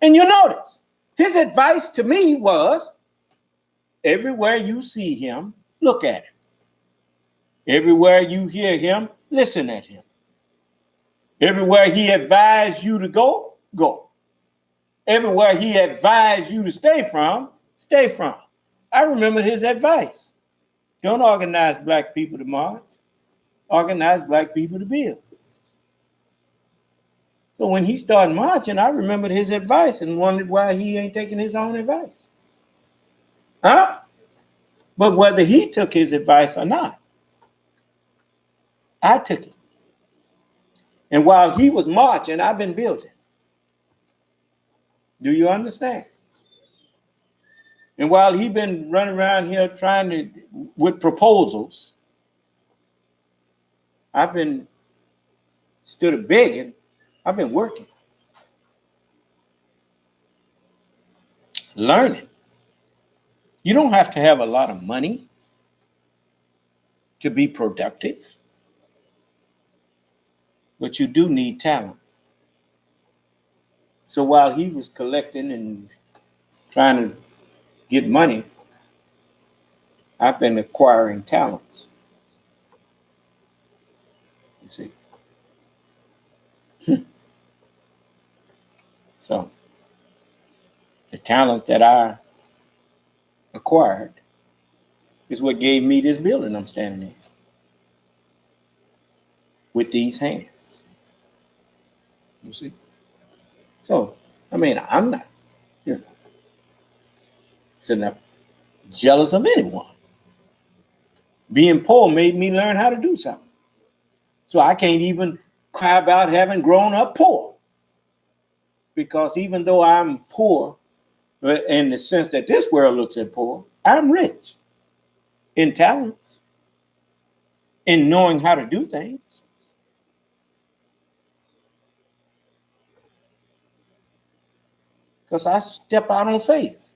And you notice, his advice to me was, everywhere you see him, look at him. Everywhere you hear him, listen at him. Everywhere he advised you to go, go. Everywhere he advised you to stay from, stay from. I remember his advice. Don't organize black people to march. Organize black people to build. So when he started marching, I remembered his advice and wondered why he ain't taking his own advice. Huh? But whether he took his advice or not, I took it. And while he was marching, I've been building. Do you understand? And while he been running around here trying to, with proposals, I've been, instead of begging, I've been working. Learning. You don't have to have a lot of money to be productive, but you do need talent. So while he was collecting and trying to get money, I've been acquiring talents. You see? So the talent that I acquired is what gave me this building I'm standing in with these hands. You see? So, I mean, I'm not, sitting up jealous of anyone. Being poor made me learn how to do something. So I can't even cry about having grown up poor. Because even though I'm poor, in the sense that this world looks at poor, I'm rich in talents, in knowing how to do things. Because I step out on faith.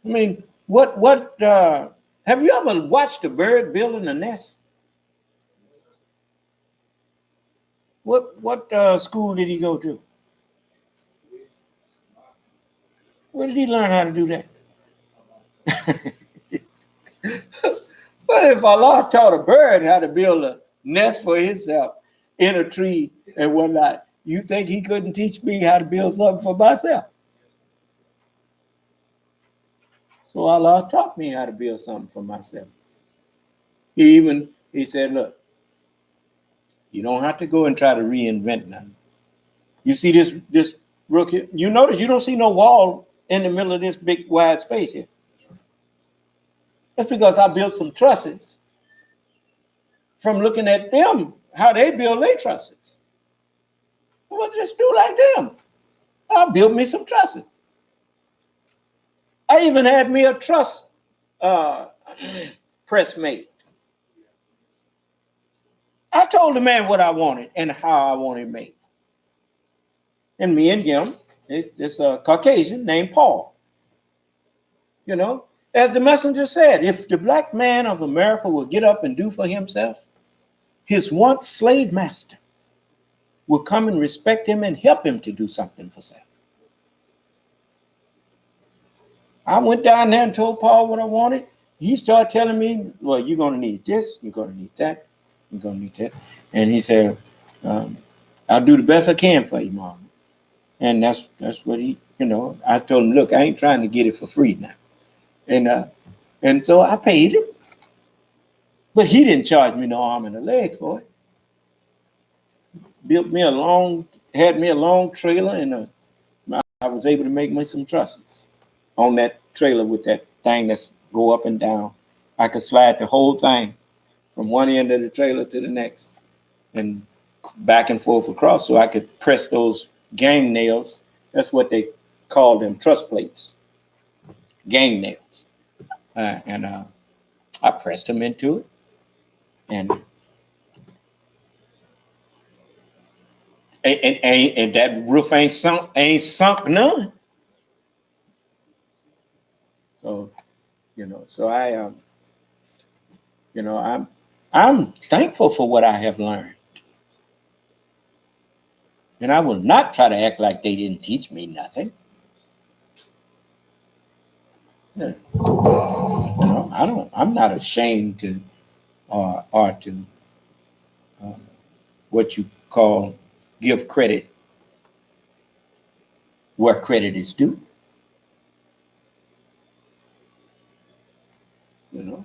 I mean, have you ever watched a bird building a nest? What school did he go to? Where did he learn how to do that? But if Allah taught a bird how to build a nest for himself in a tree and whatnot, you think he couldn't teach me how to build something for myself? So Allah taught me how to build something for myself. He said, look, you don't have to go and try to reinvent nothing. You see this rook here? You notice you don't see no wall in the middle of this big wide space here. That's because I built some trusses from looking at them, how they build their trusses. Well, just do like them. I'll build me some trusses. I even had me a truss press made. I told the man what I wanted and how I wanted it made. And me and him, it's a Caucasian named Paul. You know, as the messenger said, if the black man of America will get up and do for himself, his once slave master will come and respect him and help him to do something for self. I went down there and told Paul what I wanted. He started telling me, well, you're going to need this, you're going to need that, you're going to need that. And he said, I'll do the best I can for you, Mom. And that's what he, you know, I told him, look, I ain't trying to get it for free now. And so I paid him. But he didn't charge me no arm and a leg for it. Had me a long trailer, and I was able to make me some trusses on that trailer with that thing that's go up and down. I could slide the whole thing from one end of the trailer to the next and back and forth across, so I could press those gang nails. That's what they call them, truss plates, gang nails. And I pressed them into it, and that roof ain't sunk none. So, you know, so I'm thankful for what I have learned. And I will not try to act like they didn't teach me nothing. You know, I'm not ashamed to, or to what you call give credit where credit is due. You know,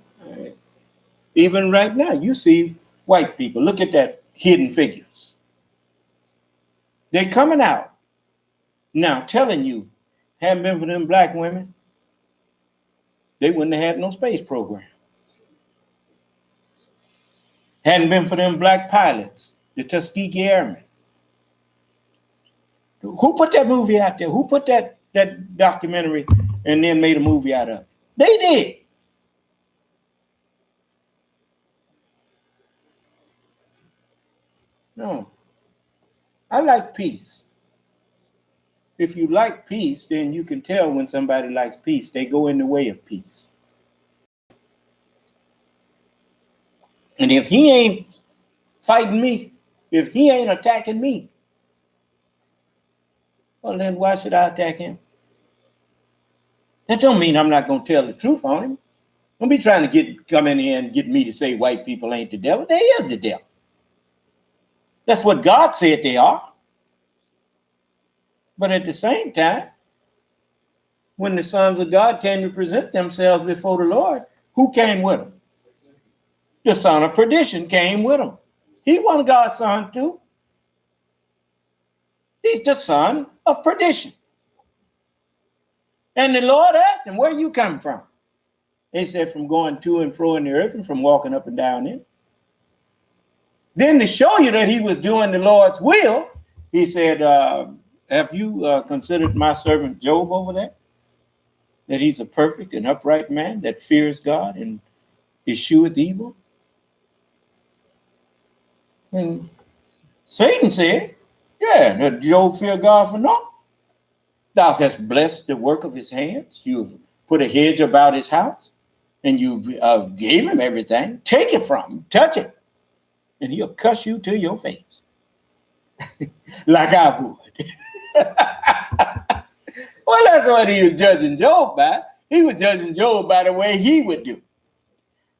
even right now, you see white people, look at that hidden figures. They're coming out now telling you, hadn't been for them black women, they wouldn't have had no space program. Hadn't been for them black pilots, the Tuskegee Airmen. Who put that movie out there? Who put that documentary and then made a movie out of it? They did. No. I like peace. If you like peace, then you can tell when somebody likes peace. They go in the way of peace. And if he ain't fighting me, if he ain't attacking me, well, then why should I attack him? That don't mean I'm not going to tell the truth on him. Don't be trying to come in here and get me to say white people ain't the devil. They is the devil. That's what God said they are. But at the same time, when the sons of God came to present themselves before the Lord, who came with them? The son of perdition came with them. He wasn't God's son too. He's the son of perdition. And the Lord asked him, where you come from? They said, from going to and fro in the earth and from walking up and down in. Then to show you that he was doing the Lord's will, he said, have you considered my servant Job over there? That he's a perfect and upright man that fears God and escheweth evil? And Satan said, yeah, that Job fear God for naught. Thou hast blessed the work of his hands. You've put a hedge about his house, and you gave him everything. Take it from him, touch it, and he'll cuss you to your face. Like I would. Well, that's what he was judging Job by. He was judging Job by the way he would do.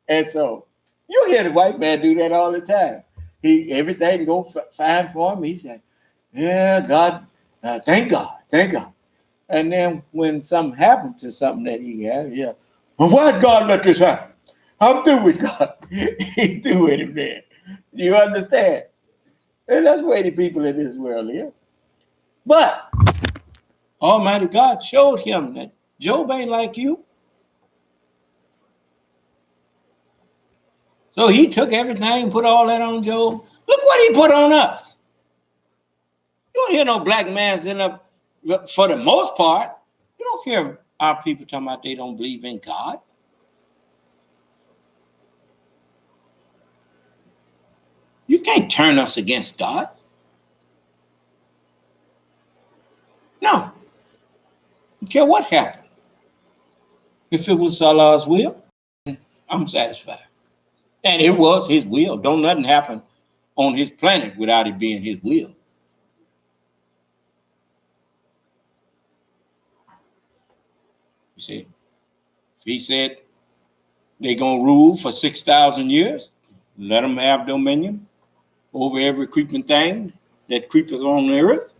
And so you hear the white man do that all the time. Everything go fine for him. He said, yeah, God, thank God, thank God. And then when something happened to something that he had, yeah, well, why did God let this happen? I'm through with God. He through with him there. You understand? And that's the way the people in this world live. But Almighty God showed him that Job ain't like you. So he took everything and put all that on Job. Look what he put on us. You don't hear no black man sitting up, for the most part. You don't hear our people talking about they don't believe in God. You can't turn us against God. No. Don't care what happened. If it was Allah's will, I'm satisfied. And it was his will. Don't nothing happen on his planet without it being his will. You see, if he said they're going to rule for 6,000 years, let them have dominion over every creeping thing that creepers on the earth.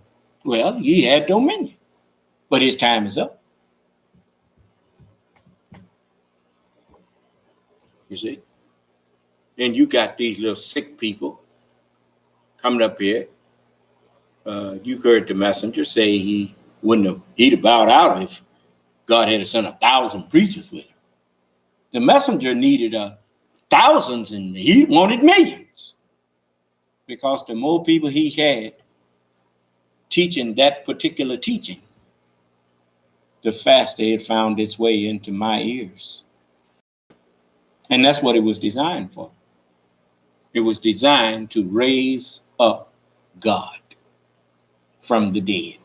Well, he had dominion, but his time is up. You see, and you got these little sick people coming up here. You heard the messenger say he'd have bowed out if God had sent 1,000 preachers with him. The messenger needed thousands and he wanted millions, because the more people he had teaching that particular teaching, the faster it found its way into my ears. And that's what it was designed for. It was designed to raise up God from the dead.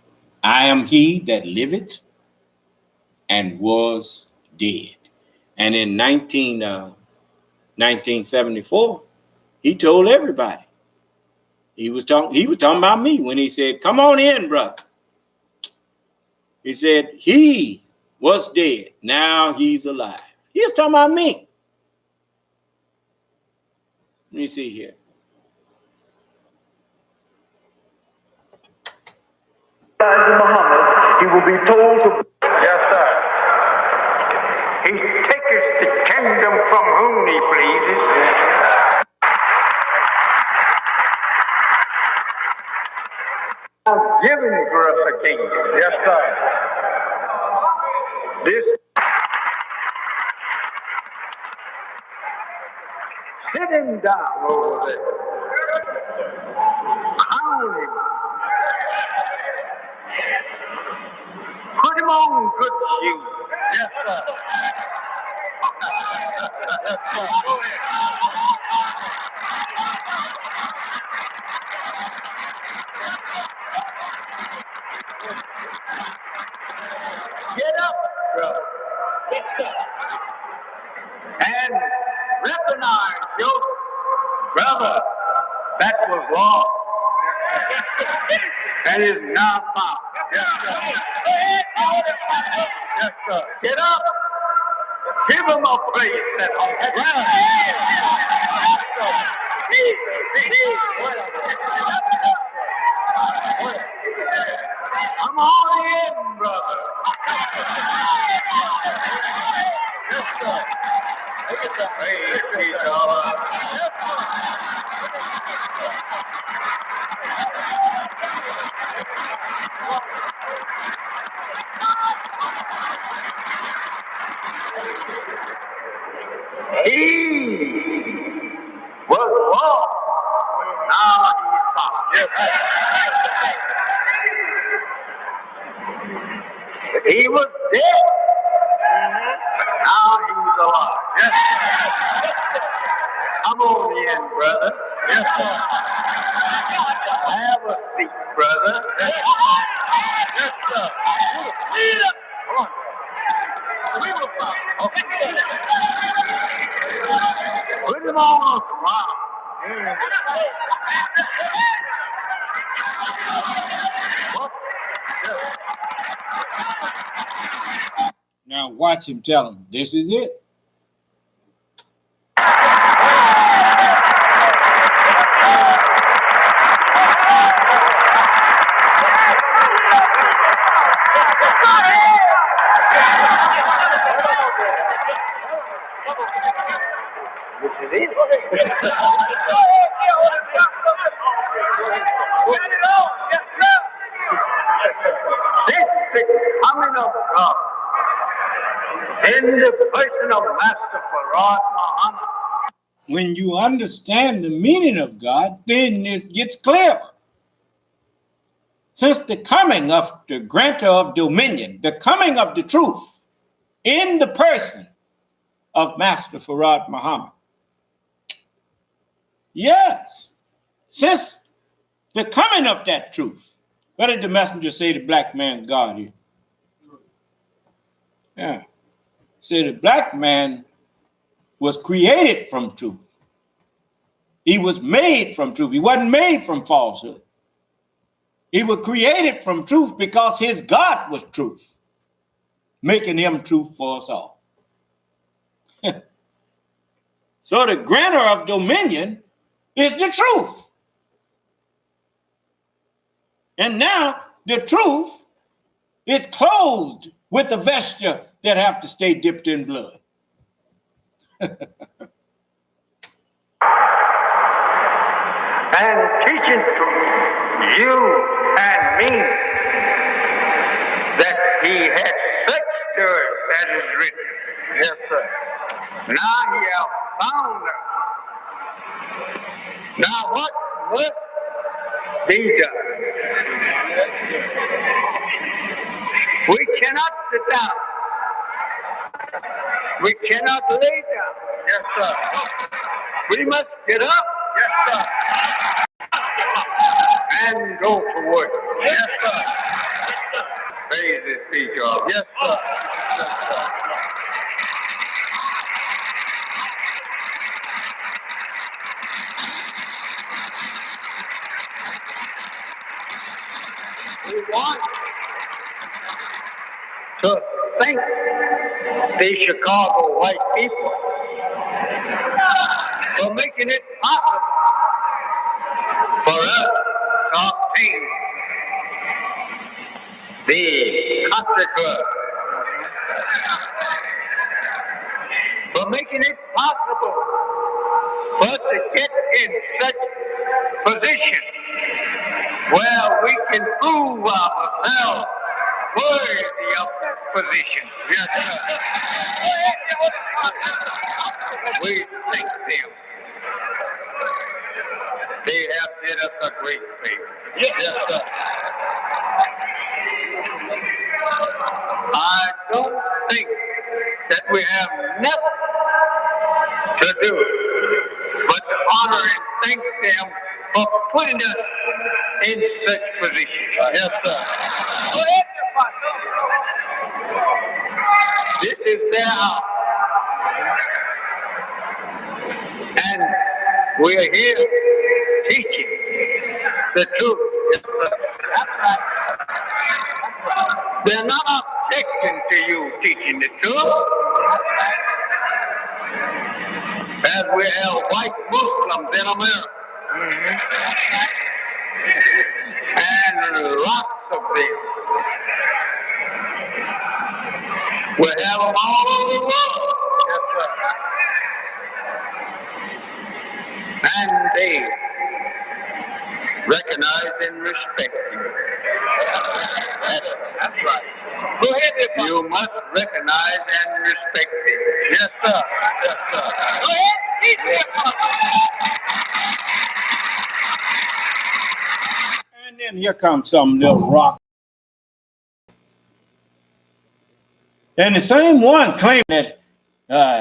I am he that liveth and was dead. And in 1974, he told everybody. He was talking about me when he said, "Come on in, brother." He said, he was dead. Now he's alive. He was talking about me. Let me see here. Muhammad, he will be told to. Yes, sir. He taketh the kingdom from whom he pleases. Given for us a kingdom. Yes, sir. This. Sit him down over there. Crown him. Put him on good shoes. Yes, sir. Yes, sir. Get up, brother. And recognize your brother. That was wrong. And is now found. Yes, sir. Yes, sir. Get up. Give him a place at home. Come on in, brother. Yes, sir. Look at that. Hey, he was wrong. Now he's found. Yes. He was dead. Now he's alive. Yes. Come on in, brother. Yes, sir. Have a seat, brother. Yes, sir. Lead up. Come on. Okay. Put him on the ground. Now watch him tell him, this is it. This is coming of God in the person of Master Farad Muhammad. When you understand the meaning of God, then it gets clearer. Since the coming of the grantor of dominion, the coming of the truth in the person of Master Farad Muhammad. Yes, since the coming of that truth. What did the messenger say to black man God here? Yeah. Say the black man was created from truth. He was made from truth. He wasn't made from falsehood. He was created from truth because his God was truth, making him truth for us all. So the grantor of dominion is the truth. And now the truth is clothed with the vesture that have to stay dipped in blood. And teaching to you and me that he has such good that is written. Yes, sir. Now he has found us. Now what must be done? We cannot sit down. We cannot lay down. Yes, sir. We must get up. Yes, sir. And go to work. Yes, sir. Praise be God. Yes, sir. Yes, sir. We want to thank the Chicago white people for making it possible for us to obtain the country club, for making it possible for us to get in such position where we can prove ourselves worthy of that position. Yes, sir. We thank them. They have did us a great favor. Yes, sir. I don't think that we have nothing to do but to honor and thank them for putting us in such position. Yes, sir. This is their house. And we are here teaching the truth. Yes, sir. That's right. They're not objecting to you teaching the truth. As we have white Muslims in America. And lots of them. We have them all over the world. Yes, sir. And they recognize and respect you. That's right. Go ahead, you must recognize and respect them. Yes, sir. Yes, sir. Go ahead. And then here comes some little rock. And the same one claimed that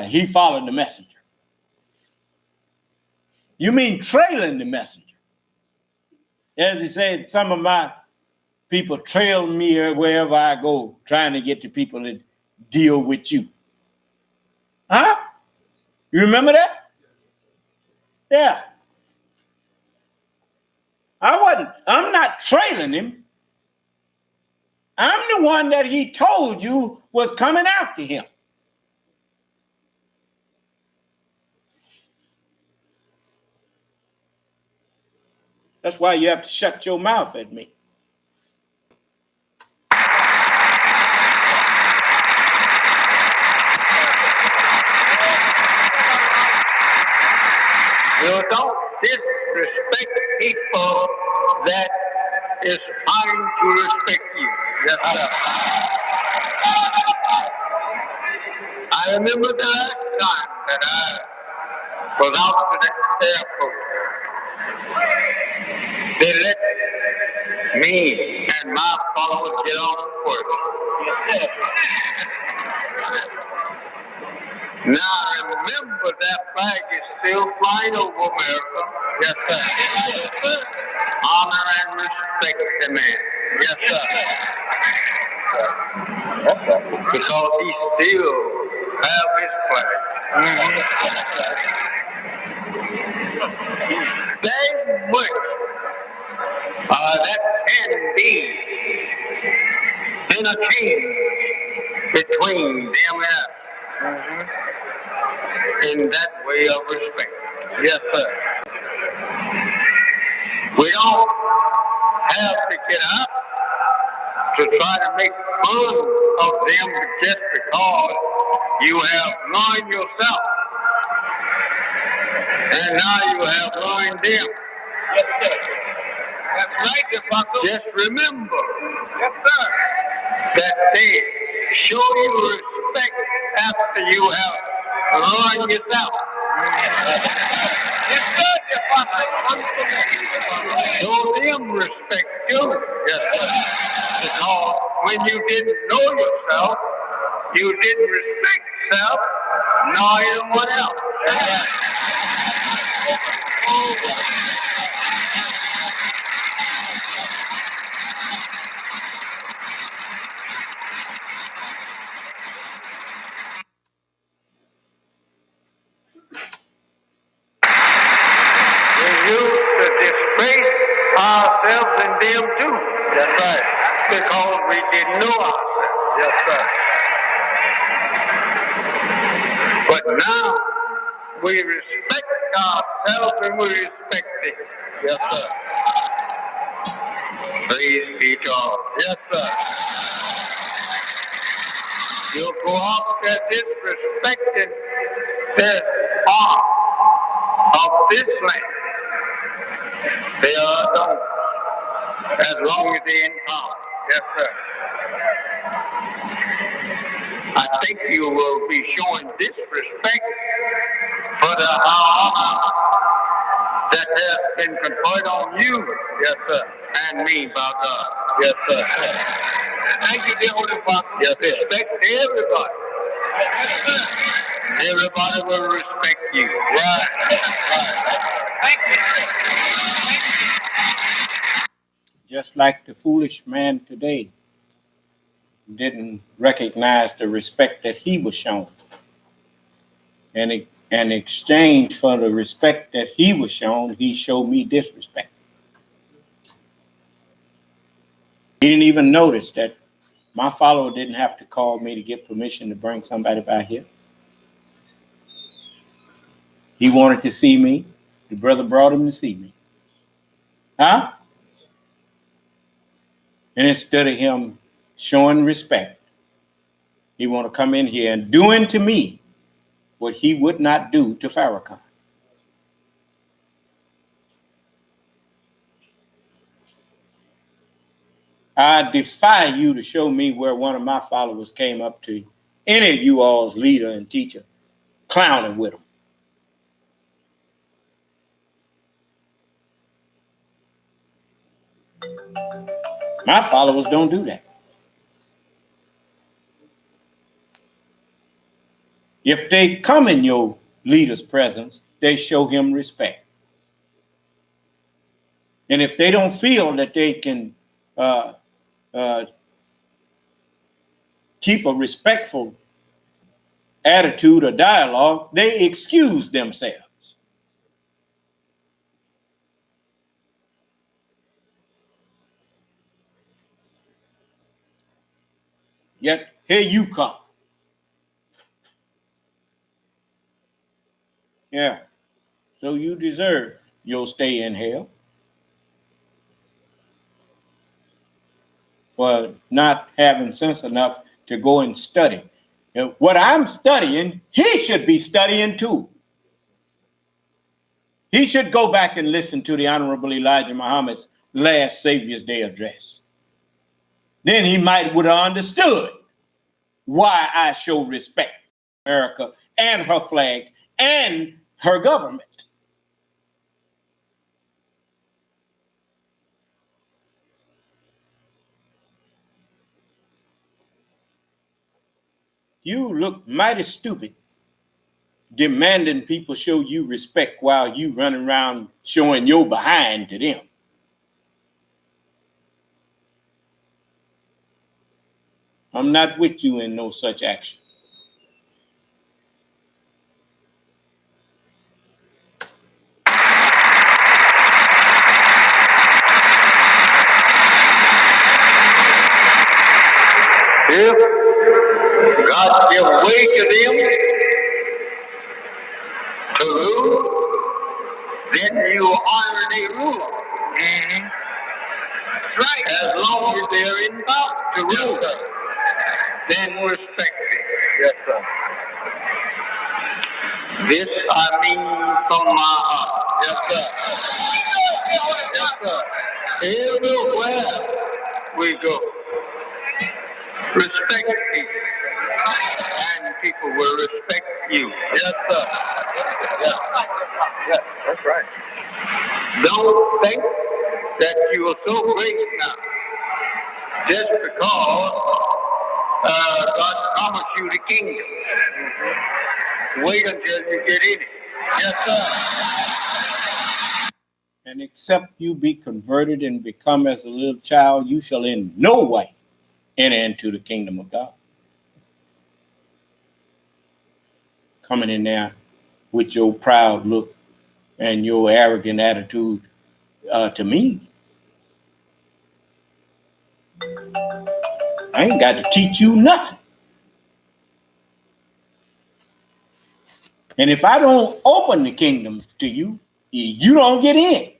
he followed the messenger. You mean trailing the messenger? As he said, some of my people trail me wherever I go, trying to get the people that deal with you. Huh? You remember that? Yeah. I'm not trailing him. I'm the one that he told you was coming after him. That's why you have to shut your mouth at me. You don't disrespect people that is trying to respect you. Yes, sir. I remember the last time that I was out to the airport. They let me and my followers get on first. Now remember that flag is still flying over America. Yes, sir. Honor and respect the man. Yes, sir. Because he still have his flag. There's much that can be interchanged between them and us in that way of respect. Yes, sir. We don't have to get up to try to make fun of them just because you have learned yourself. And now you have learned them. Yes, sir. That's right, Apostle. Just remember, yes, sir, that they show you respect after you have learned yourself. Yes, sir, Apostle. Show them respect too. Yes, sir. Because when you didn't know yourself, you didn't respect yourself, nor anyone else. Yes, sir. We used to disgrace ourselves and them too. That's right. Because we didn't know ourselves. Yes, sir. But now we respect ourselves and we respect it. Yes, sir. Praise be to all. Yes, sir. You go out there disrespecting the art of this land. They are done as long as they're in power. Yes, sir. I think you will be showing disrespect for the honor that has been conferred on you, yes, sir, and me by God. Yes, sir. Thank you, dear Holy Father. Yes, sir. Respect everybody. Everybody will respect you. Right. Thank you. Just like the foolish man today didn't recognize the respect that he was shown. And in exchange for the respect that he was shown, he showed me disrespect. He didn't even notice that my follower didn't have to call me to get permission to bring somebody by here. He wanted to see me. The brother brought him to see me. Huh? And instead of him showing respect, he want to come in here and doing to me what he would not do to Farrakhan. I defy you to show me where one of my followers came up to any of you all's leader and teacher clowning with him. My followers don't do that. If they come in your leader's presence, they show him respect. And if they don't feel that they can keep a respectful attitude or dialogue, they excuse themselves. Yet here you come. Yeah. So you deserve your stay in hell for not having sense enough to go and study. And what I'm studying, he should be studying too. He should go back and listen to the Honorable Elijah Muhammad's last Savior's Day address. Then he might would have understood why I show respect for America and her flag and her government. You look mighty stupid demanding people show you respect while you running around showing your behind to them. I'm not with you in no such action. If God give way to them to rule, then you honor their ruler. That's right. As long as they're in power to rule, then respect them. Yes, sir. This I mean from my heart. Yes, sir. Yes, sir. Everywhere we go, respect people, and people will respect you. Yes, sir. Yes, that's right. Don't think that you are so great now just because God promised you the kingdom. Wait until you get in it. Yes, sir. And except you be converted and become as a little child, you shall in no way enter into the kingdom of God. Coming in there with your proud look and your arrogant attitude to me. I ain't got to teach you nothing. And if I don't open the kingdom to you, you don't get in.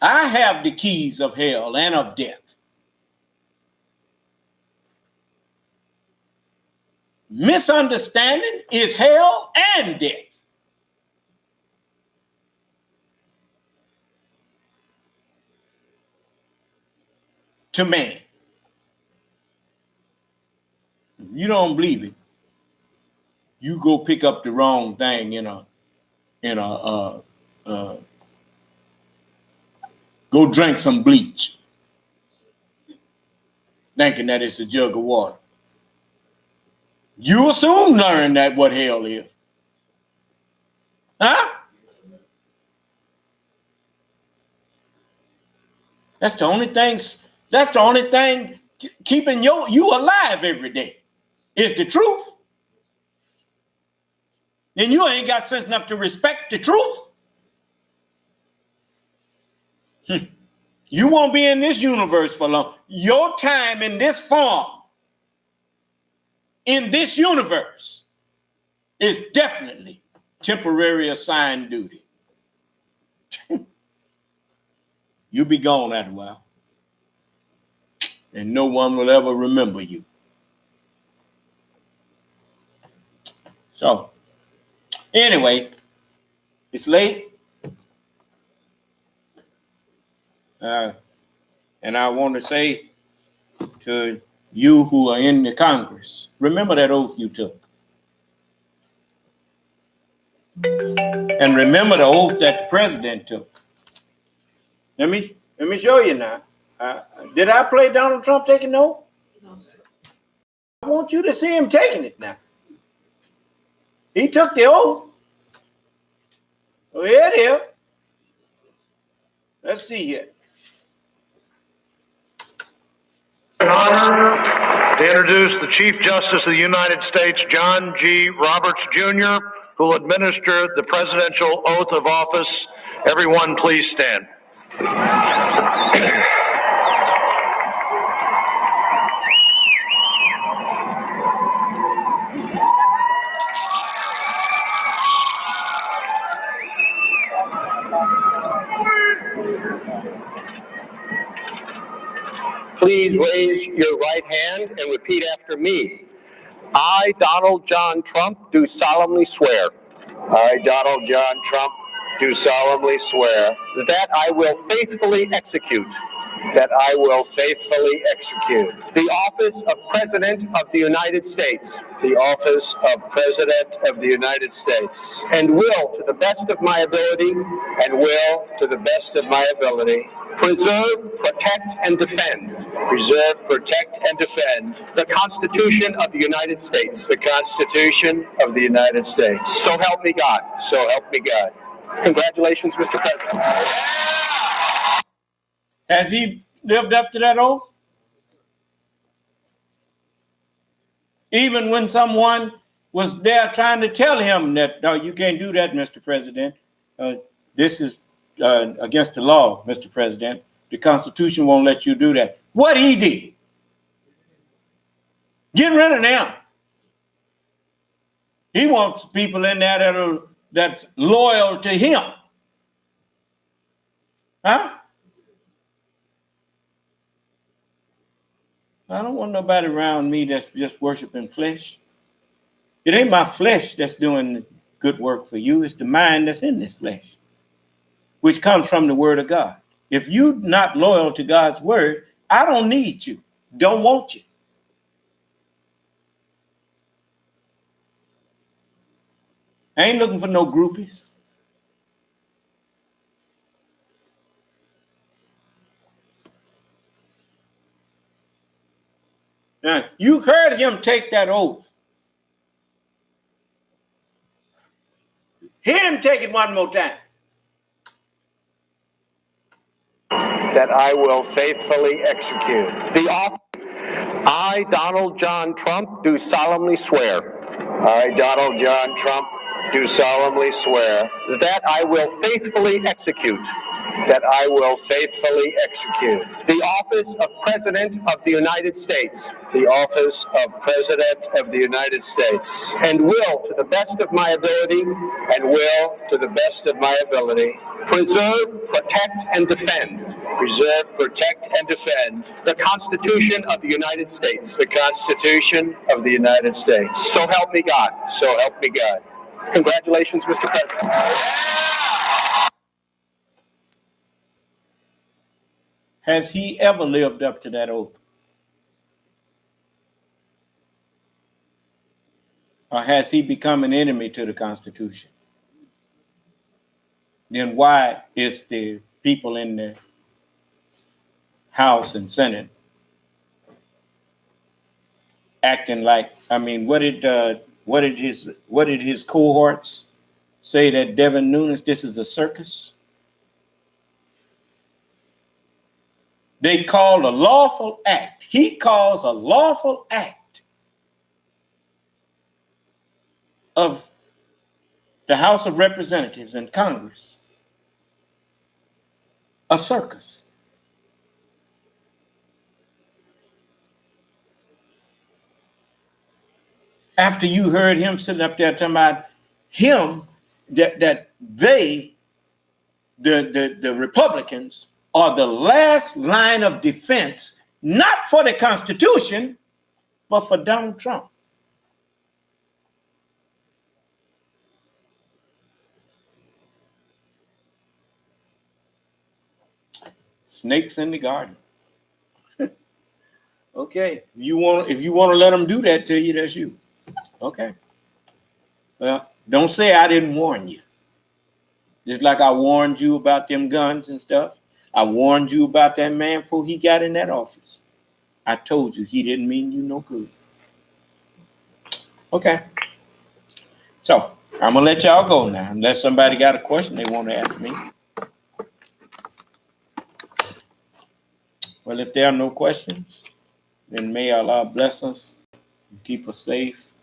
I have the keys of hell and of death. Misunderstanding is hell and death. To man. If you don't believe it, you go pick up the wrong thing go drink some bleach, thinking that it's a jug of water. You'll soon learn that what hell is. Huh? That's the only thing keeping you alive every day is the truth. And you ain't got sense enough to respect the truth. You won't be in this universe for long. Your time in this form, in this universe, is definitely temporary assigned duty. You'll be gone after a while. And no one will ever remember you. So, anyway, it's late. And I want to say to you who are in the Congress, remember that oath you took. And remember the oath that the president took. Let me show you now. Did I play Donald Trump taking the oath? No, sir. I want you to see him taking it now. He took the oath. Oh, yeah, it is. Let's see here. An honor to introduce the Chief Justice of the United States, John G. Roberts, Jr., who will administer the presidential oath of office. Everyone, please stand. Please raise your right hand and repeat after me. I, Donald John Trump, do solemnly swear. I, Donald John Trump, do solemnly swear that I will faithfully execute that I will faithfully execute the office of President of the United States the office of President of the United States and will, to the best of my ability, preserve, protect, and defend. Preserve, protect, and defend the Constitution of the United States. The Constitution of the United States. So help me God. So help me God. Congratulations, Mr. President. Has he lived up to that oath? Even when someone was there trying to tell him that, no, you can't do that, Mr. President. This is against the law, Mr. President. The Constitution won't let you do that. What he did? Get rid of them. He wants people in there that's loyal to him. Huh? I don't want nobody around me that's just worshiping flesh. It ain't my flesh that's doing good work for you. It's the mind that's in this flesh, which comes from the word of God. If you're not loyal to God's word, I don't need you. Don't want you. I ain't looking for no groupies. Now, you heard him take that oath. Hear him take it one more time. That I will faithfully execute the office. I, Donald John Trump, do solemnly swear. I, Donald John Trump, do solemnly swear that I will faithfully execute. That I will faithfully execute the office of President of the United States. The office of President of the United States. And will, to the best of my ability, and will, to the best of my ability, preserve, protect, and defend. Preserve, protect, and defend the Constitution of the United States. The Constitution of the United States. So help me God. So help me God. Congratulations, Mr. President. Has he ever lived up to that oath? Or has he become an enemy to the Constitution? Then why is the people in the House and Senate acting like, I mean, what did his cohorts say that Devin Nunes, this is a circus? They call a lawful act. He calls a lawful act of the House of Representatives and Congress a circus. After you heard him sitting up there talking about him, that they, the Republicans, are the last line of defense, not for the Constitution, but for Donald Trump. Snakes in the garden. Okay, if you want to let them do that to you, that's you. Okay. Well, don't say I didn't warn you. Just like I warned you about them guns and stuff. I warned you about that man before he got in that office. I told you he didn't mean you no good. Okay. So I'm gonna let y'all go now, unless somebody got a question they want to ask me. Well, if there are no questions, then may Allah bless us and keep us safe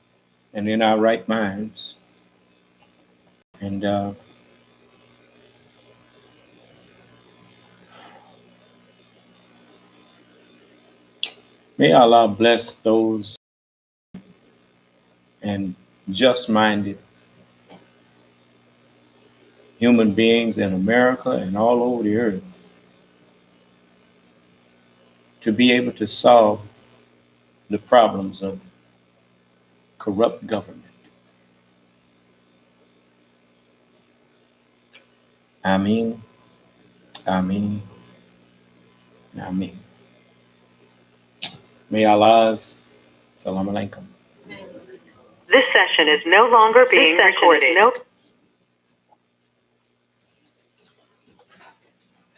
and in our right minds. And may Allah bless those and just-minded human beings in America and all over the earth to be able to solve the problems of corrupt government. Ameen, ameen, ameen. May Allah's salam alaikum. This session is no longer being recorded.